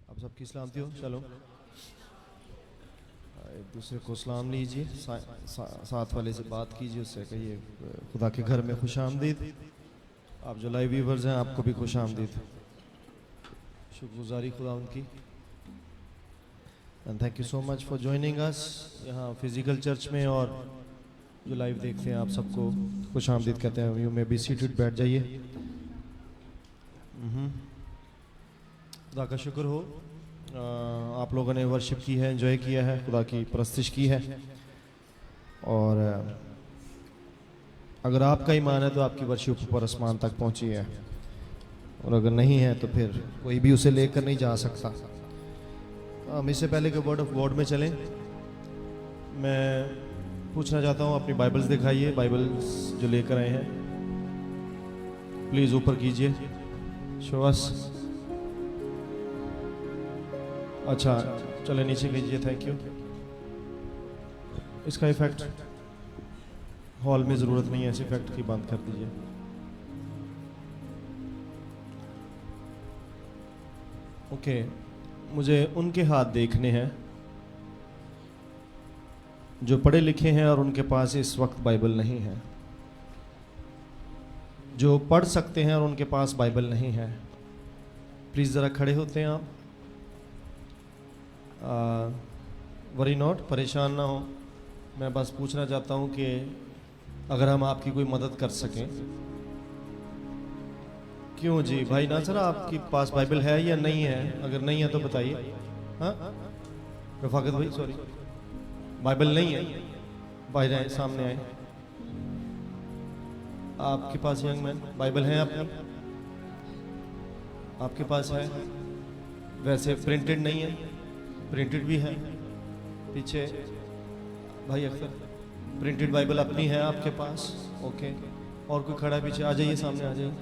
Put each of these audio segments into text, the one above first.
आप सबकी सलामती हो। चलो एक दूसरे को सलाम लीजिए, साथ वाले से बात कीजिए, उससे कहिए खुदा के घर में खुश आमदीद। आप जो लाइव व्यूवर्स हैं आपको भी खुश आमदीद। शुक्रगुजारी खुदा उनकी। And thank you so much for joining us यहाँ फिजिकल चर्च में, और जो लाइव देखते हैं आप सबको खुश आमदीद कहते हैं। यू मे बी सीटेड, बैठ जाइए। खुदा का शुक्र हो, आप लोगों ने वर्शिप की है, एंजॉय किया है, खुदा की परस्तिश की है। और अगर आपका ईमान है तो आपकी वर्शिप ऊपर आसमान तक पहुंची है, और अगर नहीं है तो फिर कोई भी उसे लेकर नहीं जा सकता। हम इससे पहले के वर्ड ऑफ गॉड में चलें, मैं पूछना चाहता हूँ अपनी बाइबल्स दिखाइए। बाइबल्स जो लेकर आए हैं प्लीज़ ऊपर कीजिए, शो अस। अच्छा चले नीचे कीजिए, थैंक यू। इसका इफेक्ट हॉल में ज़रूरत नहीं है, इस इफेक्ट की बंद कर दीजिए। ओके, मुझे उनके हाथ देखने हैं जो पढ़े लिखे हैं और उनके पास इस वक्त बाइबल नहीं है, जो पढ़ सकते हैं और उनके पास बाइबल नहीं है। प्लीज़ ज़रा खड़े होते हैं आप। वरी नॉट, परेशान ना हो। मैं बस पूछना चाहता हूँ कि अगर हम आपकी कोई मदद कर सकें। क्यों जी भाई नासर, आपके पास बाइबल है या नहीं है? अगर नहीं है तो बताइए। हाँ रफाकत भाई, सॉरी, बाइबल नहीं है, बाहर आए, सामने आए। आपके पास यंग मैन बाइबल है अपनी? आपके पास है? वैसे प्रिंटेड नहीं है, प्रिंटेड भी है पीछे। भाई अख्तर, प्रिंटेड बाइबल अपनी है आपके पास? ओके, और कोई खड़ा है पीछे? आ जाइए, सामने आ जाइए।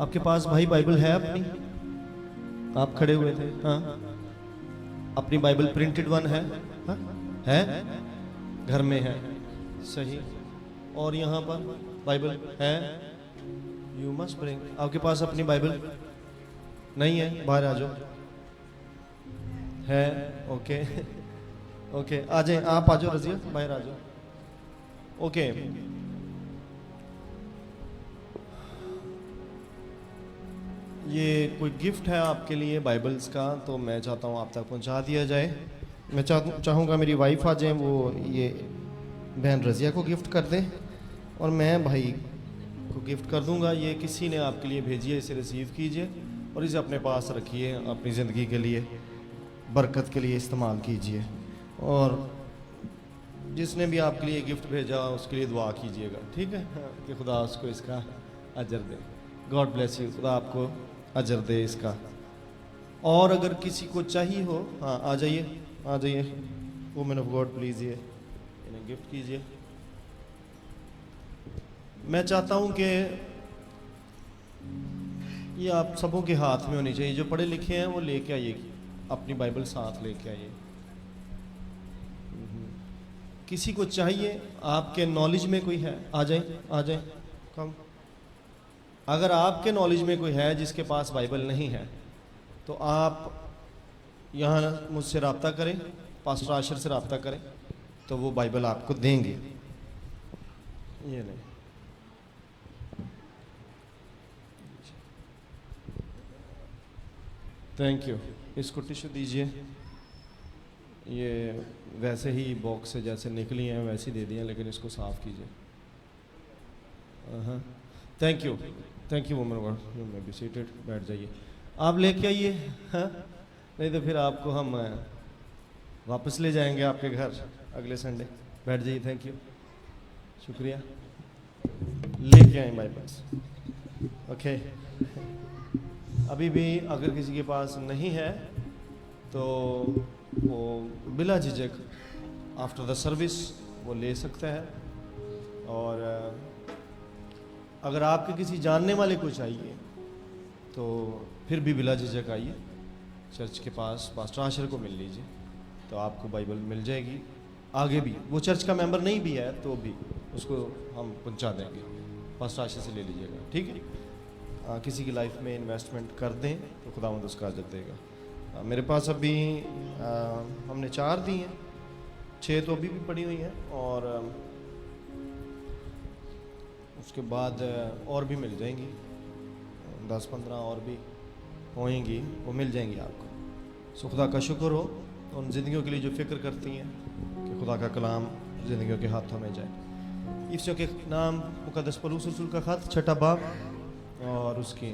आपके पास भाई बाइबल है अपनी? आप खड़े हुए थे। हाँ, अपनी बाइबल प्रिंटेड वन है? हाँ? है, घर में है, सही। और यहाँ पर बाइबल है? You must bring. आपके पास अपनी बाइबल नहीं है? बाहर आ जाओ। है, ओके ओके, आ जाए, आप आ जाओ रजिया, बाहर आ जाओ। ओके, ये कोई गिफ्ट है आपके लिए बाइबल्स का, तो मैं चाहता हूँ आप तक पहुँचा दिया जाए। मैं चाहूँगा मेरी वाइफ आ जाए, वो ये बहन रजिया को गिफ्ट कर दें, और मैं भाई को गिफ्ट कर दूँगा। ये किसी ने आपके लिए भेजी है, इसे रिसीव कीजिए और इसे अपने पास रखिए, अपनी ज़िंदगी के लिए, बरकत के लिए इस्तेमाल कीजिए। और जिसने भी आपके लिए गिफ्ट भेजा उसके लिए दुआ कीजिएगा, ठीक है, कि खुदा उसको इसका अजर दे। गॉड ब्लेस यू, खुदा आपको अजर दे इसका। और अगर किसी को चाहिए हो, हाँ आ जाइए, आ जाइए वुमेन ऑफ गॉड, प्लीज़ ये इन्हें गिफ्ट कीजिए। मैं चाहता हूँ कि ये आप सबों के हाथ में होनी चाहिए। जो पढ़े लिखे हैं वो लेके आइए, अपनी बाइबल साथ लेके आइए। किसी को चाहिए, आपके नॉलेज में कोई है? आ जाए, आ जाए, कम। अगर आपके नॉलेज में कोई है जिसके पास बाइबल नहीं है, तो आप यहाँ मुझसे रब्ता करें, पास्टर आशिर से रब्ता करें, तो वो बाइबल आपको देंगे। ये नहीं, थैंक यू। इसको टिश्यू दीजिए। ये वैसे ही बॉक्स से जैसे निकली हैं वैसे ही दे दिए, लेकिन इसको साफ़ कीजिए। हाँ, thank you, thank you women God. You may be seated, बैठ जाइए। आप लेके आइए, हाँ, नहीं तो फिर आपको हम वापस ले जाएंगे आपके घर अगले संडे। बैठ जाइए, थैंक यू, शुक्रिया। लेके आए बाइबल्स, ओके। अभी भी अगर किसी के पास नहीं है तो वो बिला झिझक आफ्टर द सर्विस वो ले सकता है। और अगर आपके किसी जानने वाले को चाहिए तो फिर भी बिला झिझक आइए चर्च के पास, पास्टर आशिर को मिल लीजिए, तो आपको बाइबल मिल जाएगी। आगे भी वो चर्च का मेंबर नहीं भी है तो भी उसको हम पहुंचा देंगे, पास्टर आशिर से ले लीजिएगा, ठीक है। किसी की लाइफ में इन्वेस्टमेंट कर दें तो खुदावंद उसका अजर देगा। मेरे पास अभी हमने 4 दी हैं, 6 तो अभी भी पड़ी हुई हैं, और उसके बाद और भी मिल जाएंगी, 10-15 और भी होएंगी, वो मिल जाएंगी आपको। सो खुदा का शुक्र हो उन ज़िंदगियों के लिए जो फ़िक्र करती हैं कि खुदा का कलाम ज़िंदगियों के हाथों में जाए। इफ्सियों के नाम मुक़द्दस पौलुस रसूल का ख़त 6 बाब और उसकी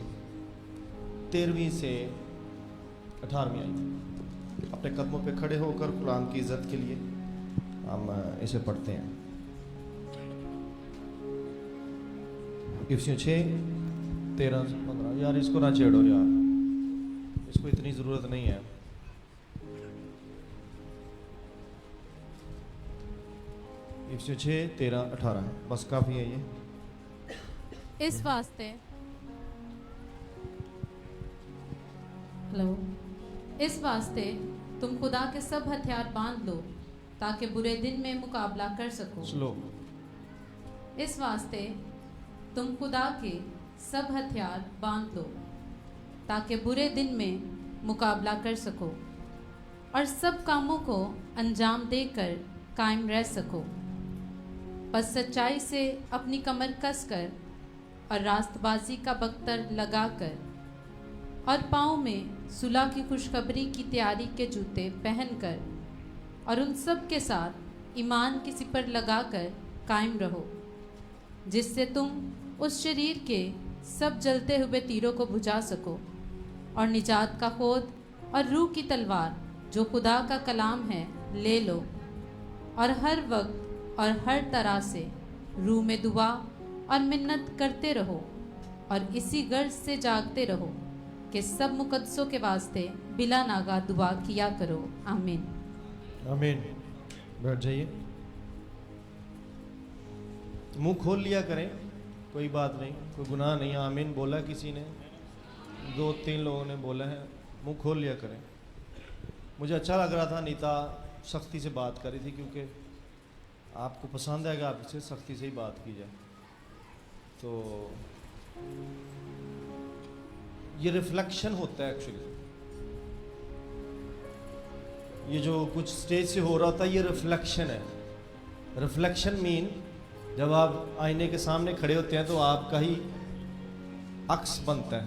13वीं से 18वीं आयत। अपने कदमों पे खड़े होकर कलाम की इज़्ज़त के लिए हम इसे पढ़ते हैं। इफ्सियों 6:13-15। यार इसको ना छेड़ो यार, इसको इतनी ज़रूरत नहीं है। इफ्सियों 6:13-18 बस काफ़ी है ये। इस वास्ते इस वास्ते तुम खुदा के सब हथियार बांध लो ताकि बुरे दिन में मुकाबला कर सको। स्लो। इस वास्ते तुम खुदा के सब हथियार बांध लो ताकि बुरे दिन में मुकाबला कर सको और सब कामों को अंजाम देकर कायम रह सको। बस सच्चाई से अपनी कमर कसकर और रास्तबाजी का बख्तर लगाकर और पाँव में सुलह की खुशखबरी की तैयारी के जूते पहनकर और उन सब के साथ ईमान की सिपर लगाकर कायम रहो, जिससे तुम उस शरीर के सब जलते हुए तीरों को बुझा सको और निजात का खोद और रूह की तलवार जो खुदा का कलाम है ले लो और हर वक्त और हर तरह से रूह में दुआ और मिन्नत करते रहो और इसी गर्ज से जागते रहो कि सब मुकद्दसों के वास्ते बिला नागा दुआ किया करो। आमीन। आमीन। बैठ जाइए। मुंह खोल लिया करें, कोई बात नहीं, कोई गुनाह नहीं। आमीन बोला किसी ने, 2-3 लोगों ने बोला है, मुंह खोल लिया करें। मुझे अच्छा लग रहा था नीता सख्ती से बात कर रही थी, क्योंकि आपको पसंद है कि आपसे सख्ती से ही बात की जाए। तो ये रिफ्लेक्शन होता है एक्चुअली, ये जो कुछ स्टेज से हो रहा था ये रिफ्लेक्शन है। रिफ्लेक्शन मीन जब आप आईने के सामने खड़े होते हैं तो आपका ही अक्स बनता है।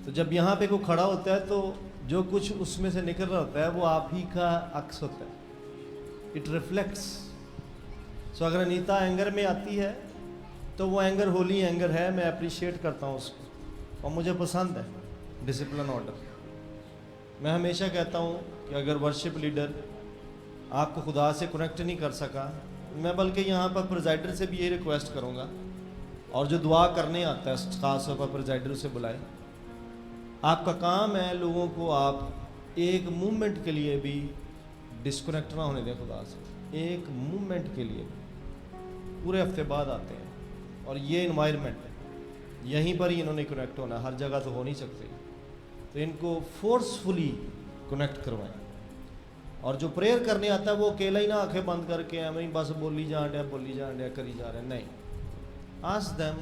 तो जब यहाँ पे कोई खड़ा होता है तो जो कुछ उसमें से निकल रहा होता है वो आप ही का अक्स होता है। It reflects. सो अगर अनीता एंगर में आती है तो वो एंगर होली एंगर है, मैं अप्रिशिएट करता हूँ उसको और मुझे पसंद है डिसिप्लिन ऑर्डर। मैं हमेशा कहता हूँ कि अगर वर्शिप लीडर आपको खुदा से कनेक्ट नहीं कर सका, मैं बल्कि यहाँ पर प्रेजाइडर से भी ये रिक्वेस्ट करूँगा, और जो दुआ करने आता है ख़ास तौर पर प्रेजाइडर से बुलाए। आपका काम है लोगों को आप एक मूवमेंट के लिए भी डिस्कनेक्ट ना होने दें खुदा से। एक मूवमेंट के लिए पूरे हफ्ते बाद आते हैं और ये इन्वायरमेंट है, यहीं पर ही इन्होंने कनेक्ट होना, हर जगह तो हो नहीं सकते। तो इनको फोर्सफुली कनेक्ट करवाएं। और जो प्रेयर करने आता है वो अकेला ही ना आंखें बंद करके हमें बस बोली जान रहा करी जा रहे हैं, नहीं। Ask them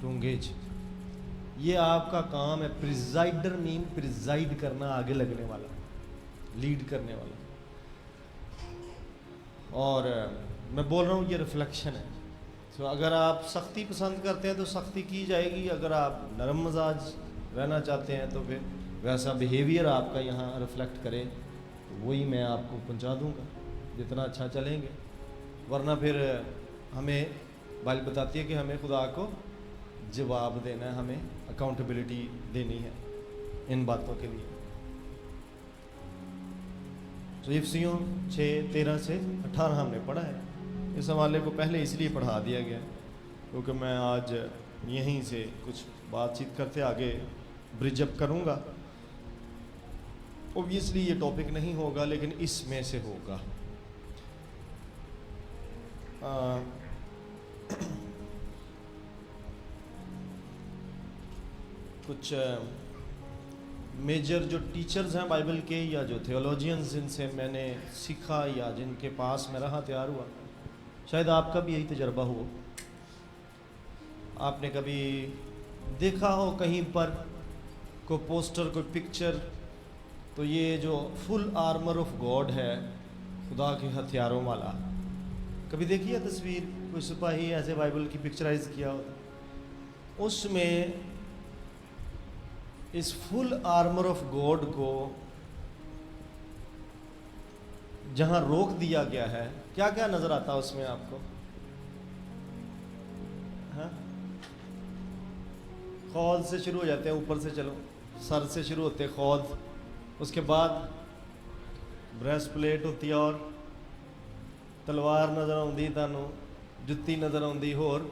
to engage. ये आपका काम है। प्रिजाइडर मीन प्रिजाइड करना, आगे लगने वाला, लीड करने वाला। और मैं बोल रहा हूँ ये रिफ्लेक्शन है। तो अगर आप सख्ती पसंद करते हैं तो सख्ती की जाएगी, अगर आप नरम मजाज रहना चाहते हैं तो फिर वैसा बिहेवियर आपका यहाँ रिफ्लेक्ट करे, तो वही मैं आपको पहुँचा दूँगा जितना अच्छा चलेंगे। वरना फिर हमें बाइबल बताती है कि हमें खुदा को जवाब देना है, हमें अकाउंटेबिलिटी देनी है इन बातों के लिए। तो इफ्सियों 6:13 से 18 हमने पढ़ा है। इस हवाले को पहले इसलिए पढ़ा दिया गया क्योंकि मैं आज यहीं से कुछ बातचीत करते आगे ब्रिजअप करूँगा। ओबियसली ये टॉपिक नहीं होगा लेकिन इसमें से होगा। कुछ मेजर जो टीचर्स हैं बाइबल के या जो थियोलॉजियंस जिनसे मैंने सीखा या जिनके पास मैं रहा, तैयार हुआ, शायद आपका भी यही तजर्बा हो। आपने कभी देखा हो कहीं पर कोई पोस्टर, कोई पिक्चर, तो ये जो फुल आर्मर ऑफ गॉड है, खुदा के हथियारों वाला, कभी देखी है तस्वीर? कोई सिपाही ऐसे बाइबल की पिक्चराइज किया होता, उसमें इस फुल आर्मर ऑफ गॉड को जहां रोक दिया गया है, क्या क्या नजर आता है उसमें आपको? हाँ, खौद से शुरू हो जाते हैं, ऊपर से चलो, सर से शुरू होते हैं खौद, उसके बाद ब्रेस्ट प्लेट होती है, और तलवार नज़र आती, तानू जुत्ती नज़र आती, होर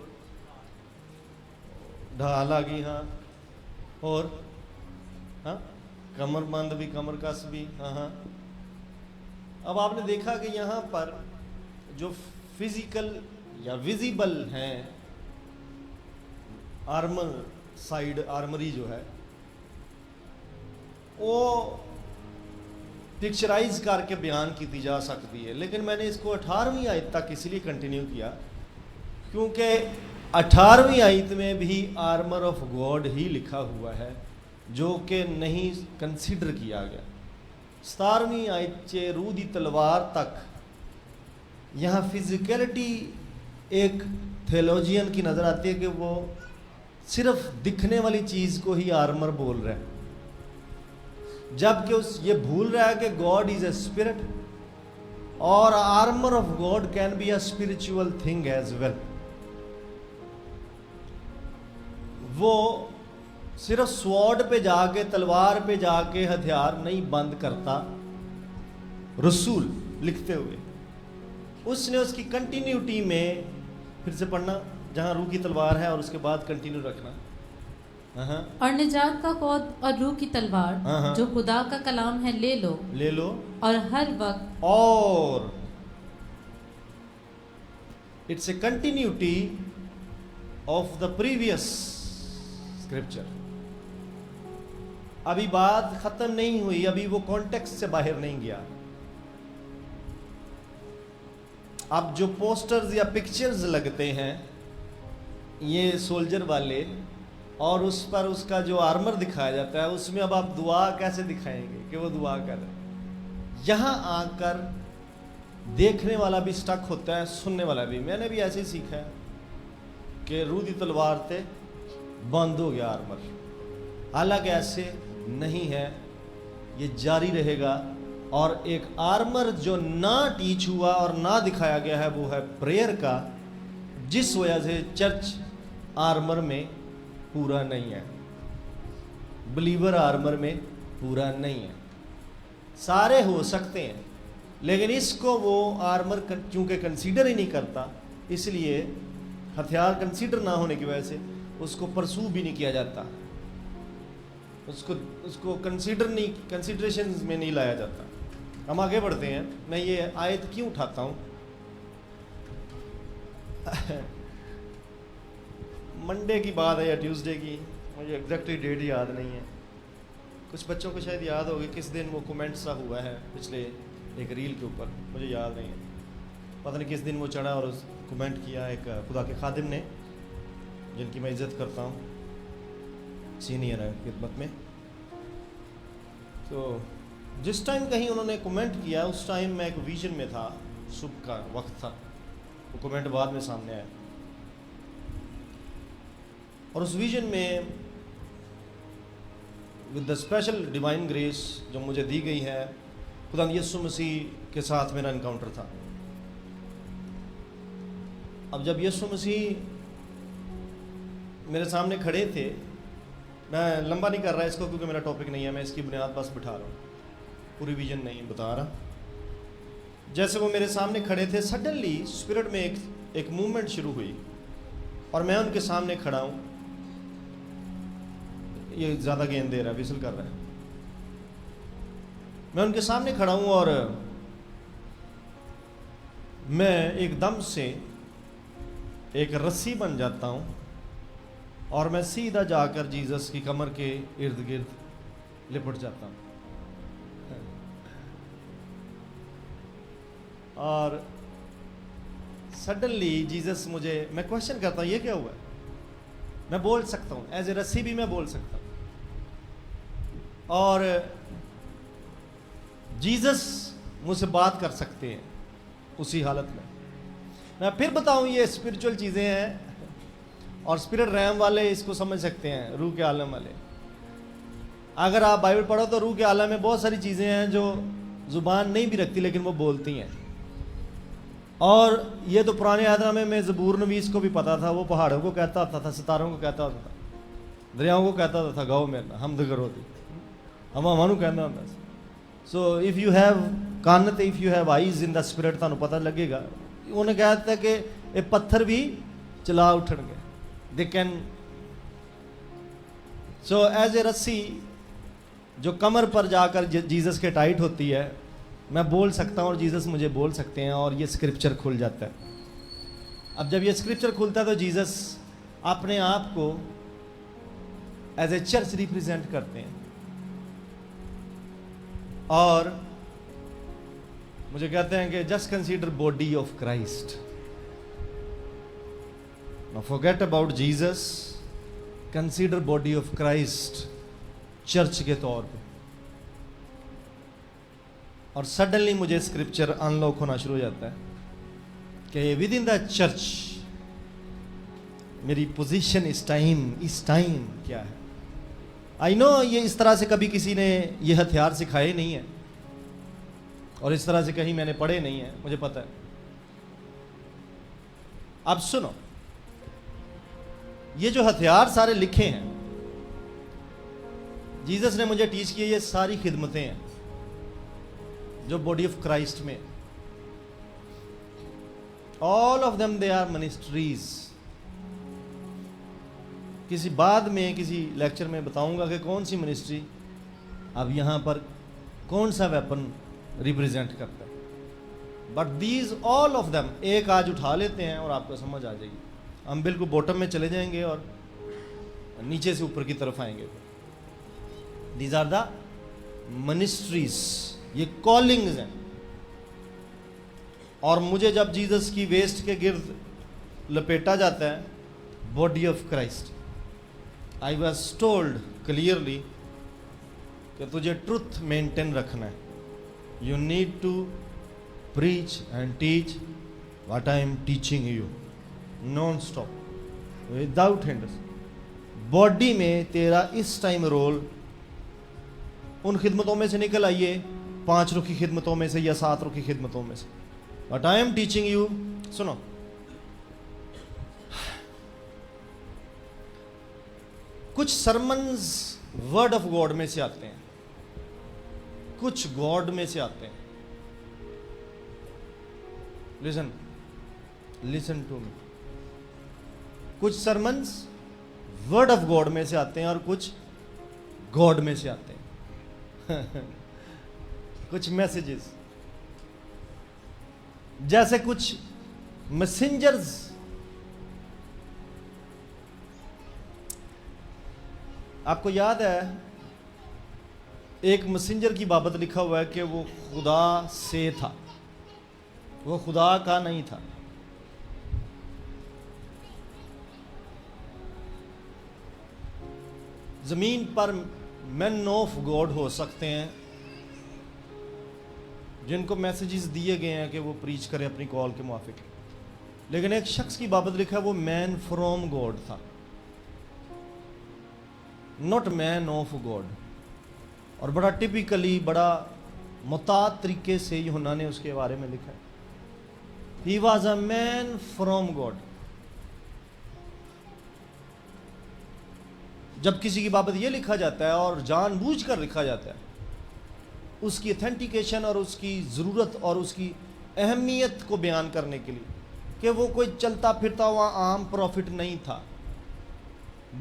ढाल आ गई, हाँ, और हाँ कमर बंद भी, कमर कस भी, हाँ हाँ। अब आपने देखा कि यहाँ पर जो फिजिकल या विजिबल हैं आर्मर साइड, आर्मरी जो है वो पिक्चराइज करके बयान की जा सकती है, लेकिन मैंने इसको 18वीं आयत तक इसलिए कंटिन्यू किया क्योंकि 18वीं आयत में भी आर्मर ऑफ गॉड ही लिखा हुआ है, जो कि नहीं कंसिडर किया गया। 17वीं आयत से रूह दी तलवार तक यहाँ फिजिकलिटी एक थियोलॉजियन की नज़र आती है कि वो सिर्फ दिखने वाली चीज़ को ही आर्मर बोल रहा है, जबकि उस ये भूल रहा है कि गॉड इज ए स्पिरिट, और armour of God can be a spiritual thing as well. वो सिर्फ स्वॉर्ड पे जाके, तलवार पे जाके हथियार नहीं बंद करता। रसूल लिखते हुए उसने उसकी कंटिन्यूटी में, फिर से पढ़ना, जहां रूह की तलवार है और उसके बाद कंटिन्यू रखना, और निजात का कौद और रूह की तलवार जो खुदा का कलाम है ले लो, ले लो, और हर वक्त, और it's a continuity of the previous scripture. अभी बात खत्म नहीं हुई, अभी वो कॉन्टेक्स्ट से बाहर नहीं गया। अब जो पोस्टर्स या पिक्चर्स लगते हैं ये सोल्जर वाले, और उस पर उसका जो आर्मर दिखाया जाता है, उसमें अब आप दुआ कैसे दिखाएंगे कि वो दुआ कर रहे हैं? यहाँ आकर देखने वाला भी स्टक होता है, सुनने वाला भी। मैंने भी ऐसे ही सीखा है कि रूह दी तलवार से बंद हो गया आर्मर, हालांकि ऐसे नहीं है, ये जारी रहेगा। और एक आर्मर जो ना टीच हुआ और ना दिखाया गया है वो है प्रेयर का, जिस वजह से चर्च आर्मर में पूरा नहीं है, बिलीवर आर्मर में पूरा नहीं है। सारे हो सकते हैं, लेकिन इसको वो आर्मर चूंकि कंसीडर ही नहीं करता, इसलिए हथियार कंसीडर ना होने की वजह से उसको परसू भी नहीं किया जाता, उसको कंसीडरेशन में नहीं लाया जाता। हम आगे बढ़ते हैं। मैं ये आयत क्यों उठाता हूँ? मंडे की बात है या ट्यूसडे की, मुझे एग्जैक्टली डेट याद नहीं है। कुछ बच्चों को शायद याद होगी किस दिन वो कमेंट सा हुआ है पिछले एक रील के ऊपर, मुझे याद नहीं है, पता नहीं किस दिन वो चढ़ा और उस कमेंट किया एक खुदा के खादिम ने, जिनकी मैं इज़्ज़त करता हूँ, सीनियर है खिदमत में। तो जिस टाइम कहीं उन्होंने कमेंट किया उस टाइम मैं एक विजन में था, सुबह का वक्त था, वो कमेंट बाद में सामने आया, और उस विजन में with the special divine grace जो मुझे दी गई है, खुदा यीशु मसीह के साथ मेरा इनकाउंटर था। अब जब यीशु मसीह मेरे सामने खड़े थे, मैं लंबा नहीं कर रहा इसको क्योंकि मेरा टॉपिक नहीं है, मैं इसकी बुनियाद बस बिठा रहा हूँ, पूरी विजन नहीं बता रहा। जैसे वो मेरे सामने खड़े थे, सडनली स्पिरिट में एक मूवमेंट शुरू हुई और मैं उनके सामने खड़ा हूँ। ये ज़्यादा गेंद दे रहा है, विसल कर रहा है। मैं उनके सामने खड़ा हूँ और मैं एकदम से एक रस्सी बन जाता हूँ और मैं सीधा जाकर जीसस की कमर के इर्द गिर्द लिपट जाता हूँ। और सडनली जीसस मुझे, मैं क्वेश्चन करता हूँ ये क्या हुआ? मैं बोल सकता हूँ, एज ए रस्सी भी मैं बोल सकता हूँ, और जीसस मुझसे बात कर सकते हैं उसी हालत में। मैं फिर बताऊं, ये स्पिरिचुअल चीज़ें हैं और स्पिरिट रैम वाले इसको समझ सकते हैं, रूह के आलम वाले। अगर आप बाइबल पढ़ो तो रूह के आलम में बहुत सारी चीज़ें हैं जो ज़ुबान नहीं भी रखती लेकिन वो बोलती हैं। और ये तो पुराने अहदनामे में ज़बूर नवीस को भी पता था, वो पहाड़ों को कहता होता था, सितारों को कहता होता था, दरियाओं को कहता होता था गाओ मेरा हमद करो दी हमानू कहना होता। सो इफ़ यू हैव ਕੰਨ ਤੇ if you have eyes in the spirit ਤੁਹਾਨੂੰ ਪਤਾ ਲੱਗੇਗਾ। ਉਹਨੇ ਕਹਿ ਦਿੱਤਾ ਕਿ ਇਹ ਪੱਥਰ ਵੀ ਚਲਾ ਉਠਣਗੇ, they can. So as a रस्सी जो कमर पर जाकर जीसस के टाइट होती है, मैं बोल सकता हूँ और जीसस मुझे बोल सकते हैं और ये स्क्रिप्चर खुल जाता है। अब जब ये स्क्रिप्चर खुलता है तो जीसस अपने आप को एज ए चर्च रिप्रेजेंट करते हैं और मुझे कहते हैं कि just consider body of Christ, now forget about Jesus, consider body of Christ church के तौर पे। और सडनली मुझे स्क्रिप्चर अनलॉक होना शुरू हो जाता है कि विद इन द चर्च मेरी पोजीशन इस टाइम क्या है। आई नो ये इस तरह से कभी किसी ने ये हथियार सिखाए नहीं है और इस तरह से कहीं मैंने पढ़े नहीं है, मुझे पता है। अब सुनो, ये जो हथियार सारे लिखे हैं जीसस ने मुझे टीच किए, ये सारी खिदमतें हैं जो बॉडी ऑफ क्राइस्ट में, all of them they are ministries. किसी बाद में किसी लेक्चर में बताऊंगा कि कौन सी मिनिस्ट्री अब यहां पर कौन सा वेपन रिप्रेजेंट करता है। But these all of them, एक आज उठा लेते हैं और आपको समझ आ जाएगी। हम बिल्कुल बॉटम में चले जाएंगे और नीचे से ऊपर की तरफ आएंगे। दीज आर द मिनिस्ट्रीज, ये कॉलिंग्स हैं। और मुझे जब जीसस की वेस्ट के गिर्द लपेटा जाता है, body of Christ, I was told clearly कि तुझे ट्रुथ मेंटेन रखना है। You need to preach and teach what I am teaching you non stop without hinders. Body में तेरा इस टाइम रोल, उन खिदमतों में से निकल आइए, 5 रुख की खिदमतों में से या 7 रुख की खिदमतों में से, but I am teaching you. सुनो, कुछ सरमन्स वर्ड ऑफ गॉड में से आते हैं, कुछ गॉड में से आते हैं। Listen to me. कुछ सरमन्स वर्ड ऑफ गॉड में से आते हैं और कुछ गॉड में से आते हैं। कुछ मैसेजेस, जैसे कुछ मैसेंजर्स, आपको याद है एक मैसेंजर की बाबत लिखा हुआ है कि वो खुदा से था, वो खुदा का नहीं था। जमीन पर मैन ऑफ गॉड हो सकते हैं जिनको मैसेजेस दिए गए हैं कि वो प्रीच करें अपनी कॉल के मुआफिक, लेकिन एक शख्स की बाबत लिखा है वो मैन फ्रॉम गॉड था, नॉट मैन ऑफ गॉड। और बड़ा टिपिकली, बड़ा मुताद तरीके से यूहन्ना ने उसके बारे में लिखा है, he was a man from God. जब किसी की बाबत ये लिखा जाता है और जानबूझकर लिखा जाता है, उसकी ऑथेंटिकेशन और उसकी ज़रूरत और उसकी अहमियत को बयान करने के लिए कि वो कोई चलता फिरता हुआ आम प्रॉफिट नहीं था।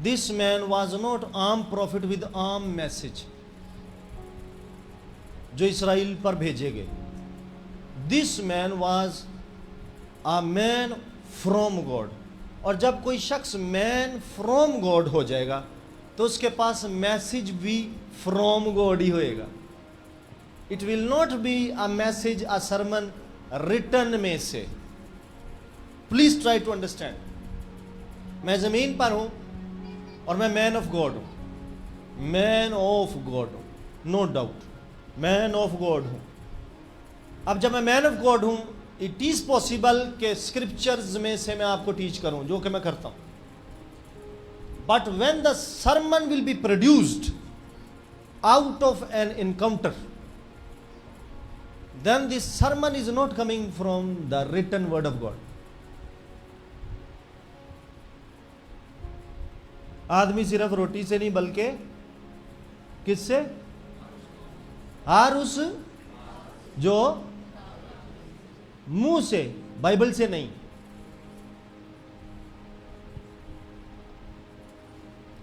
दिस मैन वॉज नॉट आम प्रॉफिट विद आम मैसेज जो इसराइल पर भेजे गए। This man was a man from God. और जब कोई शख्स मैन फ्रॉम गॉड हो जाएगा तो उसके पास मैसेज भी फ्रॉम गॉड ही होएगा। It will not be a message, a sermon written में से। Please try to understand. मैं जमीन पर हूं और मैं मैन ऑफ गॉड हूं, मैन ऑफ गॉड हूं। No doubt man of God हूं। अब जब मैं मैन ऑफ गॉड हूं, इट इज पॉसिबल कि स्क्रिप्चर्स में से मैं आपको टीच करूं, जो कि मैं करता हूं। But when the sermon will be produced out of an encounter, then this sermon is not coming from the written word of God. आदमी सिर्फ रोटी से नहीं बल्कि किससे? हर उस जो मुंह से, बाइबल से नहीं।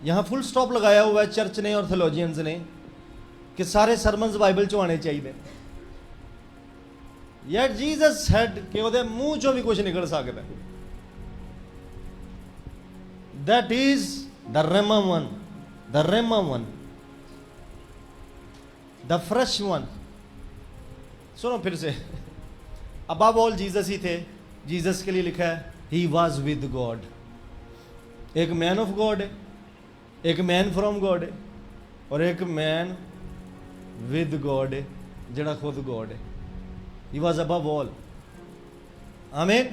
यहां फुल स्टॉप लगाया हुआ है चर्च ने और थियोलॉजियंस ने कि सारे सरमन्स बाइबल चो आने चाहिए। Yet Jesus said कि ਉਹਦੇ ਮੂੰਹ ਚੋਂ ਵੀ ਕੁਝ ਨਿਕਲ ਸਕਦਾ। That is the Rhema one, the Rhema one, the fresh one. सुनो फिर से, above all Jesus ही थे। जीसस के लिए लिखा है he was with God। एक मैन ऑफ गॉड है, एक मैन फ्रॉम गॉड है, और एक मैन विद गॉड है, जड़ा खुद गॉड है। He was above all. आमीन।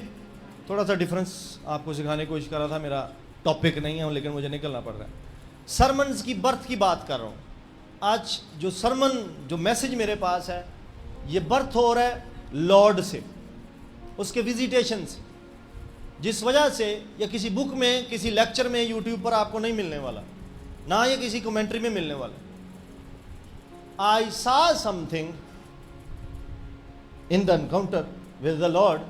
थोड़ा सा डिफरेंस आपको सिखाने की कोशिश कर रहा था, मेरा टॉपिक नहीं है लेकिन मुझे निकलना पड़ रहा है। सरमन्स की बर्थ की बात कर रहा हूँ। आज जो सरमन, जो मैसेज मेरे पास है, ये बर्थ हो रहा है लॉर्ड से, उसके विजिटेशन से, जिस वजह से या किसी बुक में, किसी लेक्चर में, यूट्यूब पर आपको नहीं मिलने वाला, ना ये किसी कमेंट्री में मिलने वाला। आई सा something in the encounter with the Lord,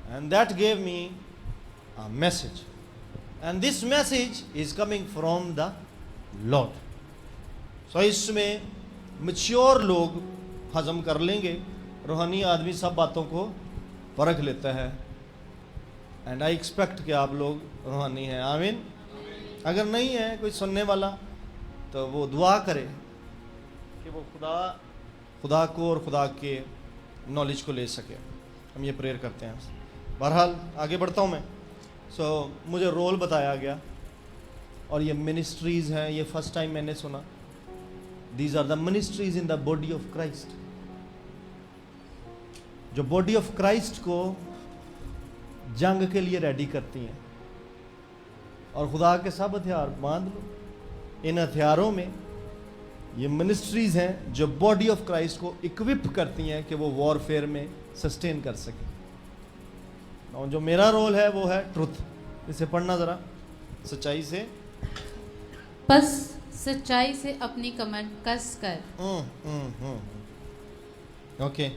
and that gave me a message, and this message is coming from the Lord. So इसमें मैच्योर लोग हजम कर लेंगे, रूहानी आदमी सब बातों को परख लेता है, एंड आई एक्सपेक्ट कि आप लोग रूहानी हैं। आमीन। अगर नहीं है कोई सुनने वाला, तो वो दुआ करे कि वो खुदा को और खुदा के नॉलेज को ले सके। हम ये प्रेयर करते हैं। बहरहाल आगे बढ़ता हूँ मैं। मुझे रोल बताया गया, और ये मिनिस्ट्रीज़ हैं। ये फर्स्ट टाइम मैंने सुना। These are the ministries in the body of Christ, जो बॉडी ऑफ क्राइस्ट को जंग के लिए रेडी करती हैं। और खुदा के सब हथियार बांध लो। इन हथियारों में ये मिनिस्ट्रीज हैं जो बॉडी ऑफ क्राइस्ट को इक्विप करती हैं कि वो वॉरफेयर में सस्टेन कर सके। और जो मेरा रोल है वो है ट्रुथ। इसे पढ़ना ज़रा, सच्चाई से। बस सच्चाई से अपनी कमर कस कर। ओके,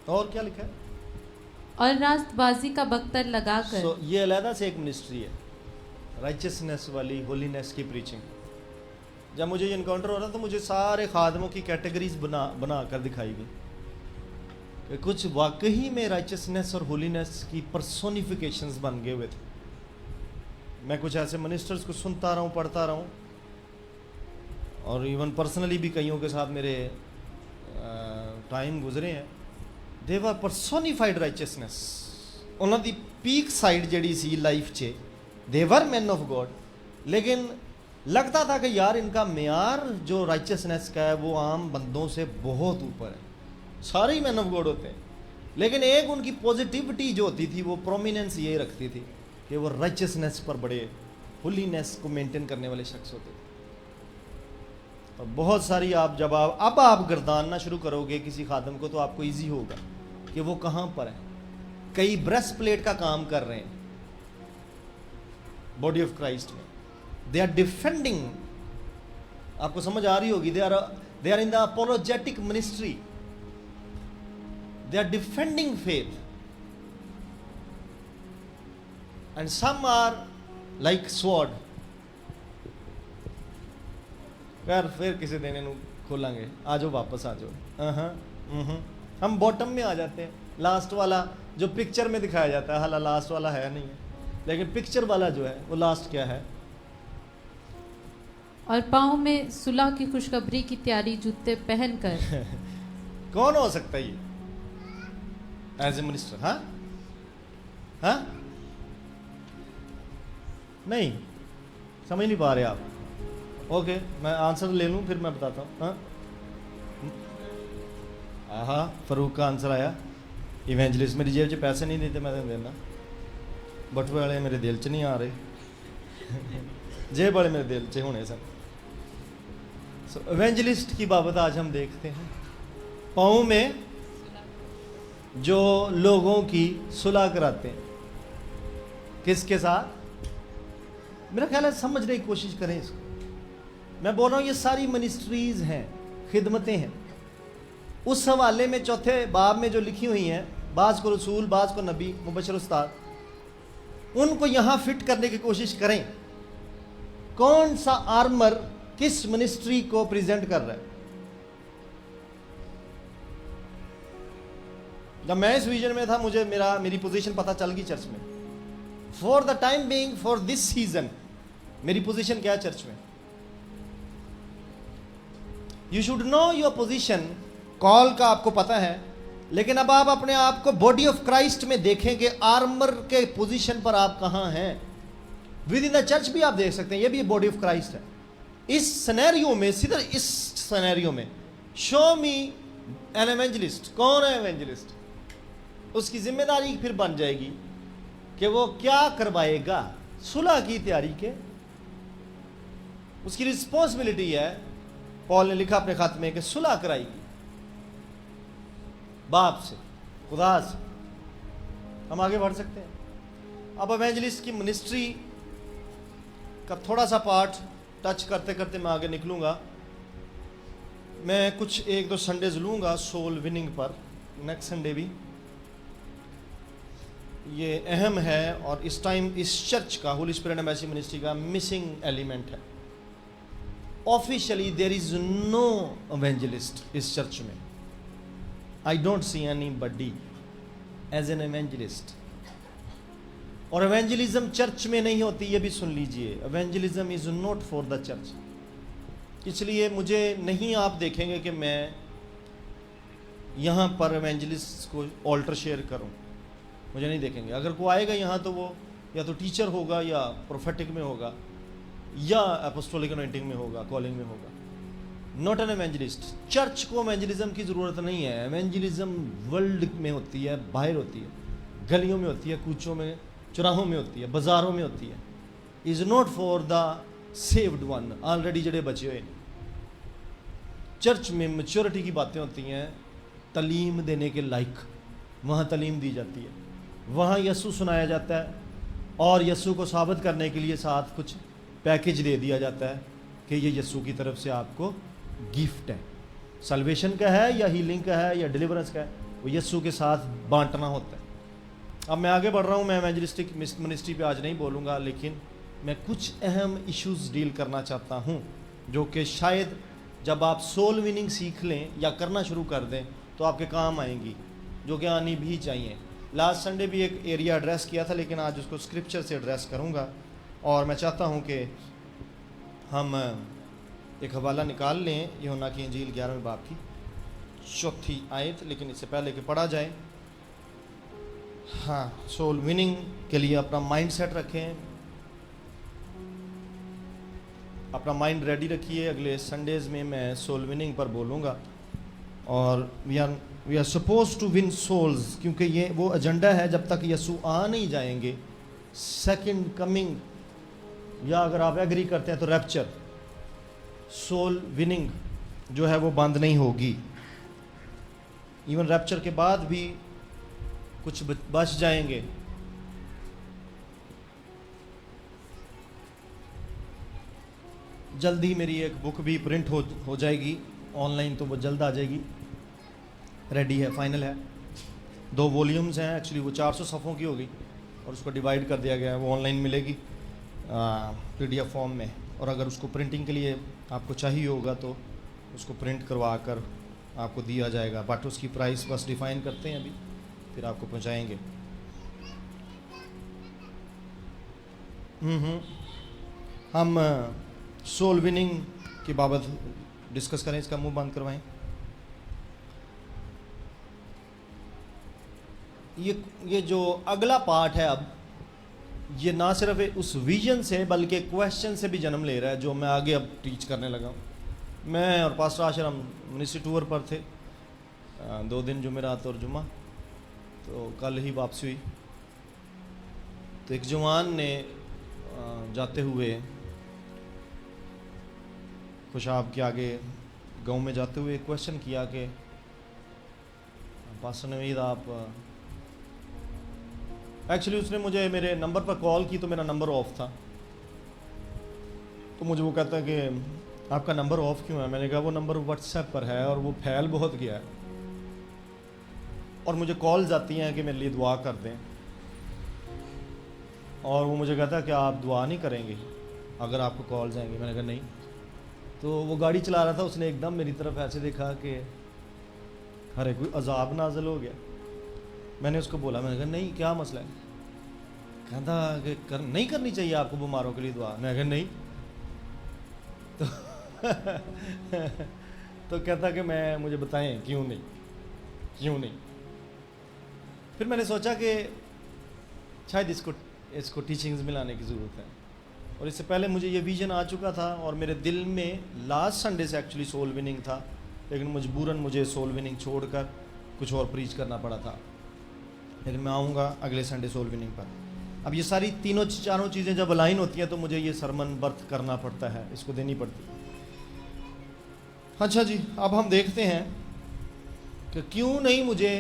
और क्या लिखा है? और रास्तबाजी का बख्तर लगाकर। ये अलहदा से एक मिनिस्ट्री है, राइचियसनेस वाली, होलीनेस की प्रीचिंग। जब मुझे ये इनकाउंटर हो रहा तो मुझे सारे खादमों की कैटेगरीज बना कर दिखाई गई कि कुछ वाकई में राइचियसनेस और होलीनेस की पर्सोनिफिकेशंस बन गए हुए थे। मैं कुछ ऐसे मिनिस्टर्स को सुनता रहा हूँ, पढ़ता रहा हूँ, और इवन पर्सनली भी कईयों के साथ मेरे टाइम गुजरे हैं। दे वर पर्सोनिफाइड राइचियसनेस। उन्हों की पीक साइड जड़ी सी लाइफ च, दे वर मैन ऑफ गॉड, लेकिन लगता था कि यार इनका म्यार जो राइचियसनेस का है वो आम बंदों से बहुत ऊपर है। सारे ही मैन ऑफ गॉड होते हैं, लेकिन एक उनकी पॉजिटिविटी जो होती थी वो प्रोमिनेंस ये रखती थी कि वो राइचियसनेस पर बड़े, होलीनेस को मेंटेन करने वाले शख्स होते थे। और बहुत सारी अब आप गर्दानना शुरू करोगे किसी खादम को तो आपको ईजी होगा कि वो कहाँ पर है। कई ब्रेस्ट प्लेट का काम कर रहे हैं बॉडी ऑफ क्राइस्ट में। दे आर डिफेंडिंग, आपको समझ आ रही होगी, they are in the apologetic ministry, they are defending faith, and some are like sword. यार फिर किसी दिन इन्हों खोलेंगे, आ जाओ वापस आ जाओ। हम बॉटम में आ जाते हैं, लास्ट वाला जो पिक्चर में दिखाया जाता है, हालांकि लास्ट वाला है नहीं है, लेकिन पिक्चर वाला जो है वो लास्ट क्या है? और पाँव में सुलह की खुशखबरी की तैयारी जूते पहनकर। कौन हो सकता है ये एज ए मिनिस्टर? हाँ हाँ, नहीं समझ नहीं पा रहे आप। ओके, मैं आंसर ले लूँ फिर मैं बताता हूँ। हाँ हाँ, फरूक का आंसर आया, इवेंजलिस्ट। मेरी जेब 'ਚ पैसे नहीं देते, मैं तो देना, बटुए वाले मेरे दिल 'ਚ नहीं आ रहे जेब वाले मेरे दिल 'ਚ होने सन। सो इवेंजलिस्ट की बाबत आज हम देखते हैं। पाँव में जो लोगों की सुलह कराते हैं, किसके साथ? मेरा ख्याल है समझने की कोशिश करें इसको। मैं बोल रहा हूँ ये सारी मिनिस्ट्रीज हैं, खिदमतें हैं। उस हवाले में चौथे बाब में जो लिखी हुई हैं, बाज़ को रसूल, बाज़ को नबी, मुबशर उस्ताद, उनको यहाँ फिट करने की कोशिश करें। कौन सा आर्मर किस मिनिस्ट्री को प्रेजेंट कर रहा है? जब मैं इस विजन में था, मुझे मेरी पोजीशन पता चल गई चर्च में। For the time being, for this season, मेरी पोजीशन क्या है चर्च में? You should know your position. Call का आपको पता है, लेकिन अब आप अपने आप को बॉडी ऑफ क्राइस्ट में देखें कि आर्मर के पोजीशन पर आप कहां हैं। विद इन द चर्च भी आप देख सकते हैं, ये भी बॉडी ऑफ क्राइस्ट है। इस सिनेरियो में, सीधा इस सिनेरियो में, शो मी एन एवेंजलिस्ट। कौन है एवेंजलिस्ट? उसकी जिम्मेदारी फिर बन जाएगी कि वो क्या करवाएगा सुलह की तैयारी के। उसकी रिस्पॉन्सिबिलिटी है, पॉल ने लिखा अपने खत में, कि सुलह कराएगी बाप से, खुदा से। हम आगे बढ़ सकते हैं। अब एवेंजलिस्ट की मिनिस्ट्री का थोड़ा सा पार्ट टच करते करते मैं आगे निकलूंगा। मैं कुछ 1-2 संडेज लूंगा सोल विनिंग पर, नेक्स्ट संडे भी। ये अहम है और इस टाइम इस चर्च का, होली स्पिरिट एम्बेसी मिनिस्ट्री का मिसिंग एलिमेंट है। Officially there is no evangelist इस चर्च में। I don't see anybody as an evangelist. और एवेंजलिज्म चर्च में नहीं होती, ये भी सुन लीजिए। Evangelism is not for the church. इसलिए मुझे नहीं आप देखेंगे कि मैं यहाँ पर एवेंजलिस्ट को ऑल्टर शेयर करूँ, मुझे नहीं देखेंगे। अगर कोई आएगा यहाँ तो वो या तो टीचर होगा, या प्रोफेटिक में होगा, या अपोस्टोलिक अनॉइंटिंग में होगा, कॉलिंग में होगा। Not an evangelist. चर्च को एवेंजलिज्म की ज़रूरत नहीं है। एवेंजलिज्म वर्ल्ड में होती है, बाहर होती है, गलियों में होती है, कूचों में, चौराहों में होती है, बाज़ारों में होती है। Is not for the saved one, already जड़े बचे हुए। चर्च में मैच्योरिटी की बातें होती हैं, तालीम देने के लायक वहाँ तालीम दी जाती है, वहाँ यसू सुनाया जाता है, और यसू को साबित करने के लिए साथ कुछ पैकेज दे दिया जाता है कि ये यसू की तरफ से आपको गिफ्ट है। सल्वेशन का है, या हीलिंग का है, या डिलीवरेंस का है, वो यसू के साथ बांटना होता है। अब मैं आगे बढ़ रहा हूँ। मैं एवेंजलिस्टिक मिनिस्ट्री पे आज नहीं बोलूँगा, लेकिन मैं कुछ अहम इश्यूज डील करना चाहता हूँ, जो कि शायद जब आप सोल विनिंग सीख लें या करना शुरू कर दें तो आपके काम आएंगी, जो कि आनी भी चाहिए। लास्ट संडे भी एक एरिया एड्रेस किया था, लेकिन आज उसको स्क्रिप्चर से एड्रेस करूँगा। और मैं चाहता हूँ कि हम एक हवाला निकाल लें, यूहन्ना की इंजील 11वें बाब की 4थी आयत, लेकिन इससे पहले कि पढ़ा जाए, हाँ, सोल विनिंग के लिए अपना माइंड सेट रखें, अपना माइंड रेडी रखिए। अगले संडेज़ में मैं सोल विनिंग पर बोलूँगा, और we are suppose to win souls, क्योंकि ये वो एजेंडा है जब तक यसू आ नहीं जाएंगे। सेकंड कमिंग, या अगर आप एग्री करते हैं तो रैप्चर, सोल विनिंग जो है वो बंद नहीं होगी। इवन रैप्चर के बाद भी कुछ बच जाएंगे। जल्दी मेरी एक बुक भी प्रिंट हो जाएगी ऑनलाइन, तो वो जल्द आ जाएगी, रेडी है, फाइनल है। 2 वॉल्यूम्स हैं एक्चुअली, वो 400 सफ़ों की होगी और उसको डिवाइड कर दिया गया है। वो ऑनलाइन मिलेगी PDF फॉर्म में, और अगर उसको प्रिंटिंग के लिए आपको चाहिए होगा तो उसको प्रिंट करवा कर आपको दिया जाएगा। बट उसकी प्राइस बस डिफ़ाइन करते हैं अभी, फिर आपको पहुंचाएंगे। हम सोल विनिंग की बाबत डिस्कस करें, इसका मुंह बंद करवाएं। ये जो अगला पार्ट है, अब ये ना सिर्फ उस विजन से बल्कि क्वेश्चन से भी जन्म ले रहा है जो मैं आगे अब टीच करने लगा हूँ। मैं और पास्टर आशिर हम मिनिस्ट्री टूर पर थे, 2 दिन जुमेरात और जुमा, तो कल ही वापसी हुई। तो एक जवान ने जाते हुए खुशाब के आगे गांव में जाते हुए क्वेश्चन किया कि पास्टर नवीद आप एक्चुअली उसने मुझे मेरे नंबर पर कॉल की तो मेरा नंबर ऑफ था, तो मुझे वो कहता है कि आपका नंबर ऑफ क्यों है। मैंने कहा वो नंबर व्हाट्सएप पर है और वो फैल बहुत गया है और मुझे कॉल्स आती हैं कि मेरे लिए दुआ कर दें, और वो मुझे कहता है कि आप दुआ नहीं करेंगे अगर आपको कॉल्स आएंगे। मैंने कहा नहीं। तो वो गाड़ी चला रहा था, उसने एकदम मेरी तरफ ऐसे देखा कि अरे कोई अजाब नाज़िल हो गया। मैंने उसको बोला, मैंने कहा नहीं क्या मसला है। कहता कि नहीं करनी चाहिए आपको बीमारों के लिए दुआ। मैंने कहा नहीं। तो कहता कि मुझे बताएं क्यों नहीं। फिर मैंने सोचा कि शायद इसको टीचिंग्स में लाने की ज़रूरत है, और इससे पहले मुझे ये विज़न आ चुका था और मेरे दिल में लास्ट संडे से एक्चुअली सोल विनिंग था, लेकिन मजबूरन मुझे सोल विनिंग छोड़कर कुछ और प्रीच करना पड़ा था। लेकिन मैं आऊँगा अगले संडे सोल विनिंग पर। अब ये सारी चारों चीज़ें जब अलाइन होती हैं तो मुझे ये सरमन बर्थ करना पड़ता है, इसको देनी पड़ती है। अच्छा जी, अब हम देखते हैं कि क्यों नहीं मुझे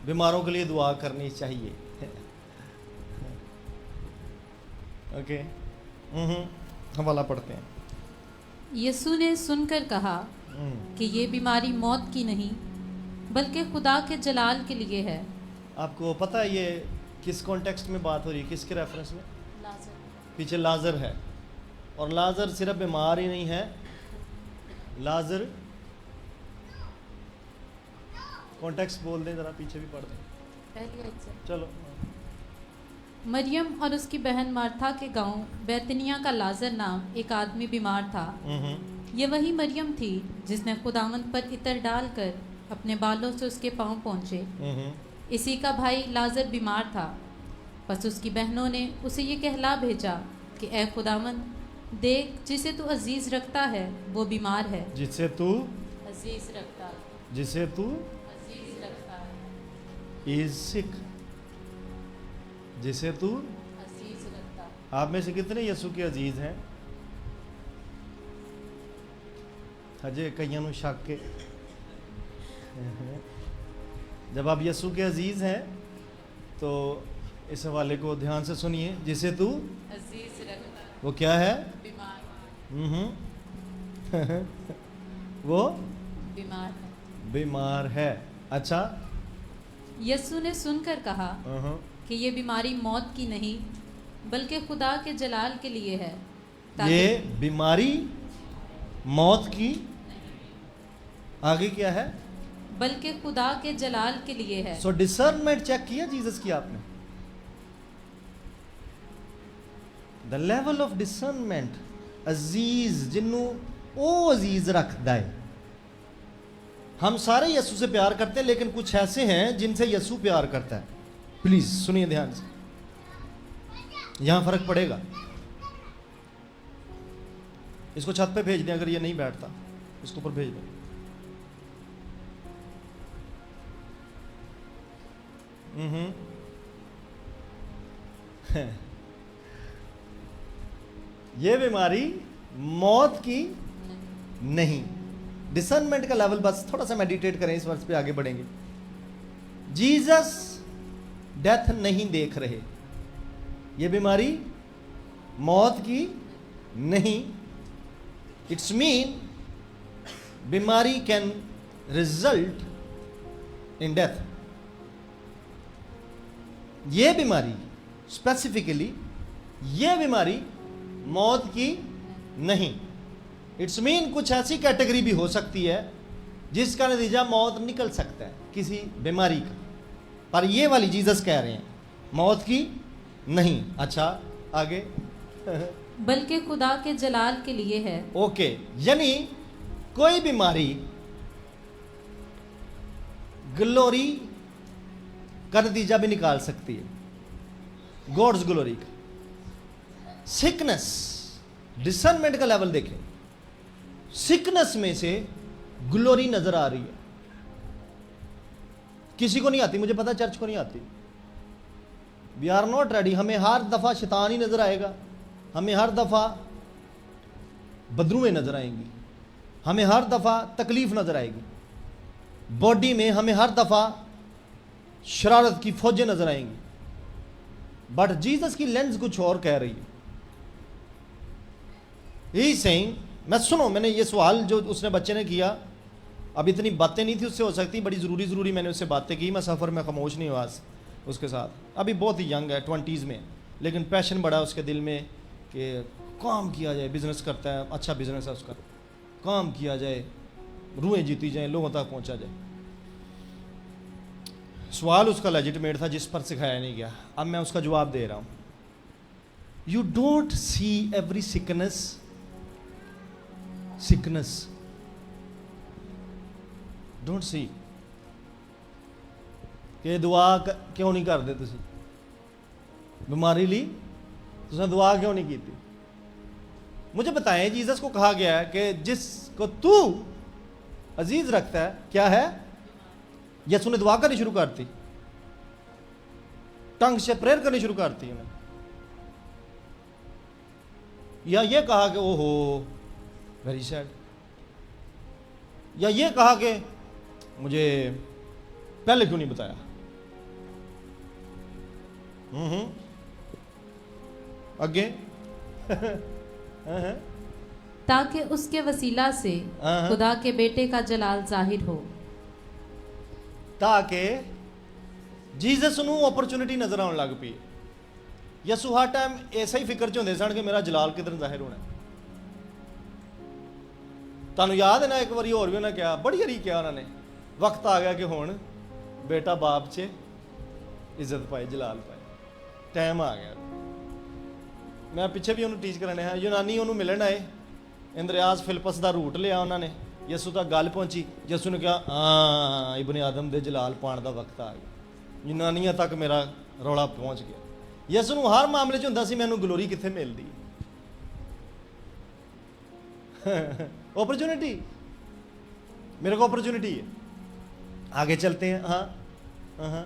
बीमारों के लिए दुआ करनी चाहिए। ओके, हवाला पढ़ते हैं। यीशु ने सुनकर कहा कि ये बीमारी मौत की नहीं बल्कि खुदा के जलाल के लिए है। आपको पता है ये किस कॉन्टेक्स्ट में बात हो रही है, किसके रेफरेंस में? पीछे लाजर है, और लाजर सिर्फ बीमार ही नहीं है, लाजर कॉन्टेक्स्ट बोल दें जरा, पीछे भी पढ़ दें। चलो। मरियम और उसकी बहन मार्था के गांव बैतनिया का लाजर नाम एक आदमी बीमार था। ये वही मरियम थी जिसने खुदावंद पर इत्र डालकर अपने बालों से उसके पांव पहुँचे। इसी का भाई लाजर बीमार था, बस उसकी बहनों ने उसे ये कहला भेजा कि ए खुदावंद, देख जिसे तू अजीज रखता है वो बीमार है। जिसे तू अजीज रखता है, जिसे तू अजीज रखता है, इज सिक, जिसे तू अजीज रखता। आप में से कितने यीशु के अजीज हैं? अजय कईयों शक के। जब आप यीशु के अजीज हैं तो इस हवाले को ध्यान से सुनिए। जिसे तू अजीज रखता है वो क्या है? बीमार। वो बीमार है। बीमार है। अच्छा, यीशु ने सुनकर कहा कि ये बीमारी मौत की नहीं बल्कि खुदा के जलाल के लिए है। ये बीमारी मौत की, आगे क्या है? बल्कि खुदा के जलाल के लिए है। सो डिसर्नमेंट चेक किया जीसस की आपने? The level of discernment. अजीज जिन्नू ओ अजीज रखता है। हम सारे यीशु से प्यार करते हैं, लेकिन कुछ ऐसे हैं जिनसे यीशु प्यार करता है। प्लीज सुनिए ध्यान से, यहां फर्क पड़ेगा। इसको छत पे भेज दें अगर ये नहीं बैठता, इसको ऊपर भेज दें। ये बीमारी मौत की नहीं। डिसर्नमेंट का लेवल बस थोड़ा सा मेडिटेट करें, इस वर्ष पे आगे बढ़ेंगे। जीसस डेथ नहीं देख रहे, ये बीमारी मौत की नहीं। इट्स मीन बीमारी कैन रिजल्ट इन डेथ। ये बीमारी स्पेसिफिकली, ये बीमारी मौत की नहीं। इट्स मीन कुछ ऐसी कैटेगरी भी हो सकती है जिसका नतीजा मौत निकल सकता है किसी बीमारी का, पर ये वाली जीसस कह रहे हैं मौत की नहीं। अच्छा आगे। बल्कि खुदा के जलाल के लिए है। ओके, यानी कोई बीमारी ग्लोरी का नतीजा भी निकाल सकती है, गॉड्स ग्लोरी का। सिकनेस, डिसर्नमेंट का लेवल देखें, सिकनेस में से ग्लोरी नजर आ रही है। किसी को नहीं आती, मुझे पता चर्च को नहीं आती। We are not ready. हमें हर दफा शैतान ही नजर आएगा, हमें हर दफा बदरुएं नजर आएंगी, हमें हर दफा तकलीफ नजर आएगी, बॉडी में हमें हर दफा शरारत की फौजें नजर आएंगी। बट जीसस की लेंस कुछ और कह रही है। ही सेइंग, मैं सुनो, मैंने ये सवाल जो उसने बच्चे ने किया, अब इतनी बातें नहीं थी उससे हो सकती, बड़ी ज़रूरी मैंने उससे बातें की। मैं सफ़र में खामोश नहीं हुआ उसके साथ। अभी बहुत ही यंग है, 20s में, लेकिन पैशन बड़ा है उसके दिल में कि काम किया जाए, बिजनेस करता है, अच्छा बिजनेस है उसका, काम किया जाए, रूहें जीती जाए, लोगों तक पहुंचा जाए। सवाल उसका लेजिटिमेट था जिस पर सिखाया नहीं गया। अब मैं उसका जवाब दे रहा हूं। You don't see every sickness don't see कि दुआ क्यों नहीं करते तुसी, बीमारी ली तुसने दुआ क्यों नहीं की थी। मुझे बताएं, जीसस को कहा गया है कि जिसको तू अजीज रखता है, क्या है, यसु ने दुआ करनी शुरू करती, टंग से प्रेयर करनी शुरू करती है, या ये कहा कि ओहो वेरी सैड, या ये कहा कि मुझे पहले क्यों नहीं बताया। आगे ताकि उसके वसीला से खुदा के बेटे का जलाल जाहिर हो। ताकि जीसस नूं अपॉर्चुनिटी नजर आने लग पई। यसू हर टाइम ऐसा ही फिक्र च होंदे सन कि मेरा जलाल किधर जाहिर होना। तुहानूं याद है ना, एक बारी होर भी उन्हें कहा, बड़ी बारी कहा उन्होंने, वक्त आ गया कि हुण बेटा बाप च इज्जत पाए, जलाल पाए, टाइम आ गया। मैं पिछे भी उन्होंने टीच कराने हैं, यूनानी उन्होंने मिलन आए, इंद्रियास फिलिपस का रूट लिया उन्होंने, यसू तक गल पहुंची, यसू ने कहा हाँ इब्ने आदम दे जलाल पाने का वक्त आ गया, यूनानियां तक मेरा रौला पहुंच गया। यसू नूं हर मामले च हुंदा सी मैनूं ग्लोरी कित्थे मिलदी। अपॉर्चुनिटी, मेरे को अपॉर्चुनिटी है, आगे चलते हैं। हाँ।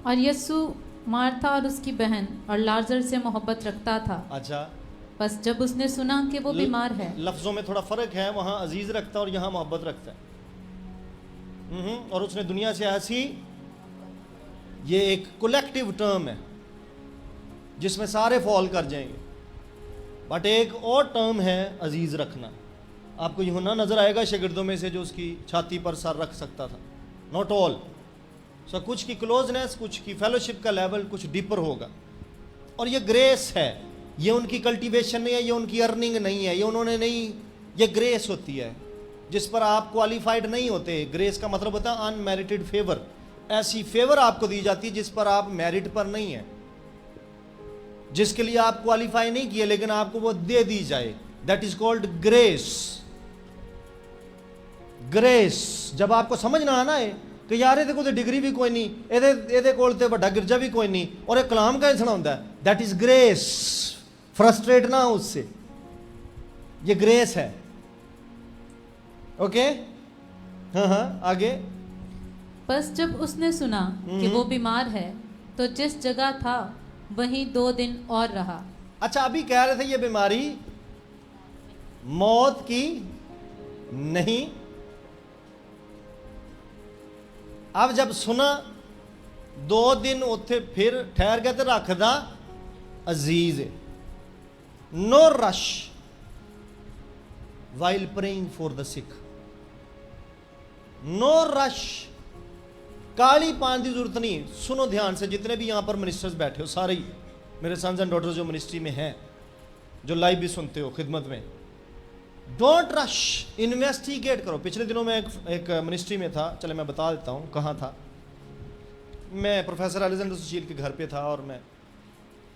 और यीशु मार्था और उसकी बहन और लाजर से मोहब्बत रखता था। अच्छा, बस जब उसने सुना कि वो बीमार है, लफ्जों में थोड़ा फर्क है, वहां अजीज रखता और यहाँ मोहब्बत रखता है। और उसने दुनिया से हंसी, ये एक कोलेक्टिव टर्म है जिसमें सारे फॉल कर जाएंगे, बट एक और टर्म है अजीज रखना। आपको यूहन्ना नजर आएगा शागिर्दों में से जो उसकी छाती पर सर रख सकता था, नॉट ऑल। सो कुछ की क्लोजनेस, कुछ की फेलोशिप का लेवल कुछ डीपर होगा। और ये ग्रेस है, ये उनकी कल्टीवेशन नहीं है, ये उनकी अर्निंग नहीं है, ये उन्होंने नहीं, ये ग्रेस होती है जिस पर आप क्वालिफाइड नहीं होते। ग्रेस का मतलब होता है अनमेरिटेड फेवर। ऐसी फेवर आपको दी जाती है जिस पर आप मेरिट पर नहीं है, जिसके लिए आप क्वालिफाई नहीं किए, लेकिन आपको वो दे दी जाए। That is called grace. Grace जब आपको समझ ना आना है कि यार ये कोई डिग्री भी कोई नहीं, ये कोल ते वड्डा गिरजा भी कोई नहीं, और एक कलाम का सुनाता है, दैट इज ग्रेस। फ्रस्ट्रेट ना हो उससे, ये ग्रेस है। ओके, हाँ, आगे। बस जब उसने सुना कि वो बीमार है, तो जिस जगह था वहीं 2 दिन और रहा। अच्छा, अभी कह रहे थे ये बीमारी मौत की नहीं, अब जब सुना 2 दिन उत्थे फिर ठहर गया तो रखदा अजीज है। No rush while praying for the sick, no rush. काली पान की जरूरत नहीं। सुनो ध्यान से, जितने भी यहां पर मिनिस्टर्स बैठे हो, सारे ही मेरे सन्स एंड डॉटर्स जो मिनिस्ट्री में हैं, जो लाइव भी सुनते हो खिदमत में, डोंट रश, इन्वेस्टिगेट करो। पिछले दिनों में एक मिनिस्ट्री में था, चले मैं बता देता हूँ कहाँ था। मैं प्रोफेसर अलेक्जेंडर सुशील के घर पे था और मैं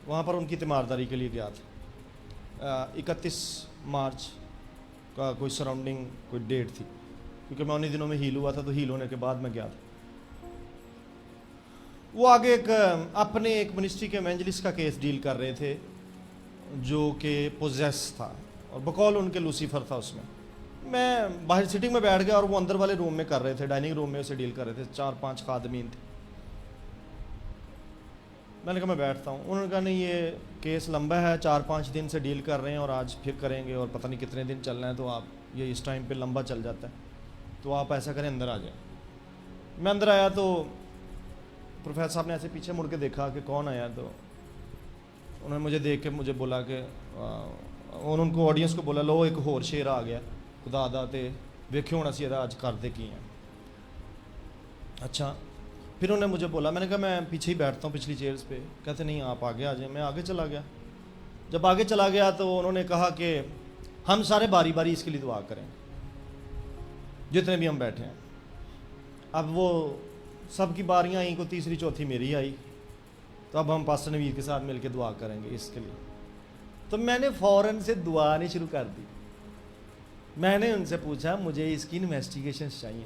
वहाँ पर उनकी तीमारदारी के लिए गया था। 31 मार्च का कोई सराउंडिंग कोई डेट थी, क्योंकि मैं उन्हीं दिनों में हील हुआ था, तो हील होने के बाद मैं गया था। वो आगे अपने एक मिनिस्ट्री के एवेंजलिस्ट का केस डील कर रहे थे जो कि पोजेस था और बकौल उनके लूसीफर था उसमें। मैं बाहर सिटिंग में बैठ गया और वो अंदर वाले रूम में कर रहे थे, डाइनिंग रूम में उसे डील कर रहे थे। 4-5 खादमीन थे। मैंने कहा मैं बैठता हूँ। उन्होंने कहा नहीं ये केस लंबा है, 4-5 दिन से डील कर रहे हैं और आज फिर करेंगे और पता नहीं कितने दिन चलना है, तो आप ये इस टाइम पे लंबा चल जाता है, तो आप ऐसा करें अंदर आ जाए। मैं अंदर आया तो प्रोफेसर साहब ने ऐसे पीछे मुड़ के देखा कि कौन आया, तो उन्होंने मुझे देख के मुझे बोला कि उनको ऑडियंस को बोला लो एक होर शेर आ गया खुदा दा ते वेख्यो होना सी अज करते की हैं। अच्छा, फिर उन्होंने मुझे बोला, मैंने कहा मैं पीछे ही बैठता हूँ पिछली चेयर्स पे। कहते नहीं आप आगे आ जाए। मैं आगे चला गया। जब आगे चला गया तो उन्होंने कहा कि हम सारे बारी बारी इसके लिए दुआ करें जितने भी हम बैठे हैं। अब वो सब की बारियाँ आई, को तीसरी चौथी मेरी आई, तो अब हम पास्टर नवीर के साथ मिलकर दुआ करेंगे इसके लिए। तो मैंने फ़ौरन से दुआ नहीं शुरू कर दी। मैंने उनसे पूछा मुझे इसकी इन्वेस्टिगेशन चाहिए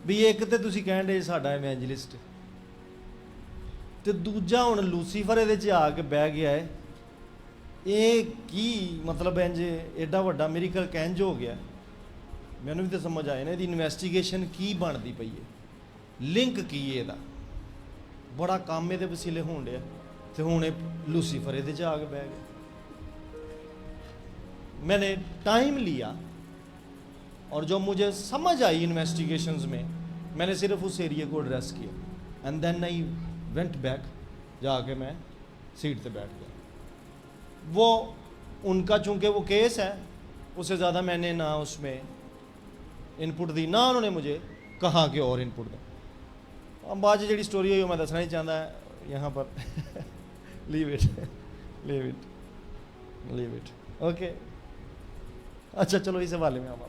भी। एक तो तुसी कह रहे साडा एवेंजलिस्ट ते दूजा हुण लूसीफर इहदे च आके बह गया है, ये की मतलब इंज एडा वड्डा मिरेकल कैंज हो गया। मैनूं भी तो समझ आए ना इहदी इन्वेस्टिगेशन की बनती पई है, लिंक की इहदा बड़ा काम इहदे वसीले होण डिया ते हुण लूसीफर इहदे च आके बह गया। मैंने टाइम लिया और जो मुझे समझ आई इन्वेस्टिगेशंस में, मैंने सिर्फ उस एरिया को एड्रेस किया and then I went back. जाके मैं सीट पे बैठ गया। वो उनका चूंकि वो केस है, उससे ज़्यादा मैंने ना उसमें इनपुट दी, ना उन्होंने मुझे कहा कि और इनपुट दें। अब बाद जी स्टोरी हुई मैं दसना नहीं चाहता यहाँ पर leave it leave it leave it okay. अच्छा चलो इस हवाले में आप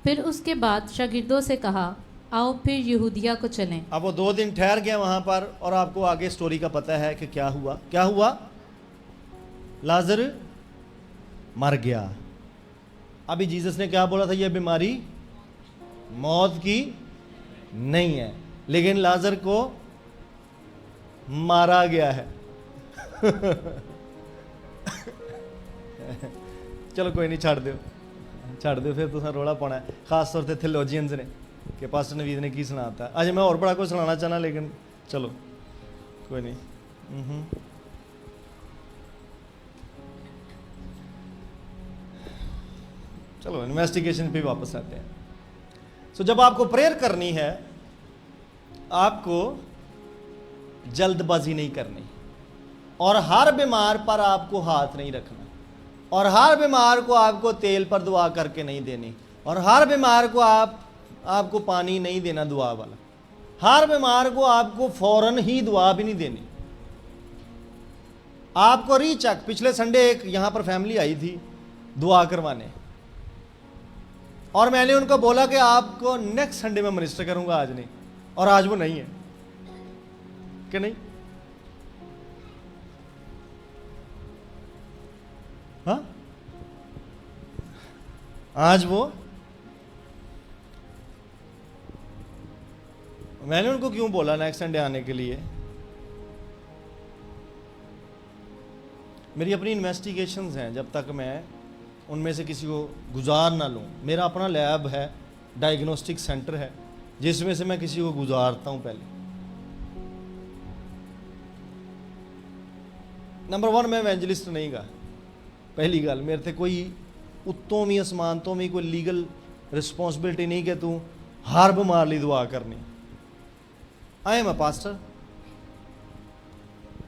फिर उसके बाद शागिर्दों से कहा आओ फिर यहूदिया को चलें। अब वो 2 दिन ठहर गया वहां पर और आपको आगे स्टोरी का पता है कि क्या हुआ। क्या हुआ? लाजर मर गया। अभी जीसस ने क्या बोला था, यह बीमारी मौत की नहीं है, लेकिन लाजर को मारा गया है। चलो कोई नहीं, छड़ दो फिर तुसा रोला पाना है, खास तौर पर थियोलॉजियंस ने कि पास्टर नवीद ने की सुनाता। अज मैं और बड़ा कुछ सुनाना चाहना, लेकिन चलो कोई नहीं। चलो इन्वेस्टिगेशन पे वापस आते हैं। सो जब आपको प्रेयर करनी है, आपको जल्दबाजी नहीं करनी और हर बीमार पर आपको हाथ नहीं रखना और हर बीमार को आपको तेल पर दुआ करके नहीं देनी और हर बीमार को आपको पानी नहीं देना दुआ वाला। हर बीमार को आपको फौरन ही दुआ भी नहीं देनी। आपको रीचेक, पिछले संडे एक यहां पर फैमिली आई थी दुआ करवाने और मैंने उनको बोला कि आपको नेक्स्ट संडे में मिनिस्टर करूंगा, आज नहीं, और आज वो नहीं है कि नहीं? हाँ, आज वो, मैंने उनको क्यों बोला नेक्स्ट संडे आने के लिए? मेरी अपनी इन्वेस्टिगेशंस हैं, जब तक मैं उनमें से किसी को गुजार ना लूँ। मेरा अपना लैब है, डायग्नोस्टिक सेंटर है, जिसमें से मैं किसी को गुजारता हूँ। पहले नंबर 1 मैं एवेंजलिस्ट नहीं गा। पहली गल, मेरे ते कोई उत्तों भी आसमान तो भी कोई लीगल रिस्पॉन्सिबिलिटी नहीं कि तू हर बीमार ली दुआ करनी। आई एम अ पास्टर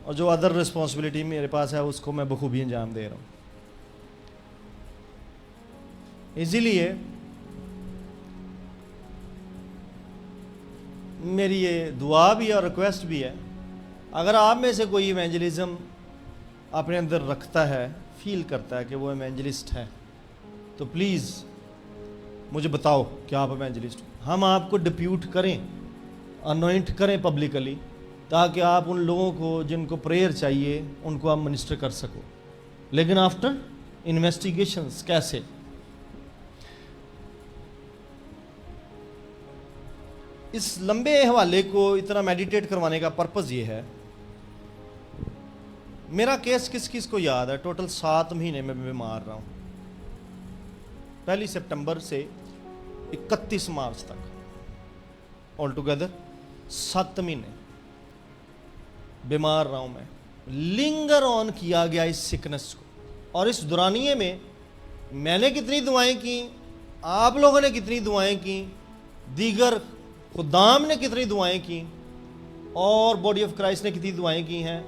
और जो अदर रिस्पॉन्सिबिलिटी मेरे पास है उसको मैं बखूबी अंजाम दे रहा हूँ। इसीलिए मेरी ये दुआ भी है और रिक्वेस्ट भी है, अगर आप में से कोई इवेंजलिज्म अपने अंदर रखता है, फील करता है कि वो इवेंजलिस्ट है, तो प्लीज़ मुझे बताओ कि आप इवेंजलिस्ट हो। हम आपको डिप्यूट करें, अनॉइंट करें पब्लिकली, ताकि आप उन लोगों को जिनको प्रेयर चाहिए उनको आप मिनिस्टर कर सको। लेकिन आफ्टर इन्वेस्टिगेशंस कैसे? इस लंबे हवाले को इतना मेडिटेट करवाने का पर्पज़ ये है, मेरा केस किस किस को याद है, टोटल 7 महीने में बीमार रहा हूँ, 1 सितंबर से 31 मार्च तक, ऑल टुगेदर 7 महीने बीमार रहा हूँ मैं। लिंगर ऑन किया गया इस सिकनेस को, और इस दौरानिए में मैंने कितनी दुआएं की, आप लोगों ने कितनी दुआएं की, दीगर खुदाम ने कितनी दुआएं की, और बॉडी ऑफ क्राइस्ट ने कितनी दुआएं की हैं,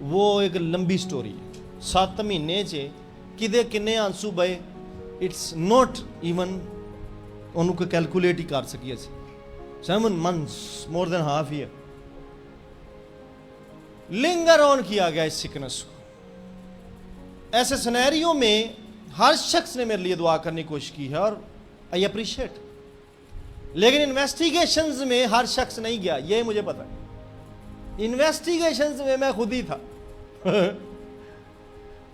वो एक लंबी स्टोरी है। 7 महीने च किदे किन्ने आंसू बहे, इट्स नॉट इवन उनको कैलकुलेट ही कर सकी असी। 7 months, more than half year linger on किया गया इस सिकनेस को। ऐसे सिनेरियो में हर शख्स ने मेरे लिए दुआ करने की कोशिश की है, और आई अप्रिशिएट, लेकिन इन्वेस्टिगेशंस में हर शख्स नहीं गया, ये मुझे पता है। इन्वेस्टिगेशंस में मैं खुद ही था।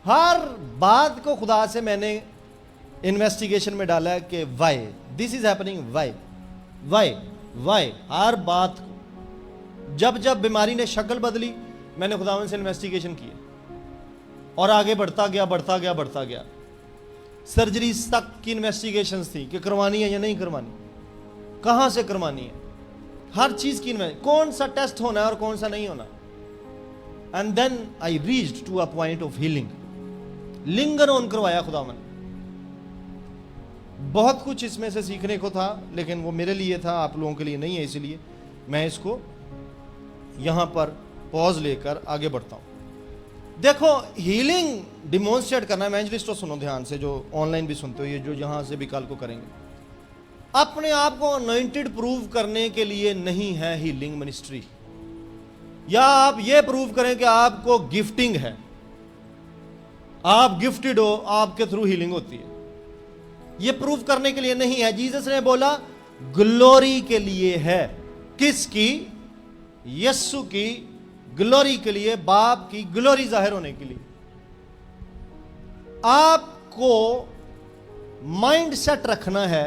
हर बात को खुदा से मैंने इन्वेस्टिगेशन में डाला कि why this is happening, why हर बात को। जब जब बीमारी ने शक्ल बदली, मैंने खुदावन से इन्वेस्टिगेशन की, और आगे बढ़ता गया। सर्जरीज तक की इन्वेस्टिगेशंस थी कि करवानी है या नहीं करवानी, कहां से करवानी है, हर चीज की कौन सा टेस्ट होना है और कौन सा नहीं होना। And then I reached to a point of healing. Linger on करवाया खुदावन। बहुत कुछ इसमें से सीखने को था, लेकिन वो मेरे लिए था, आप लोगों के लिए नहीं है, इसलिए मैं इसको यहां पर पॉज लेकर आगे बढ़ता हूं। देखो, हीलिंग डिमॉन्स्ट्रेट करना, इवेंजलिस्टों सुनो ध्यान से, जो ऑनलाइन भी सुनते हो, ये जो यहां से भी कल को करेंगे, अपने आप को अनॉइंटेड प्रूव करने के लिए नहीं है हीलिंग मिनिस्ट्री, या आप ये प्रूव करें कि आपको गिफ्टिंग है, आप गिफ्टेड हो, आपके थ्रू हीलिंग होती है, ये प्रूव करने के लिए नहीं है। जीसस ने बोला ग्लोरी के लिए है। किसकी? यीशु की ग्लोरी के लिए, बाप की ग्लोरी जाहिर होने के लिए। आपको माइंड सेट रखना है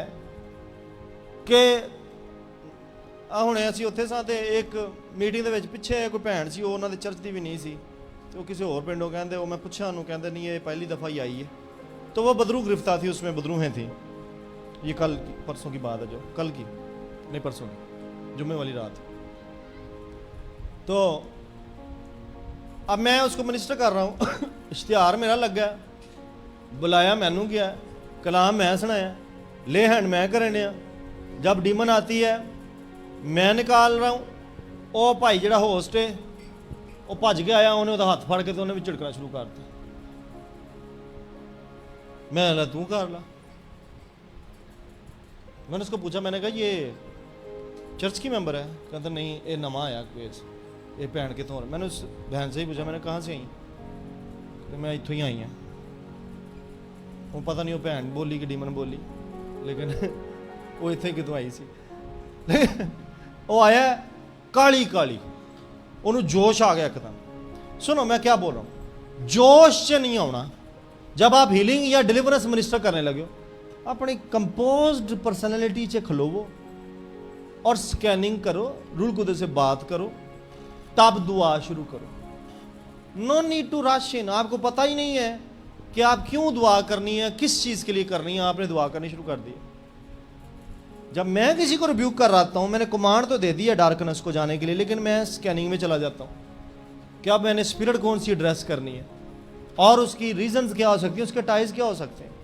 कि हुणे ਅਸੀਂ ਉੱਥੇ ਸਾਂ ਤੇ ਇੱਕ ਮੀਟਿੰਗ ਦੇ ਵਿੱਚ ਪਿੱਛੇ ਕੋਈ ਭੈਣ ਸੀ, ਉਹ ਉਹਨਾਂ ਦੇ ਚਰਚ ਦੀ ਵੀ ਨਹੀਂ ਸੀ, ਤੇ ਉਹ ਕਿਸੇ ਹੋਰ ਪਿੰਡੋਂ ਕਹਿੰਦੇ, ਉਹ मैं पूछा ਉਹਨੂੰ, ਕਹਿੰਦੇ नहीं ये पहली दफ़ा ही आई है। तो वो बदरू गिरफ्तार थी, उसमें बदरूहें थी। ये कल परसों की बात है, जो कल की नहीं परसों की जुम्मे वाली रात। तो अब मैं उसको मिनिस्टर कर रहा हूँ। इश्तिहार मेरा लग गया, बुलाया मैनू गया, कलाम मैं सुनाया, ले हैंड मैं करने। जब डीमन आती है मैं निकाल रहा हूँ। वो भाई जिहड़ा होस्ट है वो भज के आया, उन्हें हाथ फड़ के तो उन्हें भी झिड़कना शुरू कर दिया। मैं ला तू कर ला। मैंने उसको पूछा, मैंने कहा ये चर्च की मेंबर है? कहता नहीं, ये नवा आया कोई, ये भैन कितों। मैंने उस बहन से ही पूछा, मैंने कहाँ से आई? तो मैं इतों ही आई हैं। वो पता नहीं वो भैन बोली कि डीमन बोली, लेकिन वो इतने कितों आई सी। वो आया काली काली, उन्होंने जोश आ गया एकदम। सुनो मैं क्या बोल रहा हूँ, जोश से नहीं आना। जब आप हीलिंग या डिलीवरेंस मिनिस्टर करने लगे हो, अपनी कंपोज्ड पर्सनैलिटी से खलोवो और स्कैनिंग करो, रूल खुद से बात करो, तब दुआ शुरू करो। No need to rush in. आपको पता ही नहीं है कि आप क्यों दुआ करनी है, किस चीज़ के लिए करनी है, आपने दुआ करनी शुरू कर दी। जब मैं किसी को रिब्यूक कर रहा हूँ, मैंने कमांड तो दे दी है डार्कनेस को जाने के लिए, लेकिन मैं स्कैनिंग में चला जाता हूँ कि अब मैंने स्पिरिट कौन सी एड्रेस करनी है और उसकी रीजंस क्या हो सकती है, उसके टाइज क्या हो सकते हैं।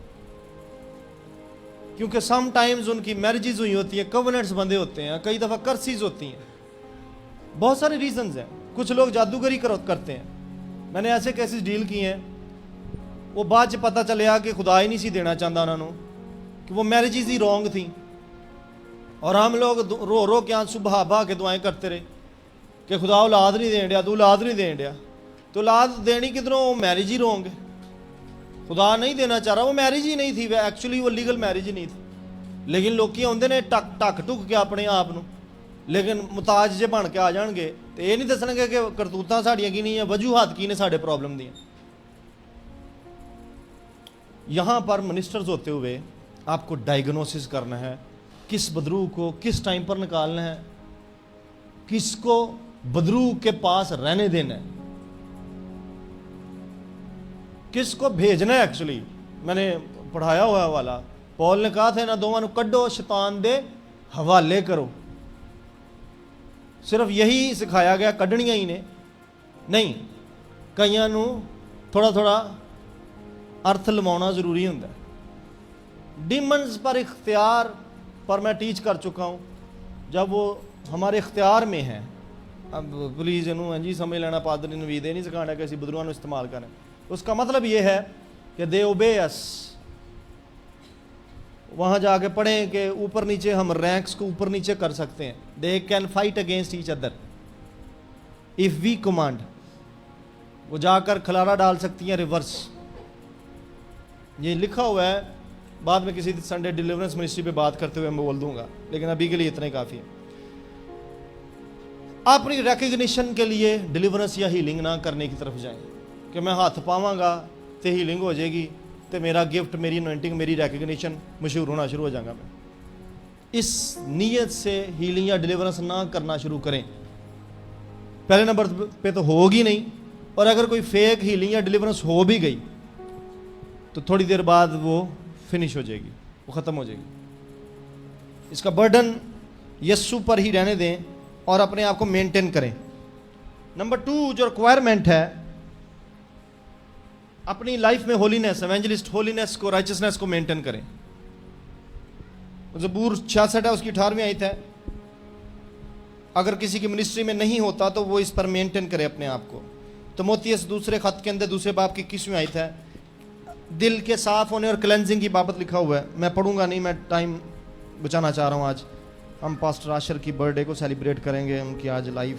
क्योंकि सम टाइम्स उनकी मैरिजेज हुई होती है, कवनेंट्स बंधे होते हैं, कई दफ़ा कर्सीज होती हैं, बहुत सारे रीजंस हैं। कुछ लोग जादूगरी करते हैं। मैंने ऐसे केसेस डील किए हैं, वो बाद च पता चलिया कि खुदा ही नहीं सी देना चाहता उन्होंने, कि वो मैरिजेज ही रॉन्ग थी, और हम लोग रो रो के आंसू बहा बहा के दुआएं करते रहे कि खुदा औलाद नहीं देन दिया, तू औलाद नहीं देन दिया। तो औलाद देनी किधरों? मैरिज ही रॉन्ग है। खुदा नहीं देना चाह रहा, वो मैरिज ही नहीं थी, वह एक्चुअली वो लीगल मैरिज ही नहीं थी। लेकिन लोग आते ने टक टुक के अपने आप को, लेकिन मुताज जे बन के आ जाएंगे तो ये नहीं दसणगे कि करतूतां साड़ियां की नहीं है, वजूहात की ने साढ़े प्रॉब्लम दी। यहाँ पर मिनिस्टर्स होते हुए आपको डायग्नोसिस करना है, किस बदरू को किस टाइम पर निकालना है, किसको बदरू के पास रहने देना है, किसको भेजना है। एक्चुअली मैंने पढ़ाया हुआ वाला, पौल ने कहा था ना दोवां नूं कड्डो शैतान दे हवाले करो। सिर्फ यही सिखाया गया, कड्डनियां ही ने नहीं, कईयां नूं थोड़ा थोड़ा अर्थ लवाना जरूरी होंदा है। डीमंस पर इख्तियार पर मैं टीच कर चुका हूँ, जब वो हमारे इख्तियार में है। अब प्लीज़ इनू जी समझ लेना, पादरी नवीद ये नहीं सिखाना कि असी बदरुआं नूं इस्तेमाल करें। उसका मतलब ये है कि दे ओबे अस। वहाँ जाके पढ़ें कि ऊपर नीचे हम रैंक्स को ऊपर नीचे कर सकते हैं। They can fight against each other if we command. वो जाकर खलारा डाल सकती हैं रिवर्स। ये लिखा हुआ है, बाद में किसी संडे डिलीवरेंस मिनिस्ट्री पे बात करते हुए मैं बोल दूंगा, लेकिन अभी के लिए इतना ही काफ़ी है। अपनी रिकग्निशन के लिए डिलीवरेंस या हीलिंग ना करने की तरफ जाएं कि मैं हाथ पावांगा तो हीलिंग हो जाएगी, तो मेरा गिफ्ट, मेरी अनॉइंटिंग, मेरी रिकग्निशन, मशहूर होना शुरू हो जाएगा। मैं इस नीयत से हीलिंग या डिलीवरेंस ना करना शुरू करें। पहले नंबर पे तो होगी नहीं, और अगर कोई फेक हीलिंग या डिलीवरेंस हो भी गई तो थोड़ी देर बाद वो फिनिश हो जाएगी, वो ख़त्म हो जाएगी। इसका बर्डन यस्सु पर ही रहने दें और अपने आप को मेंटेन करें। नंबर 2 जो रिक्वायरमेंट है, अपनी लाइफ में होलीनेस, एवेंजलिस्ट होलीनेस को, राइचसनेस को मेंटेन करें। ज़बूर 66 है, उसकी 18वीं आयत है। अगर किसी की मिनिस्ट्री में नहीं होता तो वो इस पर मेंटेन करे अपने आप को। तिमोथियस दूसरे खत के अंदर दूसरे बाब की 21वीं आयत है। दिल के साफ होने और क्लेंजिंग की बाबत लिखा हुआ है। मैं पढ़ूंगा नहीं, मैं टाइम बचाना चाह रहा हूँ। आज हम पास्टर आशर की बर्थडे को सेलिब्रेट करेंगे, उनकी आज लाइफ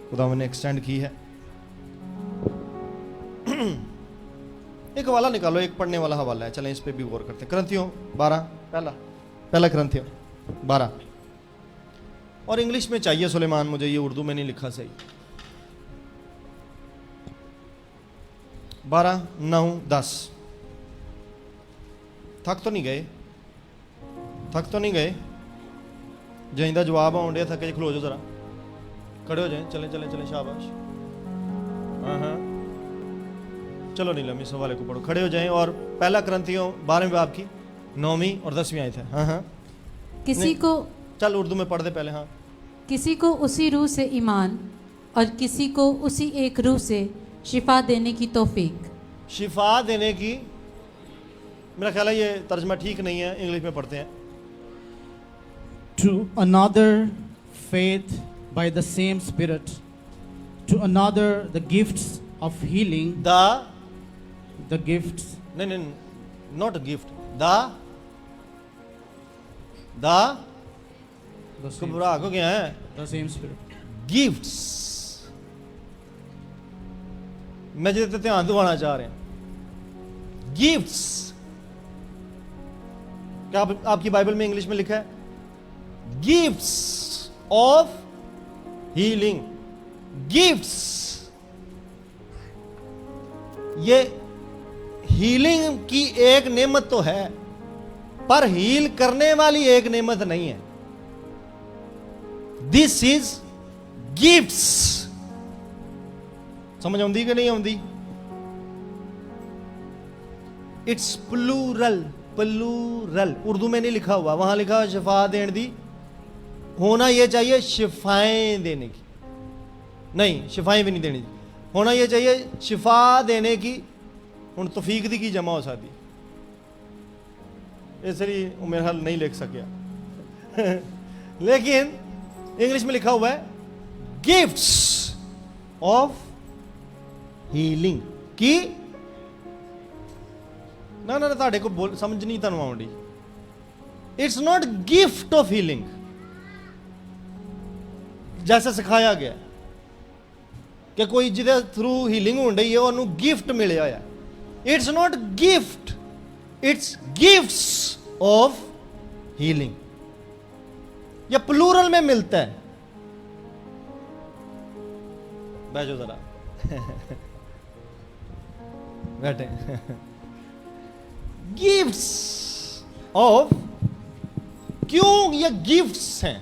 खुदा ने एक्सटेंड की है। एक हवाला निकालो, एक पढ़ने वाला हवाला है, चलें इस पे भी गौर करते हैं। करंथियों 12, पहला करंथियों 12, और इंग्लिश में चाहिए सुलेमान मुझे, ये उर्दू में नहीं लिखा सही। 12, 9, 10। थक तो नहीं गए? थक तो नहीं गए? जैंदा जवाब आउंडे थके खलो जाओ, जरा खड़े हो जाए। चले चले चले, शाबाश। हाँ, चलो नीलम इस हवाले को पढ़ो, खड़े हो जाएं। और पहला करंथियों 12वें बाब की 9वीं और 10वीं आयत है। हाँ, किसी को, चल उर्दू में पढ़ दे पहले। हाँ, किसी को उसी रूह से ईमान और किसी को उसी एक रूह से शिफा देने की तौफीक। शिफा देने की, मेरा ख्याल है ये तर्जमा ठीक नहीं है, इंग्लिश में पढ़ते हैं। To another faith by the same Spirit, to another the gifts of healing, the the gifts, नहीं, not gift, the the same, घबरा को क्या है, the same Spirit. गिफ्ट्स। मैं जिसे ध्यान दिवाना चाह रहे हैं, गिफ्ट्स। क्या आपकी बाइबल में इंग्लिश में लिखा है? Gifts of healing. गिफ्ट्स, ये हीलिंग की एक नेमत तो है, पर हील करने वाली एक नेमत नहीं है। This is gifts. समझ आउंदी कि नहीं आउंदी? It's plural, plural. उर्दू में नहीं लिखा हुआ, वहां लिखा हुआ शिफा देने दी, होना यह चाहिए शिफाएं देने की, नहीं शिफाएं भी नहीं देनी, होना यह चाहिए शिफा देने की। हुण तौफीक दी की जमा हो सकती, इसलिए मेरे हाल नहीं लिख सकिया। लेकिन इंग्लिश में लिखा हुआ है गिफ्ट्स ऑफ हीलिंग की। ना ना ताड़े को बोल समझ नहीं तुहानू आउंदी। It's not gift of healing जैसा सिखाया गया कि कोई जिदे थ्रू हीलिंग हो रही है उन्होंने गिफ्ट मिले है। It's not gift, it's gifts of healing. यह प्लूरल में मिलता है। बैठो जरा, बैठे। गिफ्ट्स ऑफ, क्यों ये गिफ्ट्स हैं?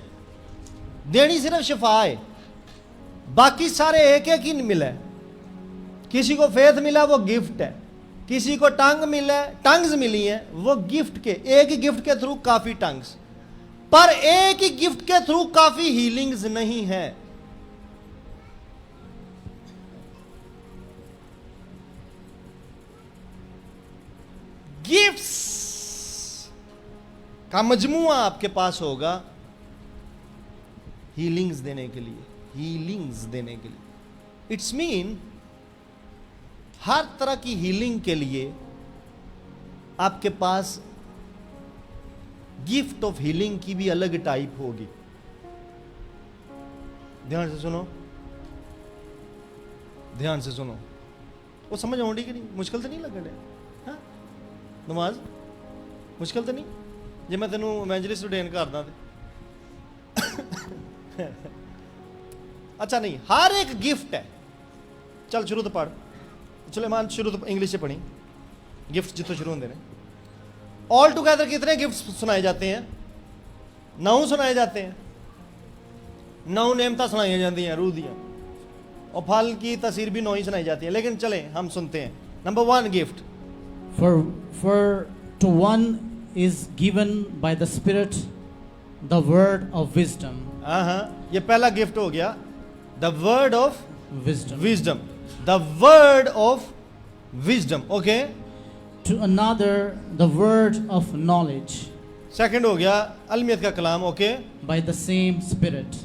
देनी सिर्फ शिफा है, बाकी सारे एक एक ही मिला है। किसी को फेथ मिला वो गिफ्ट है, किसी को टंग मिला है, टंग्स मिली है वो गिफ्ट के, एक ही गिफ्ट के थ्रू काफी टंग्स, पर एक ही गिफ्ट के थ्रू काफी हीलिंग्स नहीं है। गिफ्ट्स का मजमुआ आपके पास होगा हीलिंग्स देने के लिए, हीलिंग्स देने के लिए। इट्स मीन हर तरह की हीलिंग के लिए आपके पास गिफ्ट ऑफ हीलिंग की भी अलग टाइप होगी। ध्यान से सुनो, ध्यान से सुनो। वो समझ आउंडी कि नहीं? मुश्किल तो नहीं लग रहा? हाँ, नमाज मुश्किल तो नहीं जे मैं तेनू इवेंजलिस्ट ऑर्डेन करदा ते अच्छा नहीं, हर एक गिफ्ट है। चल शुरू तो पढ़, सुलेमान शुरू तो इंग्लिश से पढ़ी, गिफ्ट जितों शुरू होंगे ने। ऑल टुगेदर कितने गिफ्ट सुनाए जाते हैं? 9 सुनाए जाते हैं। 9 नेमता सुनाई जाती हैं रूह दियां, और फल की तस्वीर भी 9 ही सुनाई जाती है। लेकिन चले हम सुनते हैं। Number 1 gift, For to one is given by the Spirit the word of wisdom. हाँ, ये पहला गिफ्ट हो गया, the word of Wisdom. Wisdom, the word of wisdom. Okay, To another the word of knowledge second हो गया अलमियत का कलाम। Okay, by the same Spirit.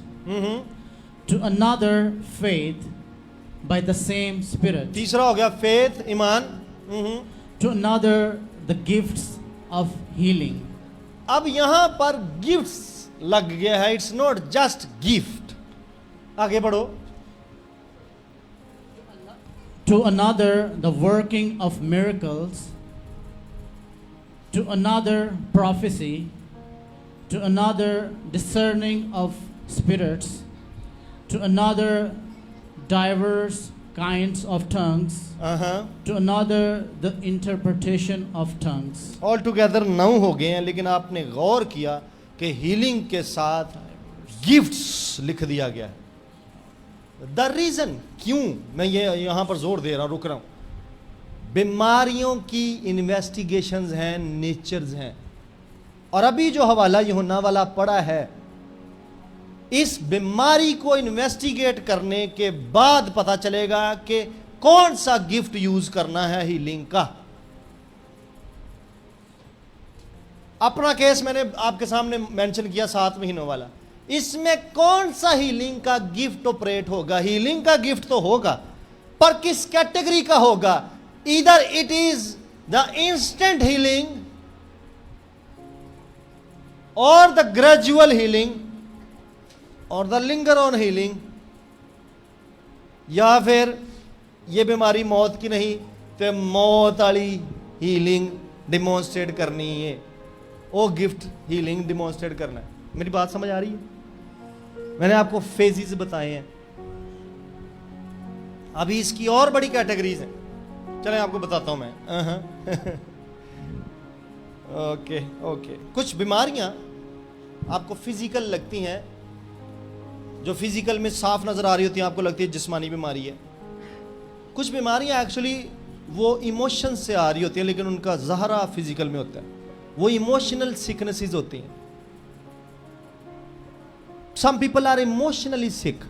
To another faith by the same Spirit. तीसरा हो गया फेथ, ईमान। To another the gifts of healing. अब यहां पर गिफ्ट्स लग गया है, इट्स नॉट जस्ट गिफ्ट। आगे बढ़ो। To another the working of miracles. To another prophecy. To another discerning of spirits. To another diverse kinds of tongues. To another the interpretation of tongues. All together 9 हो गए हैं, लेकिन आपने गौर किया कि healing के साथ गिफ्ट्स लिख दिया गया है। द रीजन क्यों मैं ये यहां पर जोर दे रहा हूं, रुक रहा हूं, बीमारियों की इन्वेस्टिगेशंस हैं, नेचर्स हैं। और अभी जो हवाला यूहन्ना वाला पड़ा है, इस बीमारी को इन्वेस्टिगेट करने के बाद पता चलेगा कि कौन सा गिफ्ट यूज करना है हीलिंग का। अपना केस मैंने आपके सामने मेंशन किया 7 महीनों वाला, इसमें कौन सा हीलिंग का गिफ्ट ऑपरेट होगा? हीलिंग का गिफ्ट तो होगा, पर किस कैटेगरी का होगा? Either it is the instant healing और द ग्रेजुअल हीलिंग और द लिंगर ऑन हीलिंग, या फिर ये बीमारी मौत की नहीं तो मौत वाली हीलिंग डिमॉन्स्ट्रेट करनी है, वो गिफ्ट हीलिंग डिमॉन्स्ट्रेट करना है। मेरी बात समझ आ रही है? मैंने आपको फेजेस बताए हैं, अभी इसकी और बड़ी कैटेगरीज हैं। चलें आपको बताता हूं मैं। ओके ओके, कुछ बीमारियां आपको फिजिकल लगती हैं, जो फिजिकल में साफ नजर आ रही होती है, आपको लगती है जिस्मानी बीमारी है। कुछ बीमारियां एक्चुअली वो इमोशन से आ रही होती हैं, लेकिन उनका ज़हरा फिजिकल में होता है, वो इमोशनल सिकनेसेस होती हैं। सम पीपल आर इमोशनली सिक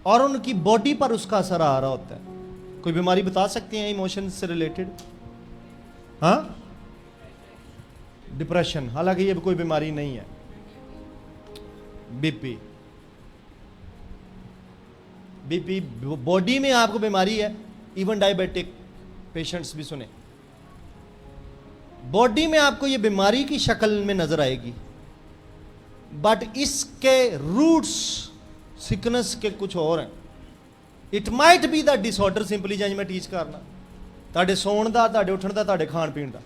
और उनकी बॉडी पर उसका असर आ रहा होता है। कोई बीमारी बता सकते हैं इमोशन से रिलेटेड? हाँ, डिप्रेशन, हालांकि ये कोई बीमारी नहीं है। बीपी, बीपी बॉडी में आपको बीमारी है। इवन डायबिटिक पेशेंट्स भी सुने, बॉडी में आपको ये बीमारी की शक्ल में नजर आएगी, बट इसके रूट्स सिकनेस के कुछ और हैं। It might be the disorder simply जज मैं टीच करना, ਤੁਹਾਡੇ ਸੌਣ ਦਾ, ਤੁਹਾਡੇ ਉੱਠਣ ਦਾ, ਤੁਹਾਡੇ ਖਾਣ ਪੀਣ ਦਾ।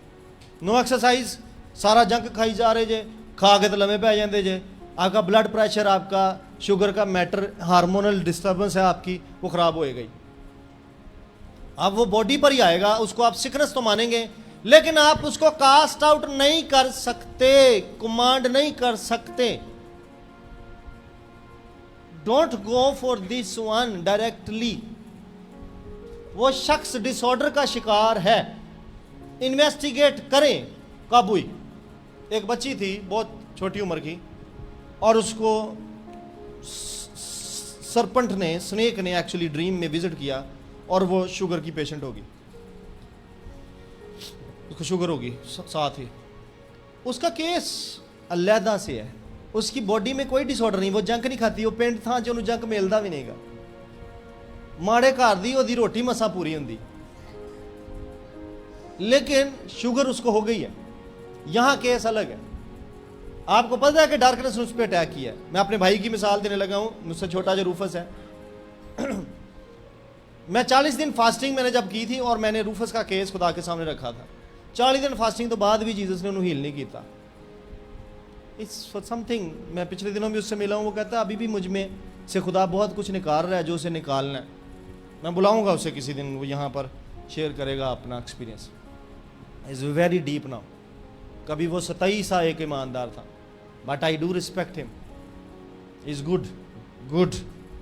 नो एक्सरसाइज, सारा जंक खाई जा रहे जे, खा के तो लम्बे पै जाते जे। आपका ब्लड प्रेशर, आपका शुगर का मैटर, हार्मोनल डिस्टर्बेंस है आपकी, वो ख़राब होएगा ही। अब वो बॉडी पर ही आएगा, उसको आप सिकनेस तो मानेंगे, लेकिन आप उसको कास्ट आउट नहीं कर सकते, कमांड नहीं कर सकते। Don't go for this one directly. वो शख्स डिसऑर्डर का शिकार है, इन्वेस्टिगेट करें। कब हुई? एक बच्ची थी बहुत छोटी उम्र की, और उसको सरपंट ने, स्नेक ने एक्चुअली ड्रीम में विजिट किया, और वो शुगर की पेशेंट होगी, उसको शुगर होगी साथ ही। उसका केस अलहदा से है, उसकी बॉडी में कोई डिसऑर्डर नहीं, वो जंक नहीं खाती, वो पिंड था जो जंक मिलता भी नहीं गा। माड़े घर दी ओदी रोटी मसा पूरी होंगी, लेकिन शुगर उसको हो गई है। यहां केस अलग है। आपको पता है कि डार्कनेस ने उस पर अटैक किया है। मैं अपने भाई की मिसाल देने लगा हूं, मुझसे छोटा जो रूफस है। मैं 40 दिन फास्टिंग मैंने जब की थी, और मैंने रूफस का केस खुदा के सामने रखा था। 40 दिन फास्टिंग तो बाद भी जीसस ने उन्हें हील नहीं किया। It's for something. मैं पिछले दिनों भी उससे मिला हूं, वो कहता है अभी भी मुझ में से खुदा बहुत कुछ निकाल रहा है जो उसे निकालना है। मैं बुलाऊंगा उसे किसी दिन, वो यहाँ पर शेयर करेगा अपना experience. Is very deep now. कभी वो 27 सा एक ईमानदार था, but I do respect him. Is good, good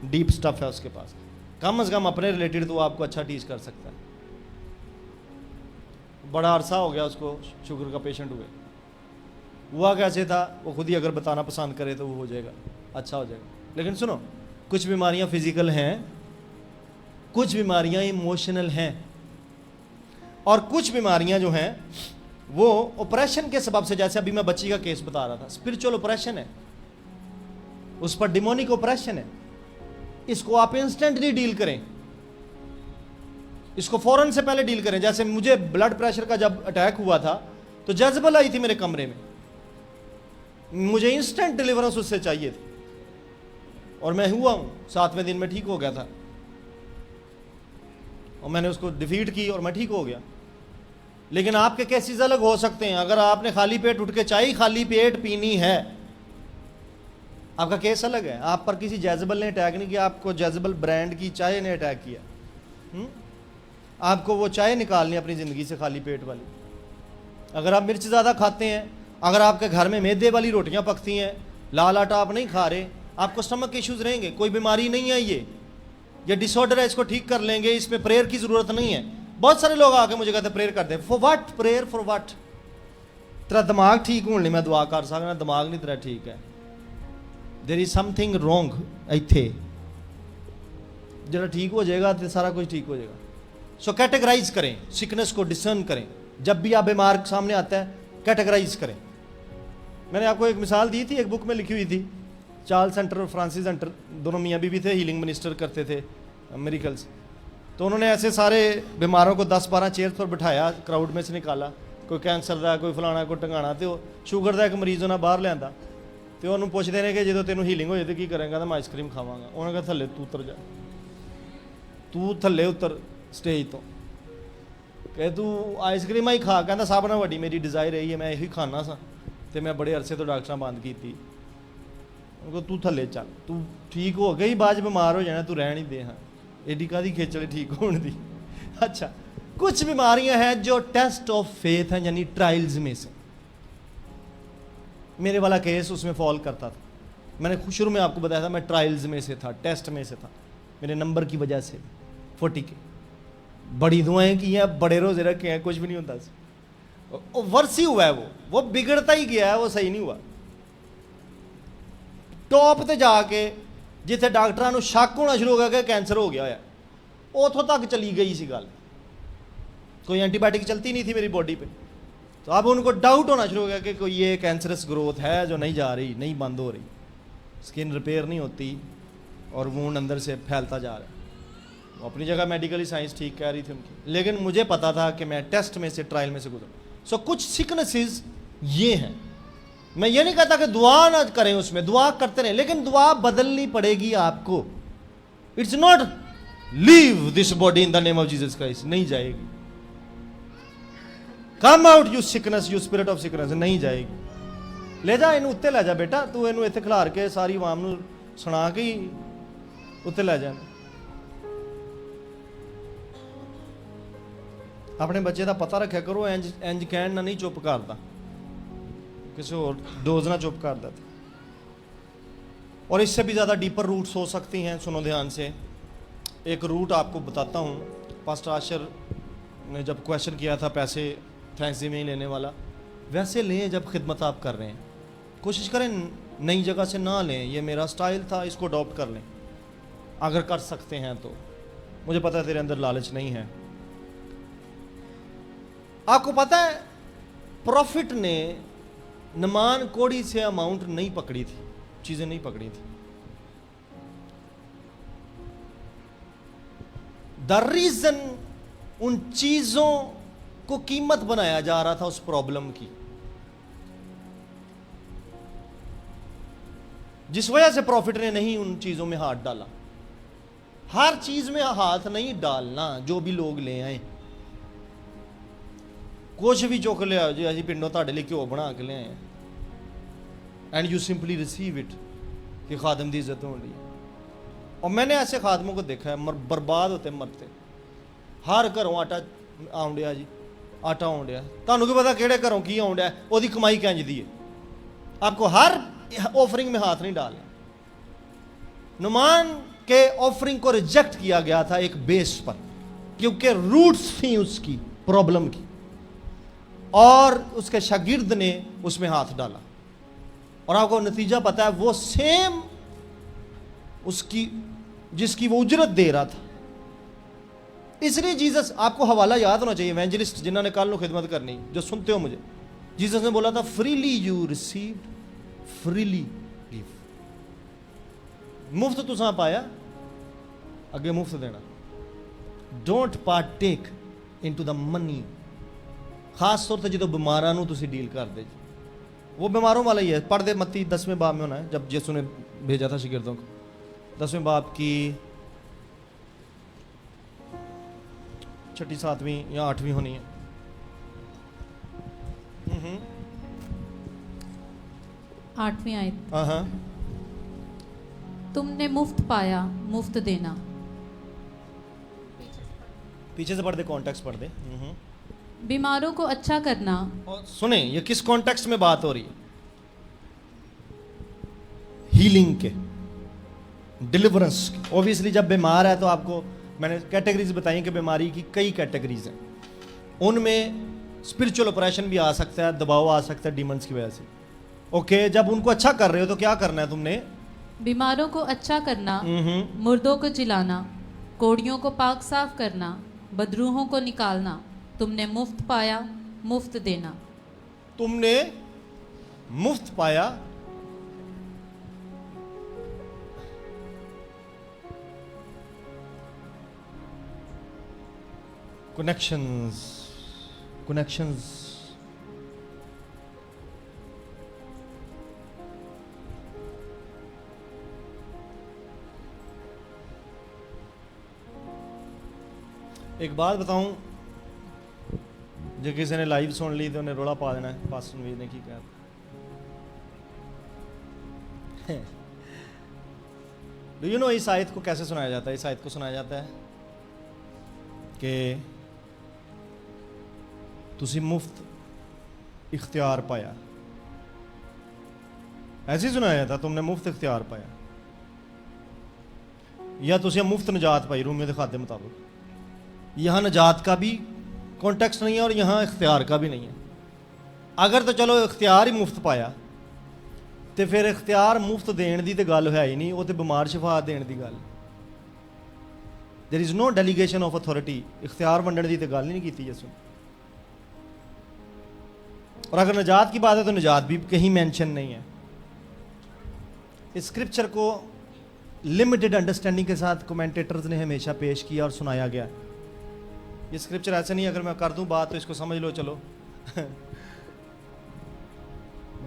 deep stuff है उसके पास। कम से कम अपने रिलेटेड तो वो आपको अच्छा टीच कर सकता है। बड़ा अरसा हो गया उसको शुगर का पेशेंट हुए। हुआ कैसे था वो खुद ही अगर बताना पसंद करे तो वो हो जाएगा, अच्छा हो जाएगा। लेकिन सुनो, कुछ बीमारियां फिजिकल हैं, कुछ बीमारियां इमोशनल हैं, और कुछ बीमारियां जो हैं वो ऑपरेशन के सबब से, जैसे अभी मैं बच्ची का केस बता रहा था, स्पिरिचुअल ऑपरेशन है, उस पर डिमोनिक ऑपरेशन है। इसको आप इंस्टेंटली डील करें, इसको फौरन से पहले डील करें। जैसे मुझे ब्लड प्रेशर का जब अटैक हुआ था तो जज्बल आई थी मेरे कमरे में, मुझे इंस्टेंट डिलीवरेंस उससे चाहिए थी, और मैं हुआ हूं, 7वें दिन में ठीक हो गया था, और मैंने उसको डिफीट की और मैं ठीक हो गया। लेकिन आपके केसेस अलग हो सकते हैं। अगर आपने खाली पेट उठ के चाय खाली पेट पीनी है, आपका केस अलग है। आप पर किसी जैजबल ने अटैक नहीं किया, आपको जैजबल ब्रांड की चाय ने अटैक किया। आपको वो चाय निकालनी अपनी ज़िंदगी से, खाली पेट वाली। अगर आप मिर्च ज़्यादा खाते हैं, अगर आपके घर में मैदे वाली रोटियां पकती हैं, लाल आटा आप नहीं खा रहे, आपको स्टमक इश्यूज रहेंगे। कोई बीमारी नहीं है ये डिसऑर्डर है, इसको ठीक कर लेंगे, इसमें प्रेयर की ज़रूरत नहीं है। बहुत सारे लोग आके मुझे कहते हैं प्रेयर करते हैं। For what prayer? For what? तेरा दिमाग ठीक होने मैं दुआ कर सकना, दिमाग नहीं तेरा ठीक है। देयर इज समथिंग रोंग इत्थे, जरा ठीक हो जाएगा तो सारा कुछ ठीक हो जाएगा। सो कैटेगराइज करें, सिकनेस को डिसर्न करें। जब भी आप बीमार सामने आता है कैटेगराइज करें। मैंने आपको एक मिसाल दी थी, एक बुक में लिखी हुई थी। चार्ल्स हंटर और फ्रांसिस हंटर दोनों मियाँ बीवी थे, हीलिंग मिनिस्टर करते थे मिरेकल्स। तो उन्होंने ऐसे सारे बीमारों को 10-12 चेयर पर बिठाया, क्राउड में से निकाला, कोई कैंसर का, कोई फलाना, कोई टंगाना। तो शुगर का एक मरीज उन्हें बाहर लिया, तो उन्होंने पूछते हैं कि जो तेन हीलिंग हो जाए तो की करेंगे? तो मैं आइसक्रीम खावांगा। उन्होंने कहा थले तू उतर जा, तू थले उतर स्टेज तो, कहे तू आइसक्रीम ही खा। कहता सब ना वड्डी मेरी डिजायर रही है, मैं यही खाना सा, तो मैं बड़े अरसे तो डॉक्टर बंद की थी। उनको तू थले चल, तू ठीक हो गई, बाद बीमार हो जाना, तू रह नहीं दे। हाँ, एडी कादी खेचल ठीक होने दी। अच्छा, कुछ बीमारियां हैं जो टेस्ट ऑफ फेथ हैं, यानी ट्रायल्स में से। मेरे वाला केस उसमें फॉल करता था। मैंने शुरू में आपको बताया था मैं ट्रायल्स में से था, टेस्ट में से था, मेरे नंबर की वजह से 40 के। बड़ी दुआएं की हैं, बड़े रोजे रखे हैं, कुछ भी नहीं होता। वर्ष ही हुआ है वो बिगड़ता ही गया है, वो सही नहीं हुआ। टॉप ते जाके जिथे डॉक्टरां नूं शक होना शुरू हो गया कि कैंसर हो गया है, उतों तक चली गई सी गल। कोई एंटीबायोटिक चलती नहीं थी मेरी बॉडी पे, तो अब उनको डाउट होना शुरू हो गया कि कोई ये कैंसरस ग्रोथ है जो नहीं जा रही, नहीं बंद हो रही, स्किन रिपेयर नहीं होती और वूंड अंदर से फैलता जा रहा है। वो अपनी जगह मेडिकली साइंस ठीक कह रही थी उनकी, लेकिन मुझे पता था कि मैं टेस्ट में से, ट्रायल में से गुजरूँ। सो कुछ सिकनेसेस ये हैं। मैं ये नहीं कहता कि दुआ ना करें, उसमें दुआ करते रहें, लेकिन दुआ बदलनी पड़ेगी आपको। It's not leave this body in the name of Jesus Christ, नहीं जाएगी। Come out you sickness, you spirit of sickness, नहीं जाएगी। ले जा, इन उत्ते लै जा बेटा, तू इन इत्थे खिलार के सारी आवाम नूं सुना के ही उत्ते लै जा। अपने बच्चे का पता रखा करो, इंज कहण ना नहीं चुप करता, किसी होर डोज ना चुप करता। और इससे भी ज़्यादा डीपर रूट्स हो सकती हैं। सुनो ध्यान से, एक रूट आपको बताता हूँ। पास्टर आशर ने जब क्वेश्चन किया था पैसे थैंक्सगिविंग लेने वाला, वैसे लें जब खिदमत आप कर रहे हैं। कोशिश करें नई जगह से ना लें, ये मेरा स्टाइल था, इसको अडॉप्ट कर लें अगर कर सकते हैं तो। मुझे पता है तेरे अंदर लालच नहीं है। आपको पता है प्रॉफिट ने नमान कोड़ी से अमाउंट नहीं पकड़ी थी, चीजें नहीं पकड़ी थी। द रीजन उन चीजों को कीमत बनाया जा रहा था उस प्रॉब्लम की, जिस वजह से प्रॉफिट ने नहीं उन चीजों में हाथ डाला। हर चीज में हाथ नहीं डालना जो भी लोग ले आए। कुछ भी चुक लिया जी, अजी पिंडों ताड़े लिए घ्यो बना के ले आए and you simply receive it कि खादम की इज्जत हो रही है। और मैंने ऐसे खादमों को देखा है बर्बाद होते मरते। हर घरों आटा आउन डिया जी, आटा आउन डिया, तुहानू की पता किहड़े घरों की आउन डिया, ओहदी कमाई किंज दी है। आपको हर ऑफरिंग में हाथ नहीं डालना। नुमान के ऑफरिंग को रिजेक्ट किया गया था एक बेस पर, क्योंकि रूट्स थी उसकी प्रॉब्लम की, और उसके शागिर्द ने उसमें हाथ डाला। और आपको नतीजा पता है, वो सेम उसकी जिसकी वो उजरत दे रहा था। इसलिए जीसस, आपको हवाला याद होना चाहिए, इवेंजलिस्ट जिन्होंने कल को खिदमत करनी, जो सुनते हो मुझे, जीसस ने बोला था freely you received freely give. मुफ्त तुसा पाया, अगे मुफ्त देना। Don't partake into the money. खास तौर पर जो बीमारां नूं तुसीं डील करदे, वो बीमारों वाला ही है। पढ़ दे, मत्ती 10वें बाब में होना है, जब यीशु ने भेजा था शागिर्दों को। 10वें बाब की 6वीं 7वीं या 8वीं होनी है। 8वीं आयत। हाँ, तुमने मुफ्त पाया, मुफ्त देना। पीछे से पढ़ दे, कॉन्टेक्स्ट पढ़ दे। बीमारों को अच्छा करना। और सुने, ये किस कॉन्टेक्स्ट में बात हो रही है? हीलिंग के, डिलीवरेंस की। ऑब्वियसली जब बीमार है तो आपको मैंने कैटेगरीज बताई कि बीमारी की कई कैटेगरीज हैं। उनमें स्पिरिचुअल ऑपरेशन भी आ सकता है, दबाव आ सकता है डीमंस की वजह से। ओके, जब उनको अच्छा कर रहे हो तो क्या करना है तुमने? बीमारों को अच्छा करना, मुर्दों को जिलाना, कोड़ियों को पाक साफ करना, बदरूहों को निकालना। तुमने मुफ्त पाया, मुफ्त देना। तुमने मुफ्त पाया, कनेक्शंस, कनेक्शंस। एक बात बताऊं, जो किसी ने लाइव सुन ली तो उन्हें रोला पा देना है पास्टर नवीद ने की कहा। डू यू नो इस आयत को कैसे सुनाया जाता है? इस आयत को सुनाया जाता है कि तुसी मुफ्त इख्तियार पाया। ऐसे ही सुनाया जाता, तुमने मुफ्त इख्तियार पाया, या तुसी मुफ्त निजात पाई रूमियों के खाते मुताबिक। यहाँ निजात का भी कॉन्टेक्स्ट नहीं है और यहाँ इख्तियार का भी नहीं है। अगर तो चलो इख्तियार ही मुफ्त पाया, तो फिर इख्तियार मुफ्त देने की तो गल है ही नहीं, वो तो बीमार शिफा देने की गल। There is no delegation of authority. इख्तियार वंडने की तो गल ही नहीं की यसू। और अगर निजात की बात है तो निजात भी कहीं मेंशन नहीं है। इस स्क्रिप्चर को लिमिटेड अंडरस्टैंडिंग के साथ कमेंटेटर्स ने हमेशा पेश किया और सुनाया गया। ये स्क्रिप्चर ऐसे नहीं, अगर मैं कर दूं बात तो इसको समझ लो। चलो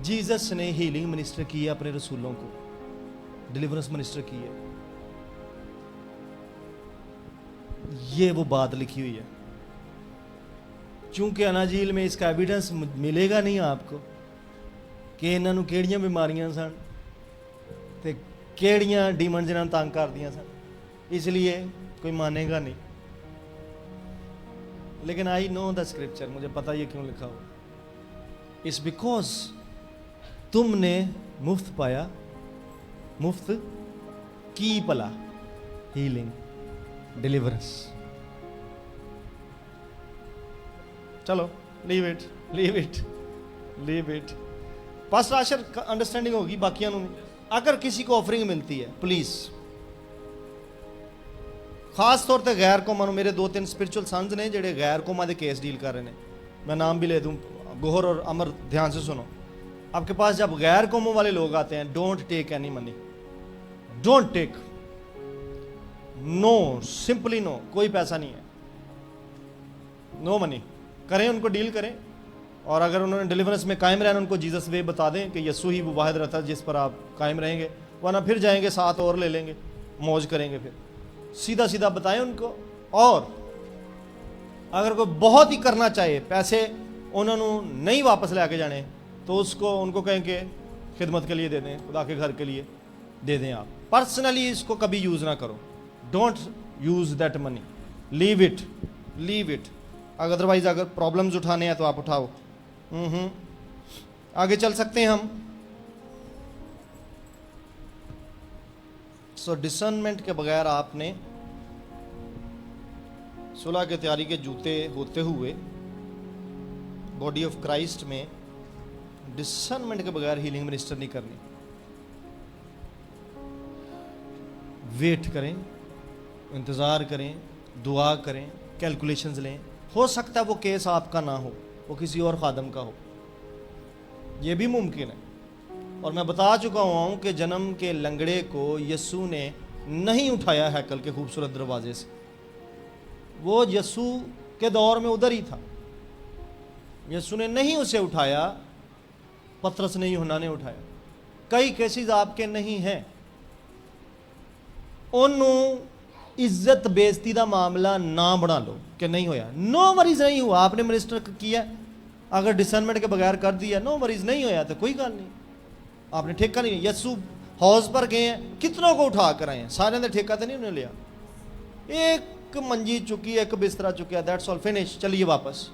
जीसस ने हीलिंग मिनिस्टर की है, अपने रसूलों को डिलीवरेंस मिनिस्टर की है। ये वो बात लिखी हुई है। चूंकि अनाजील में इसका एविडेंस मिलेगा नहीं आपको कि इन्होंने केड़ियां बीमारियां सन ते केड़ियां डीमन जिन्होंने तंग कर दियां सन, इसलिए कोई मानेगा नहीं। लेकिन आई नो द स्क्रिप्चर, मुझे पता ये क्यों लिखा हुआ। इट्स बिकॉज तुमने मुफ्त पाया, मुफ्त की भला, हीलिंग, डिलीवरेंस। चलो leave it, leave it, leave it. Pastor Asher understanding होगी बाकियां नूं। अगर किसी को ऑफरिंग मिलती है प्लीज, खास तौर पे गैर कौमां नूं, मेरे 2-3 स्पिरिचुअल सन्स ने जिहड़े गैर कौमां दे केस डील कर रहे हैं, मैं नाम भी ले दूं, गोहर और अमर, ध्यान से सुनो। आपके पास जब गैर कौमों वाले लोग आते हैं, don't take any money, don't take, no, simply no, कोई पैसा नहीं है, नो मनी। करें, उनको डील करें, और अगर उन्होंने डिलीवरेंस में कायम रहना, उनको जीसस वे बता दें कि यस्सु ही वो वाहिद रहता है जिस पर आप कायम रहेंगे, वरना फिर जाएंगे 7 और ले लेंगे, मौज करेंगे। फिर सीधा सीधा बताएं उनको। और अगर कोई बहुत ही करना चाहे, पैसे उन्होंने नहीं वापस लेके जाने, तो उसको उनको कहें कि खिदमत के लिए दे दें, खुदा के घर के लिए दे दें। आप पर्सनली इसको कभी यूज़ ना करो, don't use that money, leave it, leave it. Otherwise अगर प्रॉब्लम्स उठाने हैं तो आप उठाओ। आगे चल सकते हैं हम। सो डिसर्नमेंट के बगैर आपने सुलह की तैयारी के जूते होते हुए बॉडी ऑफ क्राइस्ट में डिसर्नमेंट के बगैर हीलिंग मिनिस्टर नहीं करनी। वेट करें, इंतज़ार करें, दुआ करें, कैलकुलेशंस लें। हो सकता है वो केस आपका ना हो, वो किसी और खादम का हो, ये भी मुमकिन है। और मैं बता चुका हुआ हूँ कि जन्म के लंगड़े को यस्सु ने नहीं उठाया हैकल के खूबसूरत दरवाजे से, वो यस्सु के दौर में उधर ही था, यस्सु ने नहीं उसे उठाया, पतरस ने, यूहन्ना ने उठाया। कई केसेस आपके नहीं हैं, उन्होंने इज्जत बेइज्जती का मामला ना बना लो कि नहीं होया, नो वरीज, नहीं हुआ, आपने मिनिस्टर किया, अगर डिसर्नमेंट के बगैर कर दिया, नो वरीज, नहीं होया तो कोई गल नहीं, आपने ठेका नहीं। यस्सु हाउस पर गए हैं, कितनों को उठा कर आए हैं, सारे ने ठेका तो नहीं उन्होंने लिया, एक मंजी चुकी, एक बिस्तरा चुकिया, दैट्स ऑल, फिनिश, चलिए वापस।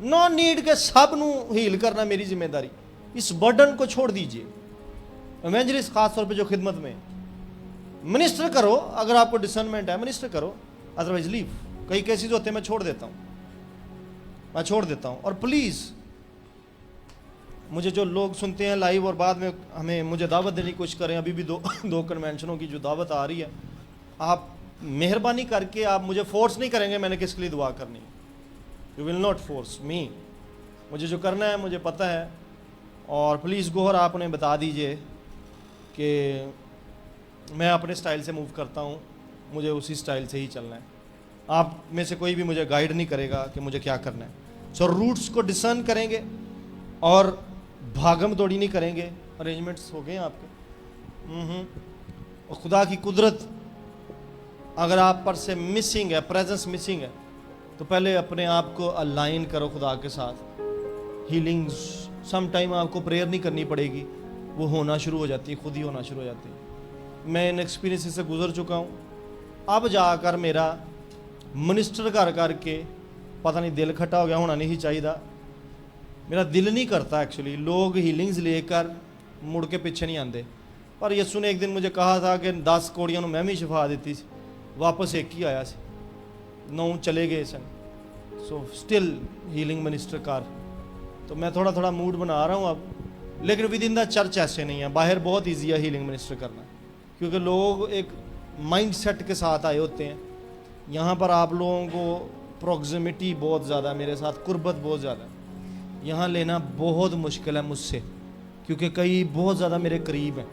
नो नीड के सब नू हील करना मेरी जिम्मेदारी, इस बर्डन को छोड़ दीजिए। इवेंजलिस्ट खास तौर पे जो खिदमत में, मिनिस्टर करो, अगर आपको डिसर्नमेंट है मिनिस्टर करो, अदरवाइज लीव। कई केसेस होते हैं मैं छोड़ देता हूँ, मैं छोड़ देता हूँ। और प्लीज़ मुझे जो लोग सुनते हैं लाइव और बाद में हमें मुझे दावत देने की कोशिश करें, अभी भी दो कन्वेंशनों की जो दावत आ रही है, आप मेहरबानी करके आप मुझे फोर्स नहीं करेंगे मैंने किसके लिए दुआ करनी है, you will not force me, मुझे जो करना है मुझे पता है। और प्लीज़ गोहर आप उन्हें बता दीजिए कि मैं अपने स्टाइल से मूव करता हूँ, मुझे उसी स्टाइल से ही चलना है, आप में से कोई भी मुझे गाइड नहीं करेगा कि मुझे क्या करना है। सो रूट्स को डिसर्न करेंगे और भागम दौड़ी नहीं करेंगे। अरेंजमेंट्स हो गए हैं आपके। और खुदा की कुदरत अगर आप पर से मिसिंग है, प्रेजेंस मिसिंग है, तो पहले अपने आप को अलाइन करो खुदा के साथ। हीलिंग सम टाइम आपको प्रेयर नहीं करनी पड़ेगी, वो होना शुरू हो जाती है, खुद ही होना शुरू हो जाती है। मैं इन एक्सपीरियंस से गुजर चुका हूँ। अब जाकर मेरा मिनिस्टर कर करके पता नहीं दिल खट्टा हो गया, होना नहीं चाहिए, मेरा दिल नहीं करता एक्चुअली। लोग हीलिंग्स लेकर मुड़ के पीछे नहीं आते, पर यस्सु ने एक दिन मुझे कहा था कि 10 कोड़ियां मैं भी शिफा दी, वापस एक ही आया, 9 चले गए सन। सो स्टिल हीलिंग मिनिस्टर कर, तो मैं थोड़ा थोड़ा मूड बना रहा हूँ अब, लेकिन विद इन द चर्च ऐसे नहीं है। बाहर बहुत ईजी है हीलिंग मिनिस्टर करना, क्योंकि लोग एक माइंड सेट के साथ आए होते हैं। यहाँ पर आप लोगों को प्रॉक्सिमिटी बहुत ज़्यादा, मेरे साथ कुर्बत बहुत ज़्यादा, यहाँ लेना बहुत मुश्किल है मुझसे, क्योंकि कई बहुत ज़्यादा मेरे करीब हैं।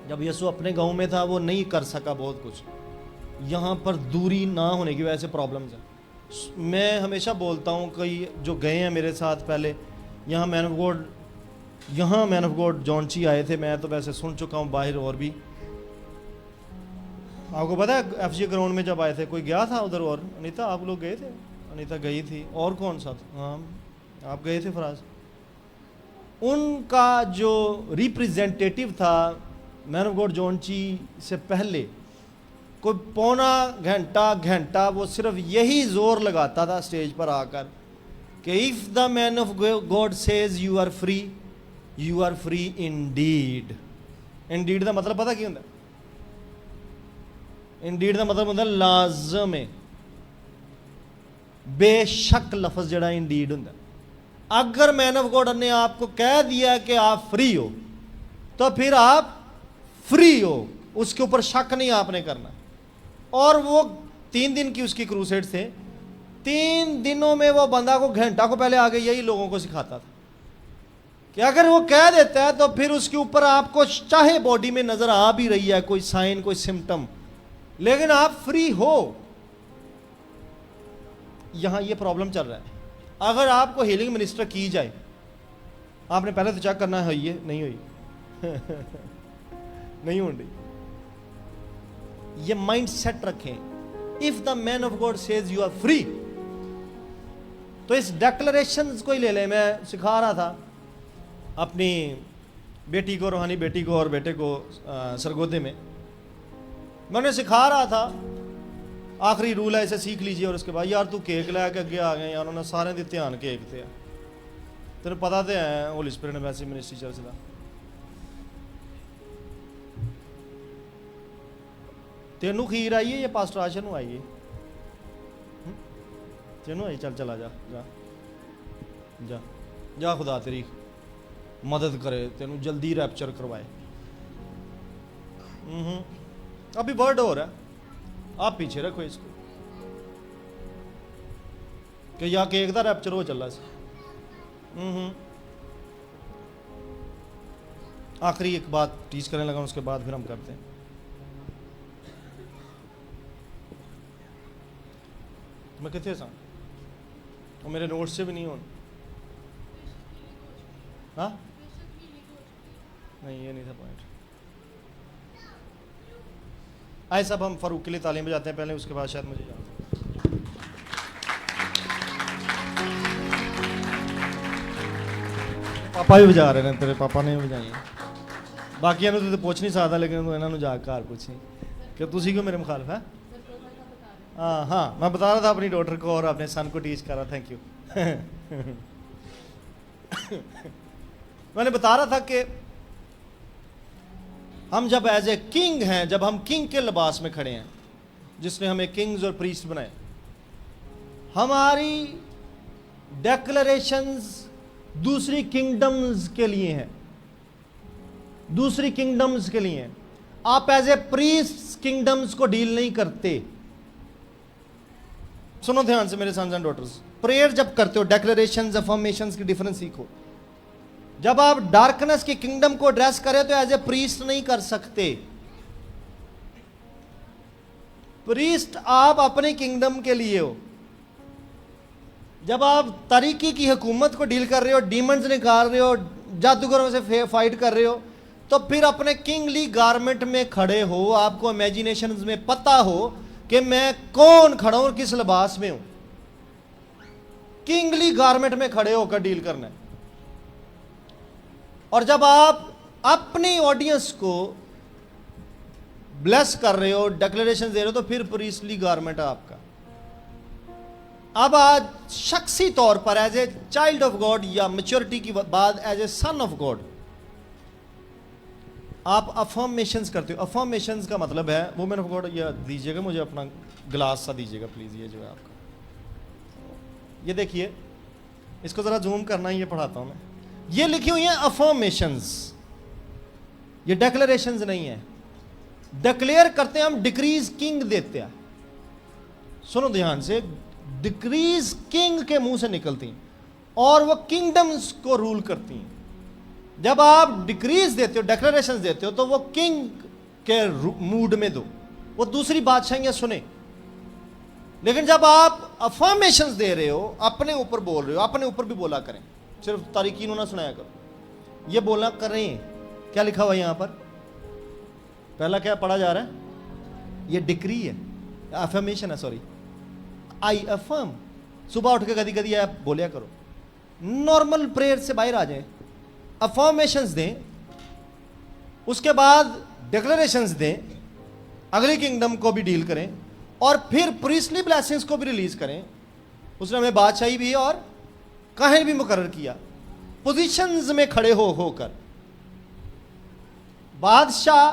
जब यीशु अपने गांव में था वो नहीं कर सका बहुत कुछ, यहाँ पर दूरी ना होने की वजह से प्रॉब्लम्स हैं। मैं हमेशा बोलता हूँ, कई जो गए हैं मेरे साथ पहले, यहाँ मैन ऑफ गॉड जॉनची आए थे, मैं तो वैसे सुन चुका हूँ बाहर और भी। आपको पता है FG ग्राउंड में जब आए थे, कोई गया था उधर? और अनीता आप लोग गए थे? अनीता गई थी, और कौन सा था? हाँ आप गए थे फराज। उनका जो रिप्रेजेंटेटिव था मैन ऑफ गॉड जॉनची से पहले, कोई पौना घंटा वो सिर्फ यही जोर लगाता था स्टेज पर आकर कि if the man of God says you are free indeed. Indeed का मतलब पता की होंगे? इंडीड का मतलब होंगे लाजम है, बेशक लफ्ज जड़ा इंडीड होंगे। अगर मैन ऑफ गॉड ने आपको कह दिया कि आप फ्री हो तो फिर आप फ्री हो, उसके ऊपर शक नहीं आपने करना। और वो 3 दिन की उसकी क्रूसेड थे, 3 दिनों में वो बंदा को घंटा को पहले आगे यही लोगों को सिखाता था कि अगर वो कह देता है तो फिर उसके ऊपर आपको चाहे बॉडी में नजर आ भी रही है कोई साइन कोई सिम्टम, लेकिन आप फ्री हो। यहां ये प्रॉब्लम चल रहा है। अगर आपको हीलिंग मिनिस्टर की जाए, आपने पहले तो चेक करना है हुई है नहीं हुई नहीं हो रही। ये माइंड सेट रखें, if the man of God says you are free, तो इस डेक्लरेशन को ही ले लें। मैं सिखा रहा था अपनी बेटी को, रूहानी बेटी को और बेटे को सरगोदे में, मैं उन्हें सिखा रहा था आखिरी रूल है, इसे सीख लीजिए। और उसके बाद यार तू केक लैके अगे आ गए यार, उन्होंने सारे दी ध्यान केक ते तेन पता तो है होली स्पिरिट वैसी मिनिस्ट्री चर्च का। तेनू खीर आई है या पास्टर आशा नू आई है? तेनू आई? चल चला जा जा जा जा, खुदा तेरी मदद करे, तेनू जल्दी रैप्चर करवाए। अभी वर्ड हो रहा है, आप पीछे रखो इसको कि या केक का रैप्चर हो चला। आखिरी एक बात टीच करने लगा, उसके बाद फिर हम करते हैं। मैं कितने सा और मेरे नोट्स से भी नहीं हो। हाँ नहीं, ये नहीं था पॉइंट। आए सब हम फारूक के लिए तालीम बजाते हैं पहले, उसके बाद शायद मुझे जाना। पापा भी बजा रहे हैं, तेरे पापा ने भी बजाई है। बाकी तो पूछ नहीं सकता, लेकिन इन्होंने जाकर घर पूछी कि तुसी क्यों मेरे मुखालफ है। हाँ हाँ, मैं बता रहा था अपनी डॉटर को और अपने सन को टीच कर रहा। थैंक यू मैंने बता रहा था कि हम जब एज ए किंग हैं, जब हम किंग के लिबास में खड़े हैं, जिसने हमें किंग्स और प्रीस्ट बनाए, हमारी डेक्लरेशंस दूसरी किंगडम्स के लिए हैं, दूसरी किंगडम्स के लिए हैं। आप एज ए प्रीस्ट किंगडम्स को डील नहीं करते। सुनो ध्यान से मेरे सन्स एंड डॉटर्स, प्रेयर जब करते हो, डेक्लरेशंस अफर्मेशंस की डिफरेंस सीखो। जब आप डार्कनेस की किंगडम को एड्रेस करें तो एज ए प्रीस्ट नहीं कर सकते। प्रीस्ट आप अपने किंगडम के लिए हो। जब आप तारीकी की हुकूमत को डील कर रहे हो, डीमंस निकाल रहे हो, जादूगरों से फाइट कर रहे हो, तो फिर अपने किंगली गारमेंट में खड़े हो। आपको इमेजिनेशन में पता हो कि मैं कौन खड़ा हूं और किस लिबास में हूं। किंगली गारमेंट में खड़े होकर डील करना है। और जब आप अपनी ऑडियंस को ब्लेस कर रहे हो, डिक्लेरेशन दे रहे हो, तो फिर प्रीस्टली गारमेंट है आपका। अब आज शख्सी तौर पर as a child of God या मैच्योरिटी की बाद as a son of God आप अफर्मेशंस करते हो। अफर्मेशंस का मतलब है, वुमेन ऑफ गॉड ये दीजिएगा मुझे, अपना ग्लास सा दीजिएगा प्लीज। ये जो है आपका, ये देखिए, इसको जरा जूम करना है, ये पढ़ाता हूं मैं। ये लिखी हुई है अफर्मेशंस, ये डेक्लेरेशंस नहीं है। डिक्लेयर करते हैं हम, डिक्रीज किंग देते हैं। सुनो ध्यान से, डिक्रीज किंग के मुंह से निकलती हैं और वो किंगडम्स को रूल करती हैं। जब आप डिक्रीज देते हो, डेक्लेरेशंस देते हो, तो वो किंग के मूड में दो, वो दूसरी बादशाहियां सुने। लेकिन जब आप अफर्मेशंस दे रहे हो, अपने ऊपर बोल रहे हो, अपने ऊपर भी बोला करें, सिर्फ तारीकीन ना सुनाया करो, ये बोलना करें। क्या लिखा हुआ है यहां पर? पहला क्या पढ़ा जा रहा है? ये डिक्री है, अफर्मेशन है, सॉरी, आई अफर्म। सुबह उठ के कभी कभी आप बोलिया करो, नॉर्मल प्रेयर से बाहर आ जाए, अफर्मेशंस दें, उसके बाद डिक्लेरेशंस दें, अगली किंगडम को भी डील करें और फिर प्रीस्टली ब्लेसिंग्स को भी रिलीज करें। उसने हमें बादशाही भी और काहिर भी मुकर्रर किया, पोजीशंस में खड़े होकर। बादशाह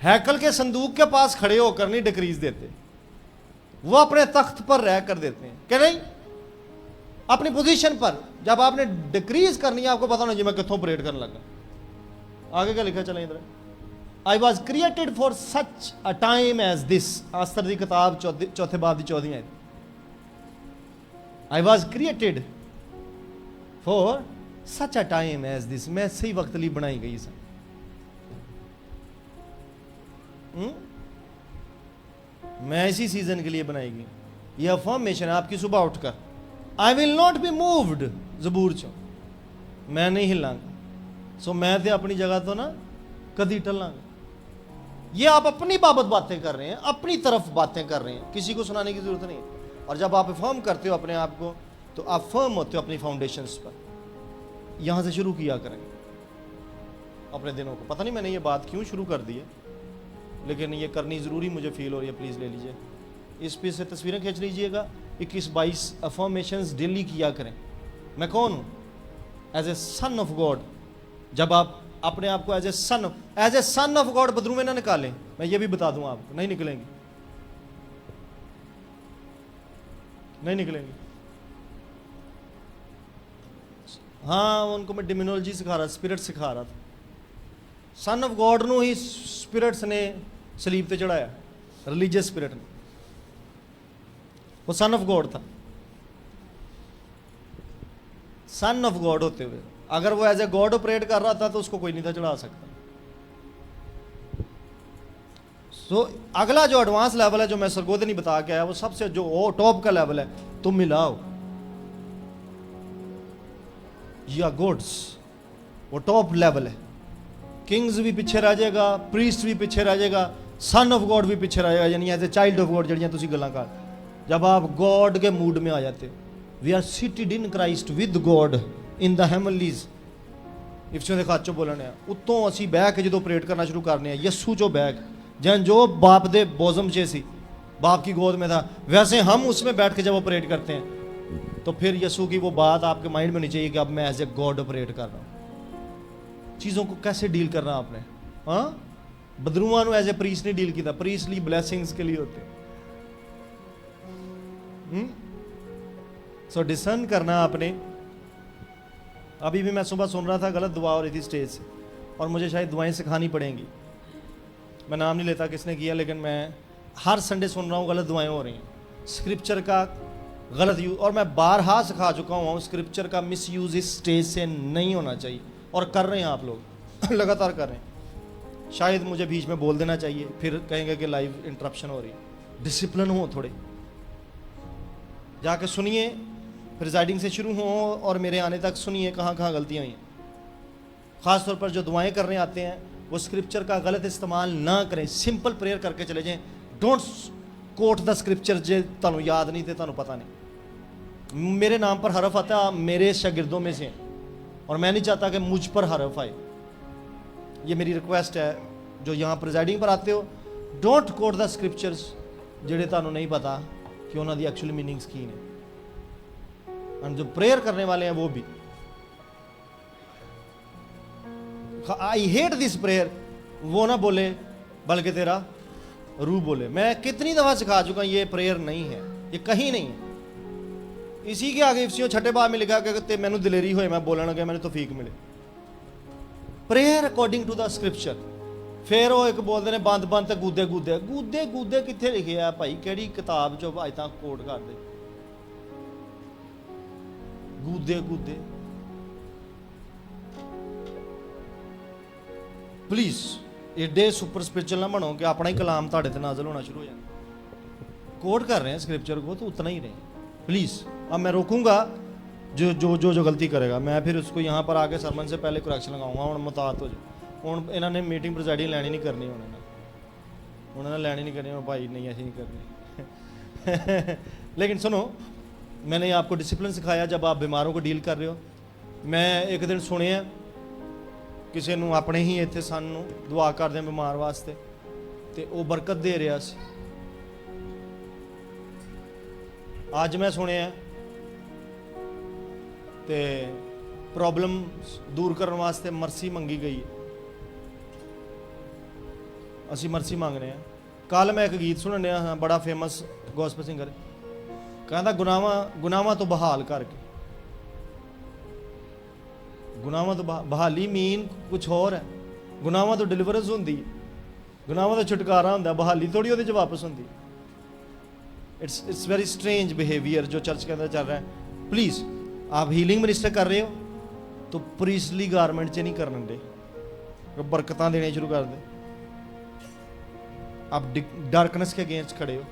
हैकल के संदूक के पास खड़े होकर नहीं डिक्रीज देते, वो अपने तख्त पर रह कर देते हैं कि नहीं, अपनी पोजीशन पर। जब आपने डिक्रीज करनी है, आपको पता होना जी मैं कितों ऑपरेट करने लगा। आगे क्या लिखा चले इधर, I was created for such a time as this. Esther दी किताब चौथे बाब की 14वीं आयत। I was created for such a time as this. मैं सही वक्त लिए बनाई गई सा। मैं इसी सीजन के लिए बनाई गई। यह अफर्मेशन है आपकी सुबह उठकर, I will not be moved. जबूर चो मैं नहीं हिलांगा। सो मैं तो अपनी जगह तो ना कदी टलांगा। ये आप अपनी बाबत बातें कर रहे हैं, अपनी तरफ बातें कर रहे हैं, किसी को सुनाने की जरूरत नहीं है। और जब आप फर्म करते हो अपने आप को, तो आप फर्म होते हो अपनी फाउंडेशंस पर। यहां से शुरू किया करें अपने दिनों को। पता नहीं मैंने ये बात क्यों शुरू कर दी है, लेकिन ये करनी ज़रूरी मुझे फील हो रही है। प्लीज़ ले लीजिए, इस पे से तस्वीरें खींच लीजिएगा। 21-22 अफर्मेशंस डेली किया करें। मैं कौन हूँ? As a son of God. जब आप अपने आप को as a son of God बदरू में ना निकालें, मैं ये भी बता दूं आपको, नहीं निकलेंगे, नहीं निकलेंगे। हाँ, उनको मैं डिमिनोलॉजी सिखा रहा, स्पिरिट सिखा रहा था। सन ऑफ गॉड ਨੂੰ ही स्पिरिट्स ने सलीब पे चढ़ाया, रिलीजियस स्पिरिट ने। वो सन ऑफ गॉड था। सन ऑफ गॉड होते हुए अगर वो एज ए गॉड ऑपरेट कर रहा था तो उसको कोई नहीं था चढ़ा सकता। सो अगला जो एडवांस लेवल है, जो मैं सरगोदनी बता के आया, वो सबसे जो टॉप का लेवल है, तुम मिलाओ या गॉड्स, वो टॉप लेवल है। किंग्स भी पीछे रह जाएगा, प्रीस्ट भी पीछे रह जाएगा, सन ऑफ गॉड भी पीछे रह जाएगा, यानी as a child of God जड़ियां तुसी गल्लां कर। जब आप गॉड के मूड में आ जाते, we are seated in Christ with God in the heavenlies. इफ्सियों दे खाचो बोलने हैं उत्तों असी बह के जो ऑपरेट करना शुरू करने हैं, यस्सू चो बह जैन जो बाप दे बोजम चे सी, बाप की गोद में था, वैसे हम उसमें बैठ के जब ऑपरेट करते हैं, तो फिर यस्सू की वो बात आपके माइंड में नहीं चाहिए कि अब मैं एज ए गॉड ऑपरेट कर रहा हूँ। चीज़ों को कैसे डील करना आपने? हाँ, बदरुआ को एज ए प्रीस्ट नहीं डील किया, प्रीस्टली ब्लेसिंग्स के लिए होते। सो डिसर्न करना आपने। अभी भी मैं सुबह सुन रहा था, गलत दुआ हो रही थी स्टेज से, और मुझे शायद दुआएं सिखानी पड़ेंगी। मैं नाम नहीं लेता किसने किया, लेकिन मैं हर संडे सुन रहा हूँ गलत दुआएं हो रही हैं, स्क्रिप्चर का गलत यूज। और मैं बारहा सिखा चुका हूँ, स्क्रिप्चर का मिस यूज इस स्टेज से नहीं होना चाहिए, और कर रहे हैं आप लोग लगातार कर रहे हैं। शायद मुझे बीच में बोल देना चाहिए, फिर कहेंगे कि लाइव इंटरप्शन हो रही है। डिसिप्लिन हो थोड़े, जाके सुनिए, प्रिजाइडिंग से शुरू हो और मेरे आने तक सुनिए कहाँ कहाँ गलतियाँ हुई हैं। ख़ासतौर पर जो दुआएं करने आते हैं, वो स्क्रिप्चर का गलत इस्तेमाल ना करें, सिंपल प्रेयर करके चले जाएं। डोंट कोट द स्क्रिप्चर जे तुहानू याद नहीं थे, तुहानू पता नहीं। मेरे नाम पर हरफ आता है, मेरे शागिर्दों में से, और मैं नहीं चाहता कि मुझ पर हरफ आए। ये मेरी रिक्वेस्ट है, जो यहाँ प्रिजाइडिंग पर आते हो, डोंट कोट द स्क्रिप्चर्स जेड़े तुहानू नहीं पता कि उन्होंने एक्चुअली मीनिंग्स की ने। और जो प्रेयर करने वाले हैं वो भी, आई हेट दिस प्रेयर, वो ना बोले बल्कि तेरा रू बोले। मैं कितनी दफा सिखा चुका, ये प्रेयर नहीं है, ये कहीं नहीं है। इसी के आगे इफ्सियों छठे बाब में लिखा कि मैनू दिलेरी होए, मैं बोलने लगा, मैंने तौफीक मिले। Prayer according to the scripture. फिर वो एक बोलते हैं बंद बंद गूदे गूदे गूदे गूदे कितने लिखे है भाई, केड़ी किताब चो अज तक कोट कर दे गूदे गूदे। प्लीज एडे सुपर स्पिरिचुअल ना बनो कि अपना ही कलाम ताड़े ते नाज़िल होना शुरू हो जाए। कोट कर रहे हैं स्क्रिप्चर को, तो उतना ही रहे प्लीज। अब मैं रोकूंगा जो जो जो जो गलती करेगा, मैं फिर उसको यहाँ पर आके सरमन से पहले करेक्शन लगाऊंगा। हूँ मुतात हो जाए, हूँ इन्होंने मीटिंग प्रिजाइडिंग लैनी नहीं करनी, उन्होंने लैनी नहीं करनी, भाई नहीं ऐसी नहीं करनी लेकिन सुनो, मैंने आपको डिसिप्लिन सिखाया जब आप बीमारों को डील कर रहे हो। मैं एक दिन सुनिया किसी ਨੂੰ अपने ही इतने सानू दुआ करते बीमार वास्ते, तो वह बरकत दे रहा सी। अज मैं सुनिया तो प्रॉब्लम दूर करने वास्ते मरसी मंगी गई है। ਅਸੀਂ ਮਰਸੀ ਮੰਗਨੇ ਆ। ਕੱਲ ਮੈਂ ਇੱਕ ਗੀਤ ਸੁਣਨ ਡਿਆ ਹਾਂ, ਬੜਾ ਫੇਮਸ ਗੋਸਪਲ ਸਿੰਗਰ, ਕਹਿੰਦਾ ਗੁਨਾਹਾਂ ਤੋਂ ਬਹਾਲ ਕਰਕੇ। ਗੁਨਾਹਾਂ ਤੋਂ ਬਹਾਲੀ ਮੀਨ ਕੁਝ ਹੋਰ ਹੈ। ਗੁਨਾਹਾਂ ਤੋਂ ਡਿਲੀਵਰੈਂਸ ਹੁੰਦੀ ਹੈ, ਗੁਨਾਹਾਂ ਦਾ ਛੁਟਕਾਰਾ ਹੁੰਦਾ, ਬਹਾਲੀ ਥੋੜੀ ਉਹਦੇ 'ਚ ਵਾਪਸ ਹੁੰਦੀ। इट्स वेरी स्ट्रेंज बिहेवियर जो चर्च के अंदर चल रहा है। प्लीज़ आप हीलिंग मिनिस्टर कर रहे हो तो प्रीस्टली गारमेंट च नहीं करने दे, बरकतां देने शुरू कर दे। आप डार्कनेस के अगेंस्ट खड़े हो,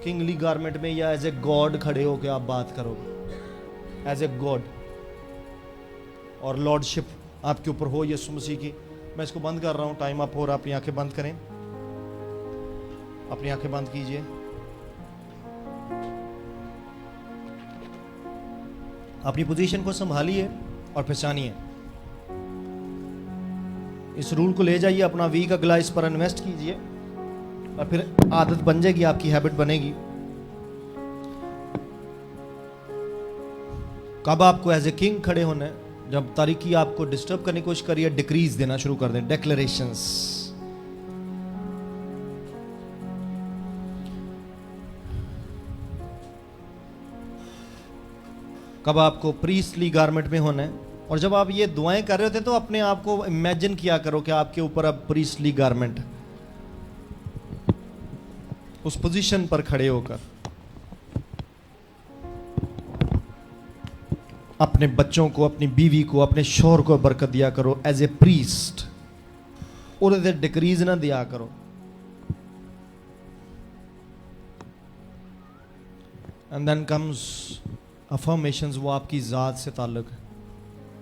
किंगली गारमेंट में या एज ए गॉड खड़े हो के आप बात करोगे, एज ए गॉड, और लॉर्डशिप आपके ऊपर हो यीशु मसीह की। मैं इसको बंद कर रहा हूँ, टाइम अप हो रहा, अपनी आंखें बंद करें, अपनी आंखें बंद कीजिए। अपनी पोजीशन को संभालिए और पहचानिए। इस रूल को ले जाइए, अपना वीक अगला इस पर इन्वेस्ट कीजिए और फिर आदत बन जाएगी, आपकी हैबिट बनेगी। कब आपको एज ए किंग खड़े होना है? जब तारीकी आपको डिस्टर्ब करने की कोशिश करिए, डिक्रीज देना शुरू कर दें, डिक्लेरेशंस। कब आपको प्रीस्टली गारमेंट में होना है? और जब आप ये दुआएं कर रहे होते तो अपने आप को इमेजिन किया करो कि आपके ऊपर अब प्रीस्टली गारमेंट, उस पोजीशन पर खड़े होकर अपने बच्चों को, अपनी बीवी को, अपने शोहर को बरकत दिया करो एज ए प्रीस्ट, और डिक्रीज ना दिया करो। एंड देन कम्स अफर्मेशंस, वो आपकी ज़ात से ताल्लुक है,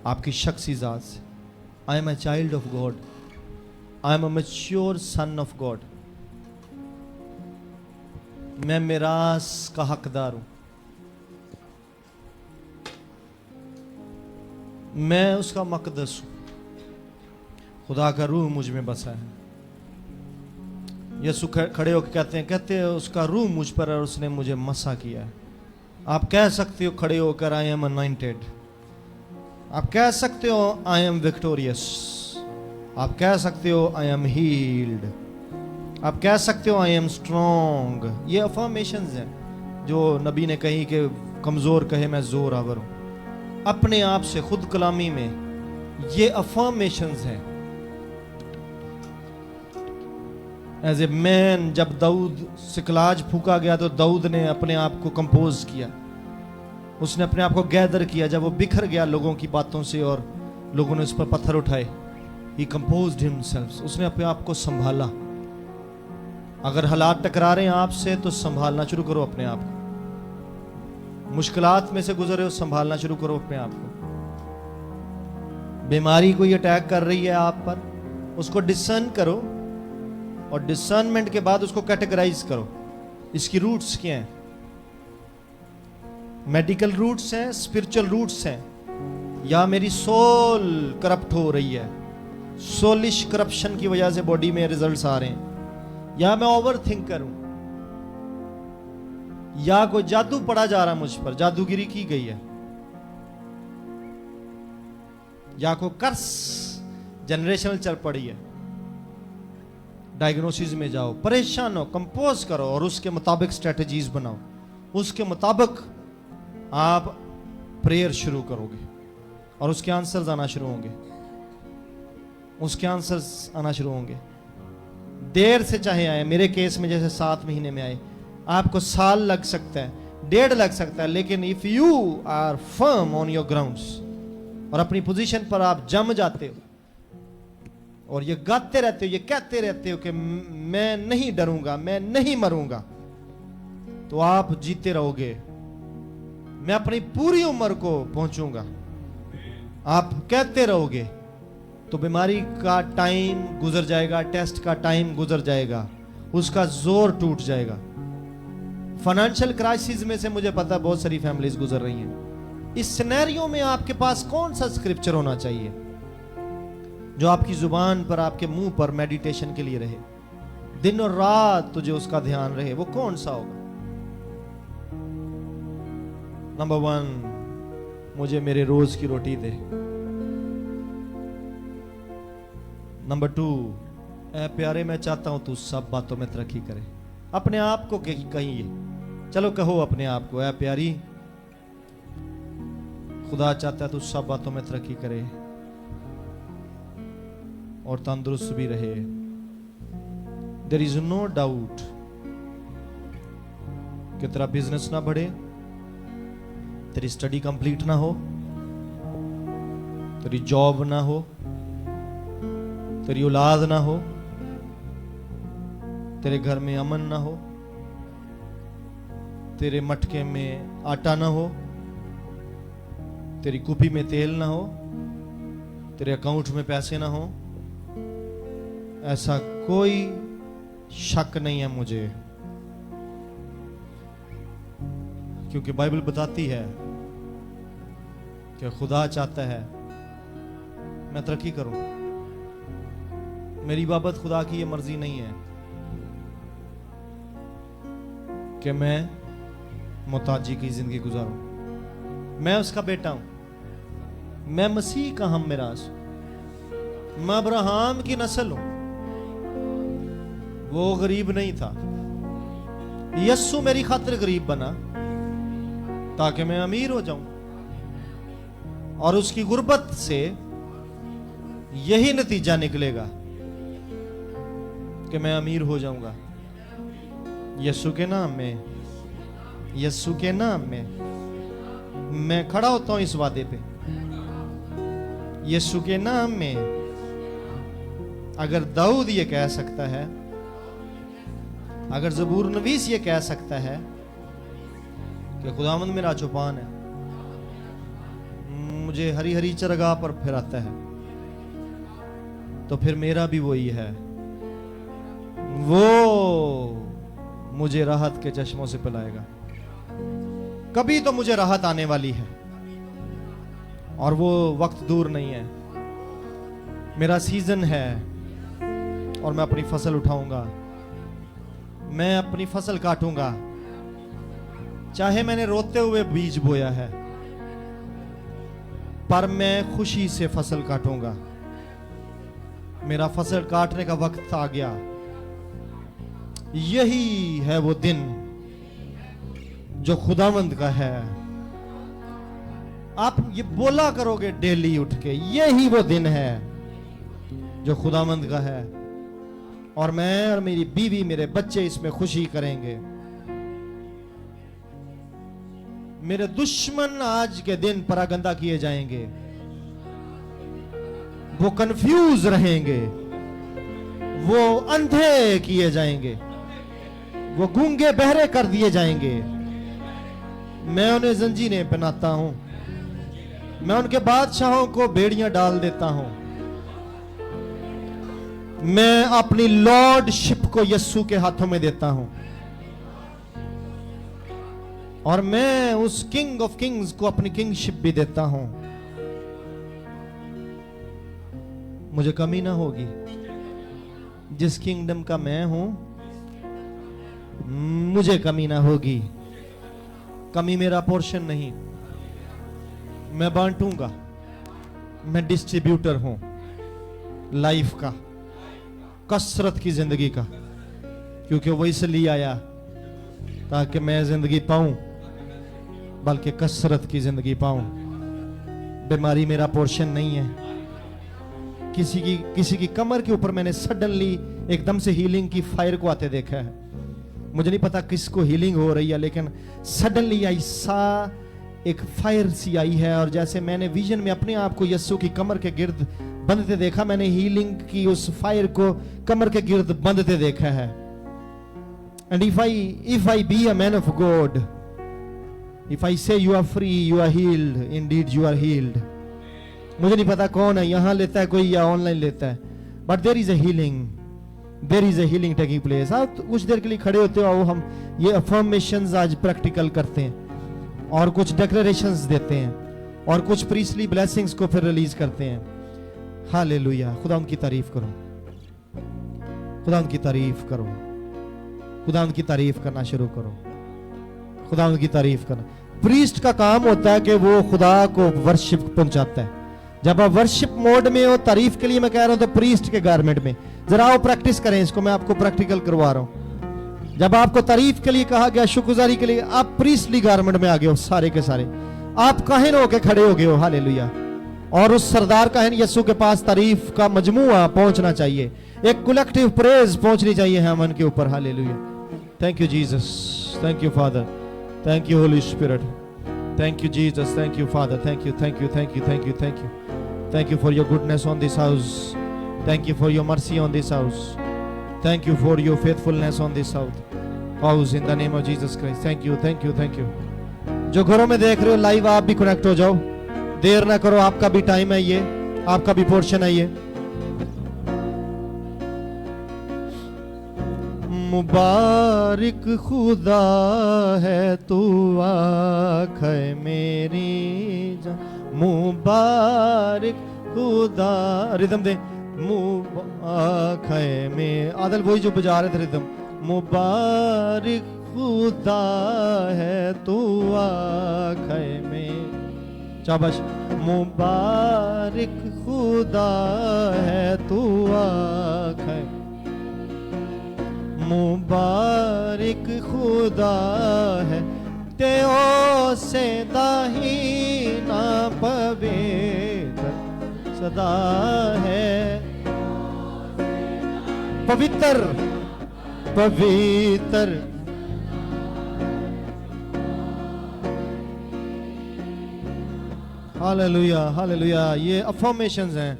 आपकी शख्सी ज़ात से। I am a child of God, I am a mature son of God, मैं मिरास का हकदार हूं, मैं उसका मकदस हूं, खुदा का रूह मुझ में बसा है। यीशु खड़े होकर कहते हैं उसका रूह मुझ पर है और उसने मुझे मसा किया है। आप कह सकते हो खड़े होकर, आई एम अनॉइंटेड। आप कह सकते हो आई एम विक्टोरियस। आप कह सकते हो आई एम हील्ड। आप कह सकते हो आई एम स्ट्रॉन्ग। ये अफर्मेशंस हैं जो नबी ने कही कि कमज़ोर कहे मैं जोर आवर हूँ। अपने आप से खुद कलामी में ये अफर्मेशंस हैं। एज ए मैन, जब दाऊद सिकलाज फूका गया तो दाऊद ने अपने आप को कंपोज किया, उसने अपने आप को गैदर किया। जब वो बिखर गया लोगों की बातों से और लोगों ने उस पर पत्थर उठाए, ही कंपोज्ड हिमसेल्फ, उसने अपने आप को संभाला। अगर हालात टकरा रहे हैं आपसे तो संभालना शुरू करो अपने आप को। मुश्किलात में से गुजरे हो, संभालना शुरू करो अपने आप को। बीमारी कोई अटैक कर रही है आप पर, उसको डिसर्न करो और डिसर्नमेंट के बाद उसको कैटेगराइज करो। इसकी रूट्स क्या हैं? मेडिकल रूट्स हैं, स्पिरिचुअल रूट्स हैं, या मेरी सोल करप्ट हो रही है, सोलिश करप्शन की वजह से बॉडी में रिजल्ट्स आ रहे हैं, या मैं ओवर थिंक करूं, या कोई जादू पड़ा जा रहा मुझ पर, जादूगिरी की गई है, या कोई कर्स जनरेशनल चल पड़ी है। डायग्नोसिस में जाओ, परेशान हो, कंपोज करो और उसके मुताबिक स्ट्रेटजीज बनाओ। उसके मुताबिक आप प्रेयर शुरू करोगे और उसके आंसर्स आना शुरू होंगे, उसके आंसर्स आना शुरू होंगे। देर से चाहे आए, मेरे केस में जैसे 7 महीने में आए, आपको साल लग सकता है, 1.5 लग सकता है, लेकिन if you are firm on your grounds और अपनी पोजीशन पर आप जम जाते हो और ये गाते रहते हो, ये कहते रहते हो कि मैं नहीं डरूंगा, मैं नहीं मरूंगा, तो आप जीते रहोगे। मैं अपनी पूरी उम्र को पहुंचूंगा, आप कहते रहोगे तो बीमारी का टाइम गुजर जाएगा, टेस्ट का टाइम गुजर जाएगा, उसका जोर टूट जाएगा। फाइनेंशियल क्राइसिस में से मुझे पता बहुत सारी फैमिलीज गुजर रही हैं। इस सिनेरियो में आपके पास कौन सा स्क्रिप्चर होना चाहिए जो आपकी जुबान पर, आपके मुंह पर मेडिटेशन के लिए रहे, दिन और रात तुझे उसका ध्यान रहे? वो कौन सा होगा? नंबर 1, मुझे मेरे रोज की रोटी दे। नंबर 2, ऐ प्यारे मैं चाहता हूं तू सब बातों में तरक्की करे। अपने आप को कहिए, चलो कहो अपने आप को, ऐ प्यारी खुदा चाहता है तू सब बातों में तरक्की करे और तंदुरुस्त भी रहे। देयर इज नो डाउट कि तेरा बिजनेस ना बढ़े, तेरी स्टडी कंप्लीट ना हो, तेरी जॉब ना हो, तेरी औलाद ना हो, तेरे घर में अमन ना हो, तेरे मटके में आटा ना हो, तेरी कुपी में तेल ना हो, तेरे अकाउंट में पैसे ना हो। ऐसा कोई शक नहीं है मुझे, क्योंकि बाइबल बताती है कि खुदा चाहता है मैं तरक्की करूं। मेरी बाबत खुदा की ये मर्जी नहीं है कि मैं मोहताजी की जिंदगी गुजारूं। मैं उसका बेटा हूं, मैं मसीह का हम मिरास, मैं अब्राहम की नस्ल हूं। वो गरीब नहीं था, यस्सु मेरी खातिर गरीब बना ताकि मैं अमीर हो जाऊं, और उसकी गुर्बत से यही नतीजा निकलेगा कि मैं अमीर हो जाऊंगा। यीशु के नाम में, यीशु के नाम में मैं खड़ा होता हूं इस वादे पे। यीशु के नाम में अगर दाऊद ये कह सकता है, अगर ज़बूर नवीस ये कह सकता है कि खुदावंद मेरा चौपान है, मुझे हरी हरी चरगाह पर फिराता है, तो फिर मेरा भी वही है। वो मुझे राहत के चश्मों से पिलाएगा। कभी तो मुझे राहत आने वाली है और वो वक्त दूर नहीं है। मेरा सीजन है और मैं अपनी फसल उठाऊंगा, मैं अपनी फसल काटूंगा। चाहे मैंने रोते हुए बीज बोया है, पर मैं खुशी से फसल काटूंगा। मेरा फसल काटने का वक्त आ गया। यही है वो दिन जो खुदावंद का है। आप ये बोला करोगे डेली उठ के, यही वो दिन है जो खुदावंद का है, और मैं और मेरी बीवी, मेरे बच्चे इसमें खुशी करेंगे। मेरे दुश्मन आज के दिन परागंदा किए जाएंगे, वो कंफ्यूज रहेंगे, वो अंधे किए जाएंगे, वो गूंगे बहरे कर दिए जाएंगे। मैं उन्हें जंजीरें पहनाता हूं, मैं उनके बादशाहों को बेड़ियां डाल देता हूं। मैं अपनी लॉर्डशिप को यस्सु के हाथों में देता हूं, और मैं उस किंग ऑफ किंग्स को अपनी किंगशिप भी देता हूं। मुझे कमी ना होगी। जिस किंगडम का मैं हूं, मुझे कमी ना होगी। कमी मेरा पोर्शन नहीं, मैं बांटूंगा। मैं डिस्ट्रीब्यूटर हूं लाइफ का, कसरत की जिंदगी का, क्योंकि वो इसलिए आया ताकि मैं जिंदगी पाऊं, बल्कि कसरत की जिंदगी पाऊं। बीमारी मेरा पोर्शन नहीं है। किसी की कमर के ऊपर मैंने सडनली एकदम से हीलिंग की फायर को आते देखा है। मुझे नहीं पता किसको हीलिंग हो रही है, लेकिन सडनली ऐसा एक फायर सी आई है, और जैसे मैंने विजन में अपने आप को यस्सु की कमर के गिर्द बंधते देखा, मैंने हीलिंग की उस फायर को कमर के गिर्द बंधते देखा है। And if I be a man of God, if I say you are free, you are healed, indeed you are healed. मुझे नहीं पता कौन है, यहां लेता है कोई या ऑनलाइन लेता है, but there is a healing taking place. आप कुछ देर के लिए खड़े होते हो, हम ये अफर्मेशंस आज प्रैक्टिकल करते हैं, और कुछ डिक्लेरेशंस देते हैं, और कुछ प्रीस्टली ब्लेसिंग्स को फिर रिलीज करते हैं। हालेलुया। खुदा उनकी तारीफ करो, खुदा उनकी तारीफ करो, खुदा उनकी तारीफ करना शुरू करो, खुदा उनकी तारीफ करना। प्रीस्ट का काम होता है कि वो खुदा को वर्शिप पहुंचाता है। जब आप वर्शिप मोड में हो, तारीफ के लिए मैं कह रहा हूं, तो प्रीस्ट के गारमेंट में जरा आओ प्रैक्टिस करें इसको, मैं आपको प्रैक्टिकल करवा रहा हूं। जब आपको तारीफ के लिए कहा गया, शुक्रगुजारी के लिए, आप प्रीस्टली गारमेंट में आ गए हो सारे के सारे, आप काहिन होके खड़े हो गए हो, हालेलुया। और उस सरदार काहिन यीशु के पास तारीफ का मजमुआ पहुंचना चाहिए, एक कलेक्टिव प्रेज पहुंचनी चाहिए हेमन के ऊपर, hallelujah. Thank you Jesus, thank you father, thank you Holi spirit, thank you Jesus, thank you father, thank you, thank you, thank you, thank you, thank you, thank you for your goodness on this house, thank you for your mercy on this house, thank you for your faithfulness on this house in the name of Jesus Christ. Thank you, thank you, thank you. जो घरों में देख रहे हो live, आप भी connect हो जाओ, देर ना करो, आपका भी टाइम है ये, आपका भी पोर्शन है ये। मुबारक खुदा है तू आँख मेरी जान, मुबारक खुदा, रिदम दे, मुबारक में आदल वही जो बजा रहे थे रिदम, मुबारक खुदा है तू आँख में, शाबाश, मुबारक खुदा है तू आँख, मुबारक खुदा है तेओ से दाहिना पवित्र सदा है, पवित्र पवित्र। Hallelujah, hallelujah. ये अफर्मेशंस हैं।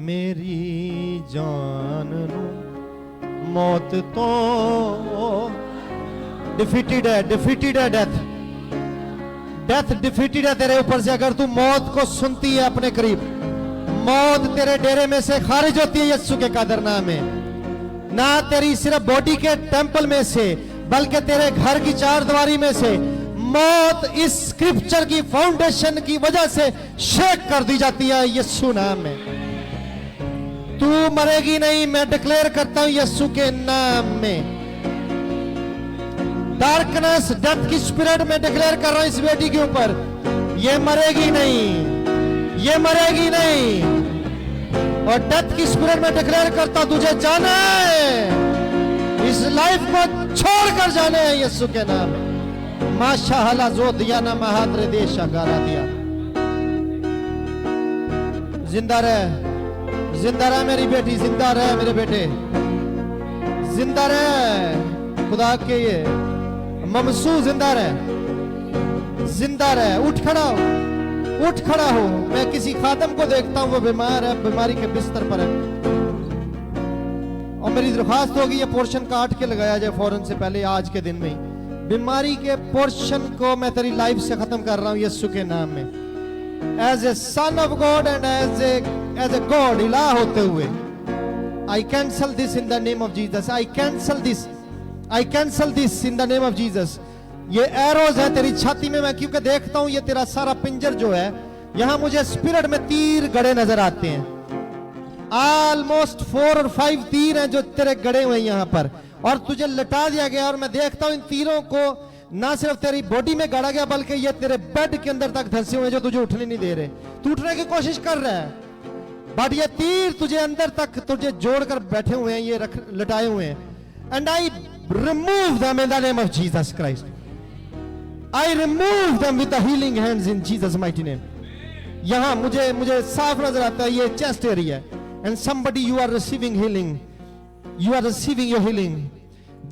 मेरी जान मौत तो डिफीटेड है, डिफीटेड है डेथ, डेथ डिफीटेड है तेरे ऊपर से। अगर तू मौत को सुनती है अपने करीब, मौत तेरे डेरे में से खारिज होती है यीशु के कादर नाम में। ना तेरी सिर्फ बॉडी के टेंपल में से, बल्कि तेरे घर की चार दीवारी में से मौत इस स्क्रिप्चर की फाउंडेशन की वजह से शेक कर दी जाती है यीशु नाम में। तू मरेगी नहीं, मैं डिक्लेयर करता हूं यीशु के नाम में। डार्कनेस, डेथ की स्पिरिट में डिक्लेयर कर रहा हूं इस बेटी के ऊपर, ये मरेगी नहीं, ये मरेगी नहीं। और डेथ की स्पिरिट में डिक्लेयर करता हूं तुझे जाना है, इस लाइफ को छोड़कर जाना है यीशु के नाम में। माशाअल्लाह जो दिया ना महाद्रे देशा गारा दिया। जिंदा रह, जिंदा रह मेरी बेटी, जिंदा रह मेरे बेटे, जिंदा रह खुदा के ये ममसू, जिंदा रह, जिंदा रह। उठ खड़ा हो, उठ खड़ा हो। मैं किसी खादम को देखता हूं वो बीमार है, बीमारी के बिस्तर पर है, और मेरी दरख्वास्त होगी ये पोर्शन काट के लगाया जाए फौरन से पहले, आज के दिन में ही। बीमारी के पोर्शन को मैं तेरी लाइफ से खत्म कर रहा हूं यीशु के नाम में। As a son of God and as a God, इलाह होते हुए, I cancel this in the name of Jesus. I cancel this, I cancel this in the name of Jesus. ये एरोज है तेरी छाती में, मैं क्योंकि देखता हूं ये तेरा सारा पिंजर जो है, यहां मुझे स्पिरिट में तीर गड़े नजर आते हैं। ऑलमोस्ट 4 और 5 तीर हैं जो तेरे गड़े हुए यहाँ पर, और तुझे लटा दिया गया। और मैं देखता हूं इन तीरों को ना सिर्फ तेरी बॉडी में गाड़ा गया, बल्कि ये तेरे बेड के अंदर तक धंसे हुए जो तुझे उठने नहीं दे रहे। तू उठने की कोशिश कर रहा है, बट ये तीर तुझे अंदर तक तुझे जोड़कर बैठे हुए हैं, ये रख लटाए हुए हैं। And I remove them in the name of Jesus Christ. I remove them with the healing hands in Jesus mighty name. यहां मुझे साफ नजर आता है ये chest area, and somebody you are receiving healing, you are receiving your healing.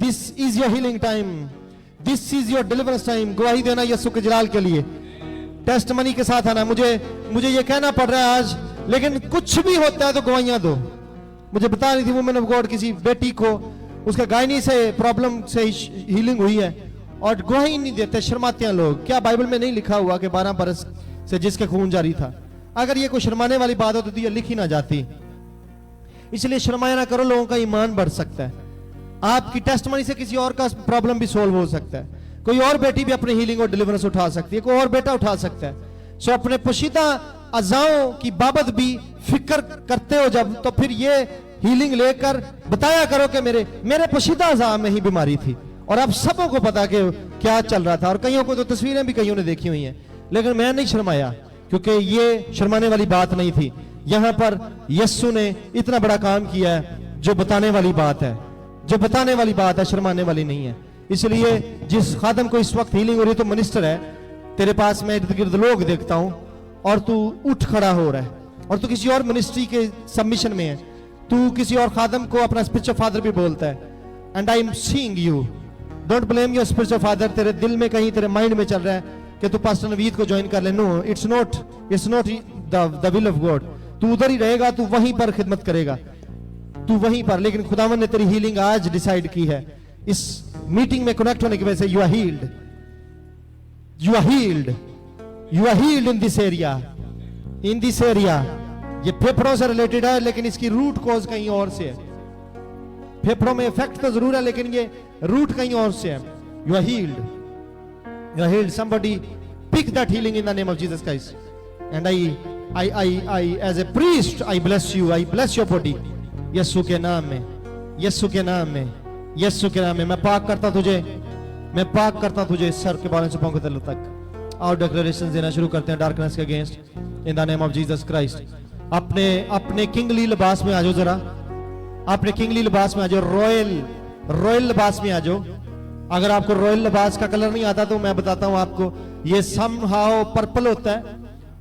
This is your healing time, this is your deliverance time. गवाही देना यीशु के जलाल के लिए, टेस्टमनी के साथ आना। मुझे ये कहना पड़ रहा है आज, लेकिन कुछ भी होता है तो गवाहियां दो। मुझे बता रही थी वुमेन ऑफ गॉड, किसी बेटी को उसका गायनी से प्रॉब्लम से हीलिंग हुई है, और गवाही नहीं देते, शर्माते हैं लोग। क्या बाइबल में नहीं लिखा हुआ कि 12 बरस से जिसके खून जारी था? अगर ये कोई शर्माने वाली बात होती तो ये लिखी ना जाती। इसलिए शर्माया ना करो, लोगों का ईमान बढ़ सकता है। आपकी टेस्टमनी से किसी और का प्रॉब्लम भी सोल्व हो सकता है। कोई और बेटी भी अपनी हीलिंग और डिलीवरेंस उठा सकती है, कोई और बेटा उठा सकता है। सो अपने पोशीदा अज़ाओं की बाबत भी फिक्र करते हो जब, तो फिर ये हीलिंग लेकर बताया करो कि मेरे पोशीदा अज़ा में ही बीमारी थी, और अब सबों को पता कि क्या चल रहा था। और कईयों को तो तस्वीरें भी कईयों ने देखी हुई हैं, लेकिन मैं नहीं शर्माया, क्योंकि ये शर्माने वाली बात नहीं थी। यहां पर यीशु ने इतना बड़ा काम किया है जो बताने वाली बात है, जो बताने वाली बात है, शर्माने वाली नहीं है। इसलिए जिस खादम को इस वक्त हीलिंग हो रही है, तो मिनिस्टर है तेरे पास, मैं इर्द गिर्द लोग देखता हूं और तू उठ खड़ा हो रहा है और तू किसी और मिनिस्ट्री के सबमिशन में है, तू किसी और खादम को अपना स्पिरिचुअल फादर भी बोलता है। And I am seeing you, don't blame your spiritual father. तेरे दिल में कहीं, तेरे माइंड में चल रहा है कि तू पास्टर नवीद को ज्वाइन कर ले। No, it's not the will of God. तू उधर ही रहेगा, तू वहीं पर खिदमत करेगा, तू वहीं पर। लेकिन खुदावन ने तेरी हीलिंग आज डिसाइड की है। इस मीटिंग में कनेक्ट होने की वजह से you are healed, you are healed, you are healed in this area, in this area. ये फेफड़ों से रिलेटेड है, लेकिन इसकी रूट कॉज कहीं और से है। फेफड़ों में इफेक्ट तो जरूर है, लेकिन ये रूट कहीं और से है। You are healed, you are healed. Somebody pick that healing in the name of Jesus Christ. And I as a priest I bless you, I bless your body, Yeshu के नाम में, यीशु के नाम में, यीशु के नाम में। मैं पाक करता तुझे, मैं पाक करता तुझे सर के बालों से पांव के तलों तक। और डिक्लेरेशन देना शुरू करते हैं डार्कनेस के against in the name of Jesus Christ. अपने किंगली लिबास में आ जाओ, जरा अपने किंगली लिबास में आ जाओ, रॉयल लिबास में आ जाओ। अगर आपको रॉयल लिबास का कलर नहीं आता तो मैं बताता हूं आपको। ये समहाउ पर्पल होता है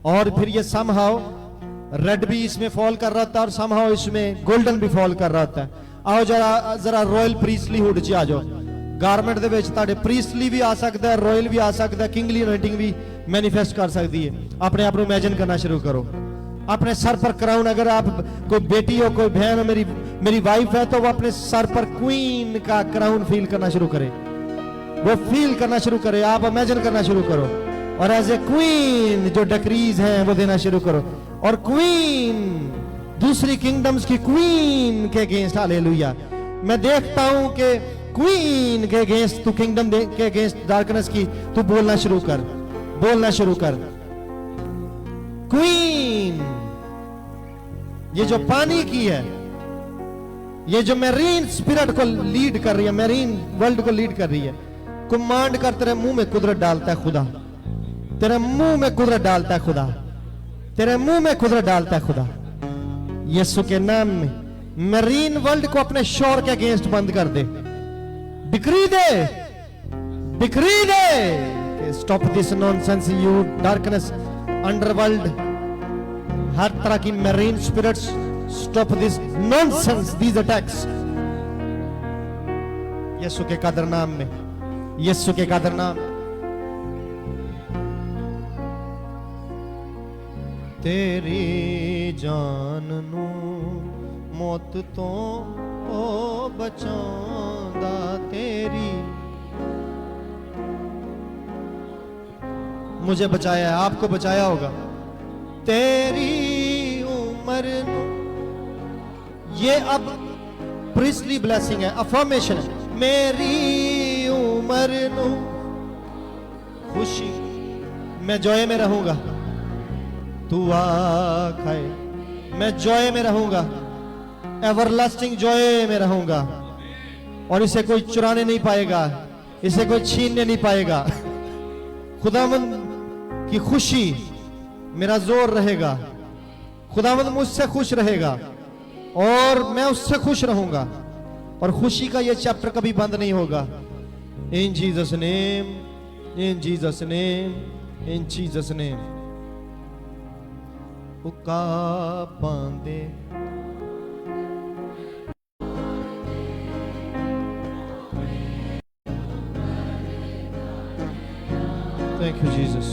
और फिर ये समहाउ रेड भी इसमें फॉल कर रहा था और समहाउ इसमें गोल्डन भी फॉल कर रहा था। आओ जरा रॉयल प्रीस्टलीहुड च आ जाओ। गारमेंट ਦੇ ਵਿੱਚ ਤੁਹਾਡੇ ਪ੍ਰੀਸਟਲੀ ਵੀ ਆ ਸਕਦਾ ਹੈ, ਰॉयल भी आ सकता है, किंगली अनॉइंटिंग भी मैनिफेस्ट कर सकती है। अपने आप को इमेजिन करना शुरू करो। अपने सर पर क्राउन, अगर आप कोई बेटी हो, कोई बहन हो, मेरी वाइफ है, तो वो अपने सर पर क्वीन का क्राउन फील करना शुरू करे, वो फील करना शुरू करे। आप इमेजिन करना शुरू करो और एज ए क्वीन जो डिक्रीज हैं वो देना शुरू करो। और क्वीन दूसरी किंगडम्स की क्वीन के अगेंस्ट, हालेलुया। मैं देखता हूं कि क्वीन के अगेंस्ट, तू किंगडम के अगेंस्ट डार्कनेस की तू बोलना शुरू कर, बोलना शुरू कर। क्वीन ये जो पानी की है, ये जो मैरीन स्पिरिट को लीड कर रही है, मैरीन वर्ल्ड को लीड कर रही है, कमांड कर तेरे मुंह में कुदरत डालता है खुदा, तेरे मुंह में कुदरत डालता है खुदा, तेरे मुंह में कुदरत डालता है खुदा। यीशु के नाम में मैरीन वर्ल्ड को अपने शोर के अगेंस्ट बंद कर दे, डिक्री दे, डिक्री दे। Stop this nonsense you darkness underworld, हर तरह की marine spirits, stop this nonsense, these attacks. Yeshu के कादर नाम में, यीशु के कादर नाम। तेरी जान नू मौत तो ओ बचांदा, तेरी मुझे बचाया है, आपको बचाया होगा। तेरी उम्र नू, ये अब प्रीस्टली ब्लेसिंग है, अफर्मेशन है। मेरी उम्र नू खुशी, मैं जॉय में रहूंगा, तू आखाए, मैं जॉय में रहूंगा, एवरलास्टिंग जॉय में रहूंगा और इसे कोई चुराने नहीं पाएगा, इसे कोई छीनने नहीं पाएगा। खुदावंद की खुशी मेरा जोर रहेगा, खुदावंद मुझसे खुश रहेगा और मैं उससे खुश रहूंगा और खुशी का यह चैप्टर कभी बंद नहीं होगा। इन जीसस नेम, इन जीसस नेम, इन जीसस नेम। उका पांदे Thank you, Jesus.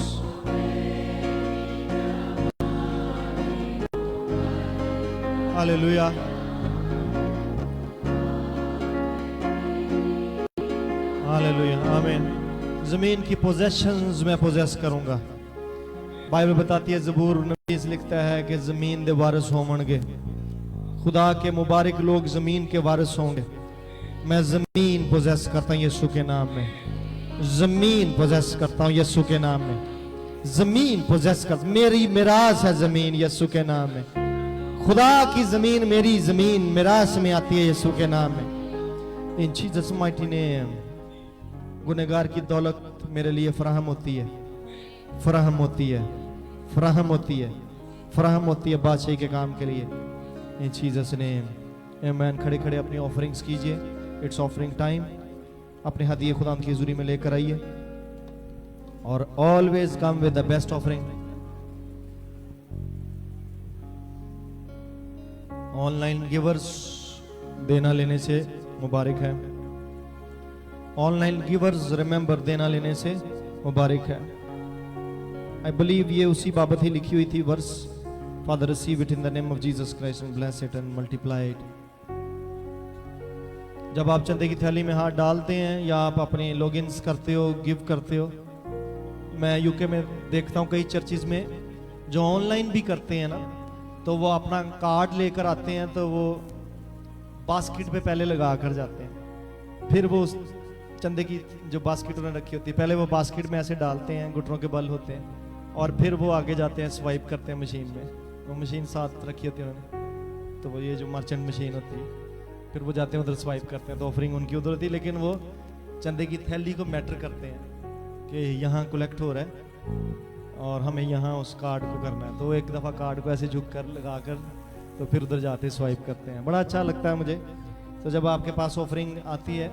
Hallelujah. Hallelujah. Amen. जमीन की पोजेशंस मैं पोजेस करूंगा। बाइबल बताती है, ज़बूर नबी लिखता है कि जमीन दे वारिस होंगे, खुदा के मुबारक लोग जमीन के वारिस होंगे। मैं जमीन पोजेस करता हूं यीशु के नाम में, जमीन पोजेस करता हूं यीशु के नाम में, जमीन पोजेस कर, मेरी मिरास है जमीन यीशु के नाम में। खुदा की जमीन मेरी जमीन मिरास में आती है यीशु के नाम में। In Jesus mighty name. गुनहगार की दौलत मेरे लिए फराहम होती है, फराहम होती है, फराहम होती है, फराहम होती है बादशाही के काम के लिए। इन जीसस नेम, आमेन। खड़े खड़े अपनी ऑफरिंग्स कीजिए, इट्स ऑफरिंग टाइम। अपने हदिये खुदा की हजूरी में लेकर आइए और always come with the best offering. Online givers देना लेने से मुबारक है। ऑनलाइन गिवर्स रिमेंबर देना लेने से मुबारक है। आई बिलीव ये उसी बाबत ही लिखी हुई थी verse, father receive it in the name of Jesus Christ and bless it and multiply it. जब आप चंदे की थैली में हाथ डालते हैं या आप अपने लॉगिन्स करते हो, गिव करते हो, मैं यूके में देखता हूँ कई चर्चिज में जो ऑनलाइन भी करते हैं ना, तो वो अपना कार्ड लेकर आते हैं तो वो बास्केट पे पहले लगा कर जाते हैं, फिर वो उस चंदे की जो बास्केट उन्होंने रखी होती है पहले वो बास्केट में ऐसे डालते हैं, घुटनों के बल होते हैं, और फिर वो आगे जाते हैं स्वाइप करते हैं मशीन में। वो मशीन साथ रखी होती है उन्होंने, तो वो ये जो मर्चेंट मशीन होती है, फिर वो जाते हैं उधर स्वाइप करते हैं, तो ऑफरिंग उनकी उधर होती है, लेकिन वो चंदे की थैली को मैटर करते हैं कि यहाँ कलेक्ट हो रहा है और हमें यहाँ उस कार्ड को करना है। तो एक दफ़ा कार्ड को ऐसे झुक कर लगा कर तो फिर उधर जाते स्वाइप करते हैं। बड़ा अच्छा लगता है मुझे। तो जब आपके पास ऑफरिंग आती है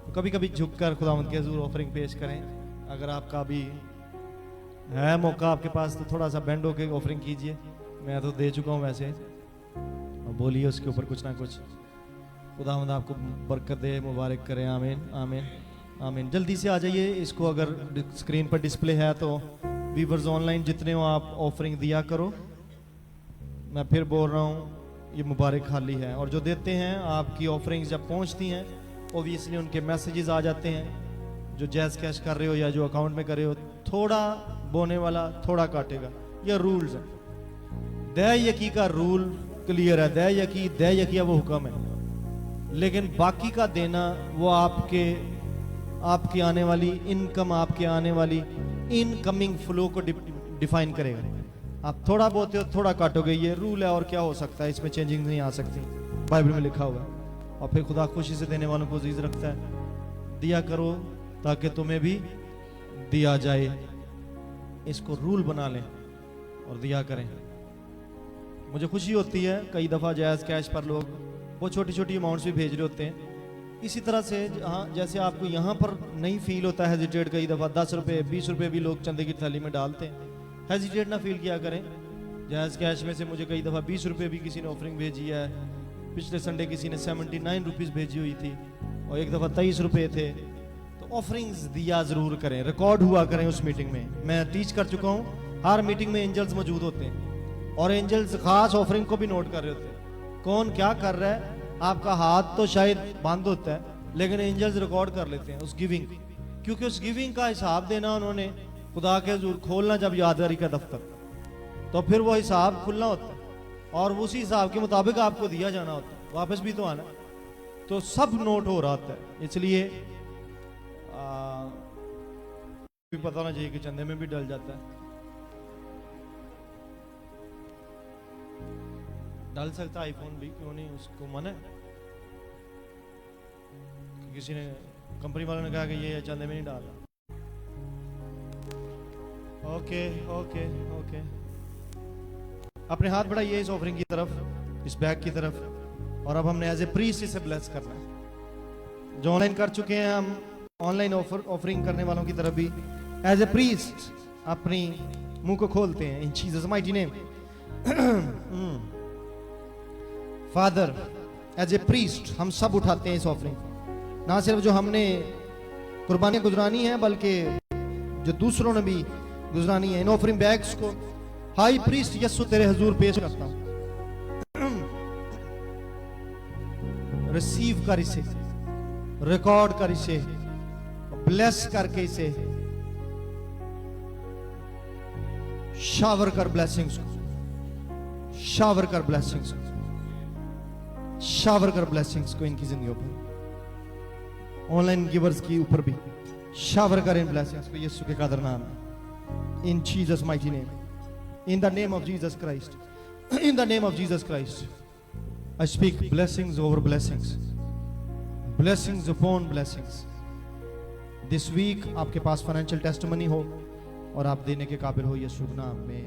तो कभी कभी झुक कर खुदावंद के हज़ूर ऑफरिंग पेश करें। अगर आपका भी है मौका आपके पास तो थोड़ा सा बेंड होके ऑफरिंग कीजिए। मैं तो दे चुका हूँ वैसे, और बोलिए उसके ऊपर कुछ ना कुछ। खुदावंद आपको बरकत दे, मुबारक करें। आमीन आमीन आमीन। जल्दी से आ जाइए। इसको अगर स्क्रीन पर डिस्प्ले है तो वीवर्स ऑनलाइन जितने हो आप ऑफरिंग दिया करो। मैं फिर बोल रहा हूँ, ये मुबारक खाली है। और जो देते हैं आपकी ऑफरिंग्स जब पहुँचती हैं ओबियसली उनके मैसेजेस आ जाते हैं। जो जैज़ कैश कर रहे हो या जो अकाउंट में कर रहे हो, थोड़ा बोने वाला थोड़ा काटेगा, ये रूल्स है। दय यकी का रूल क्लियर है, दय यकिया वो हुक्म है, लेकिन बाकी का देना वो आपकी आने वाली इनकम, आपके आने वाली इनकमिंग फ्लो को डिफाइन करेगा। आप थोड़ा बोते हो थोड़ा काटोगे, ये रूल है और क्या हो सकता है, इसमें चेंजिंग नहीं आ सकती, बाइबल में लिखा हुआ है। और फिर खुदा खुशी से देने वालों को अजीज रखता है। दिया करो ताकि तुम्हें भी दिया जाए, इसको रूल बना लें और दिया करें। मुझे खुशी होती है कई दफ़ा जायज़ कैश पर लोग वो छोटी छोटी अमाउंट्स भी भेज रहे होते हैं। इसी तरह से हाँ, जैसे आपको यहाँ पर नहीं फील होता हेजिटेट, कई दफ़ा 10 रुपये 20 रुपये भी लोग चंदे की थाली में डालते हैं, हेजिटेट ना फील किया करें। जायज़ कैश में से मुझे कई दफ़ा 20 रुपये भी किसी ने ऑफरिंग भेजी है। पिछले संडे किसी ने 79 रुपीज़ भेजी हुई थी और एक दफ़ा 23 रुपये थे। तो ऑफरिंग्स दिया ज़रूर करें, रिकॉर्ड हुआ करें उस मीटिंग में। मैं टीच कर चुका हूँ, हर मीटिंग में एंजल्स मौजूद होते हैं और एंजल्स खास ऑफरिंग को भी नोट कर रहे होते हैं, कौन क्या कर रहा है। आपका हाथ तो शायद बंद होता है लेकिन एंजल्स रिकॉर्ड कर लेते हैं उस गिविंग, क्योंकि उस गिविंग का हिसाब देना उन्होंने खुदा के हजूर खोलना जब यादगारी का दफ्तर, तो फिर वो हिसाब खुलना होता है और उसी हिसाब के मुताबिक आपको दिया जाना होता है, वापस भी तो आना। तो सब नोट हो रहा होता है, इसलिए भी पता होना चाहिए कि चंदे में भी डल जाता है, डाल सकता है आईफोन भी, क्यों नहीं, उसको मना है। किसी ने कंपनी वालों ने कहा कि ये चंदे में नहीं डालना। ओके ओके ओके, अपने हाथ बढ़ाइए इस ऑफरिंग की तरफ, इस बैग की तरफ, और अब हमने एज ए प्रीस्ट इसे ब्लेस करना है। जो ऑनलाइन कर चुके हैं, हम ऑनलाइन ऑफरिंग करने वालों की तरफ भी एज ए प्रीस्ट अपनी मुंह को खोलते हैं in Jesus mighty name. Father, as a priest हम सब उठाते हैं इस ऑफरिंग, ना सिर्फ जो हमने कुर्बानियां गुजरानी है बल्कि जो दूसरों ने भी गुजरानी है। इन ऑफरिंग बैग्स को हाई प्रीस्ट यस्सु तेरे हजूर पेश करता हूं। रिसीव कर इसे, रिकॉर्ड कर इसे, ब्लेस करके इसे शावर कर ब्लेसिंग्स को, शावर कर ब्लेसिंग्स को, शावर कर ब्लेसिंग्स को इनकी जिंदगियों पर, ऑनलाइन गिवर्स की ऊपर भी शावर कर इन ब्लेसिंग्स को यीशु के कादर नाम में, in Jesus mighty name, in the name of Jesus Christ, in the name of Jesus Christ I speak blessings over blessings, blessings upon blessings. This week आपके पास फाइनेंशियल टेस्टिमनी हो और आप देने के काबिल हो यीशु के नाम में।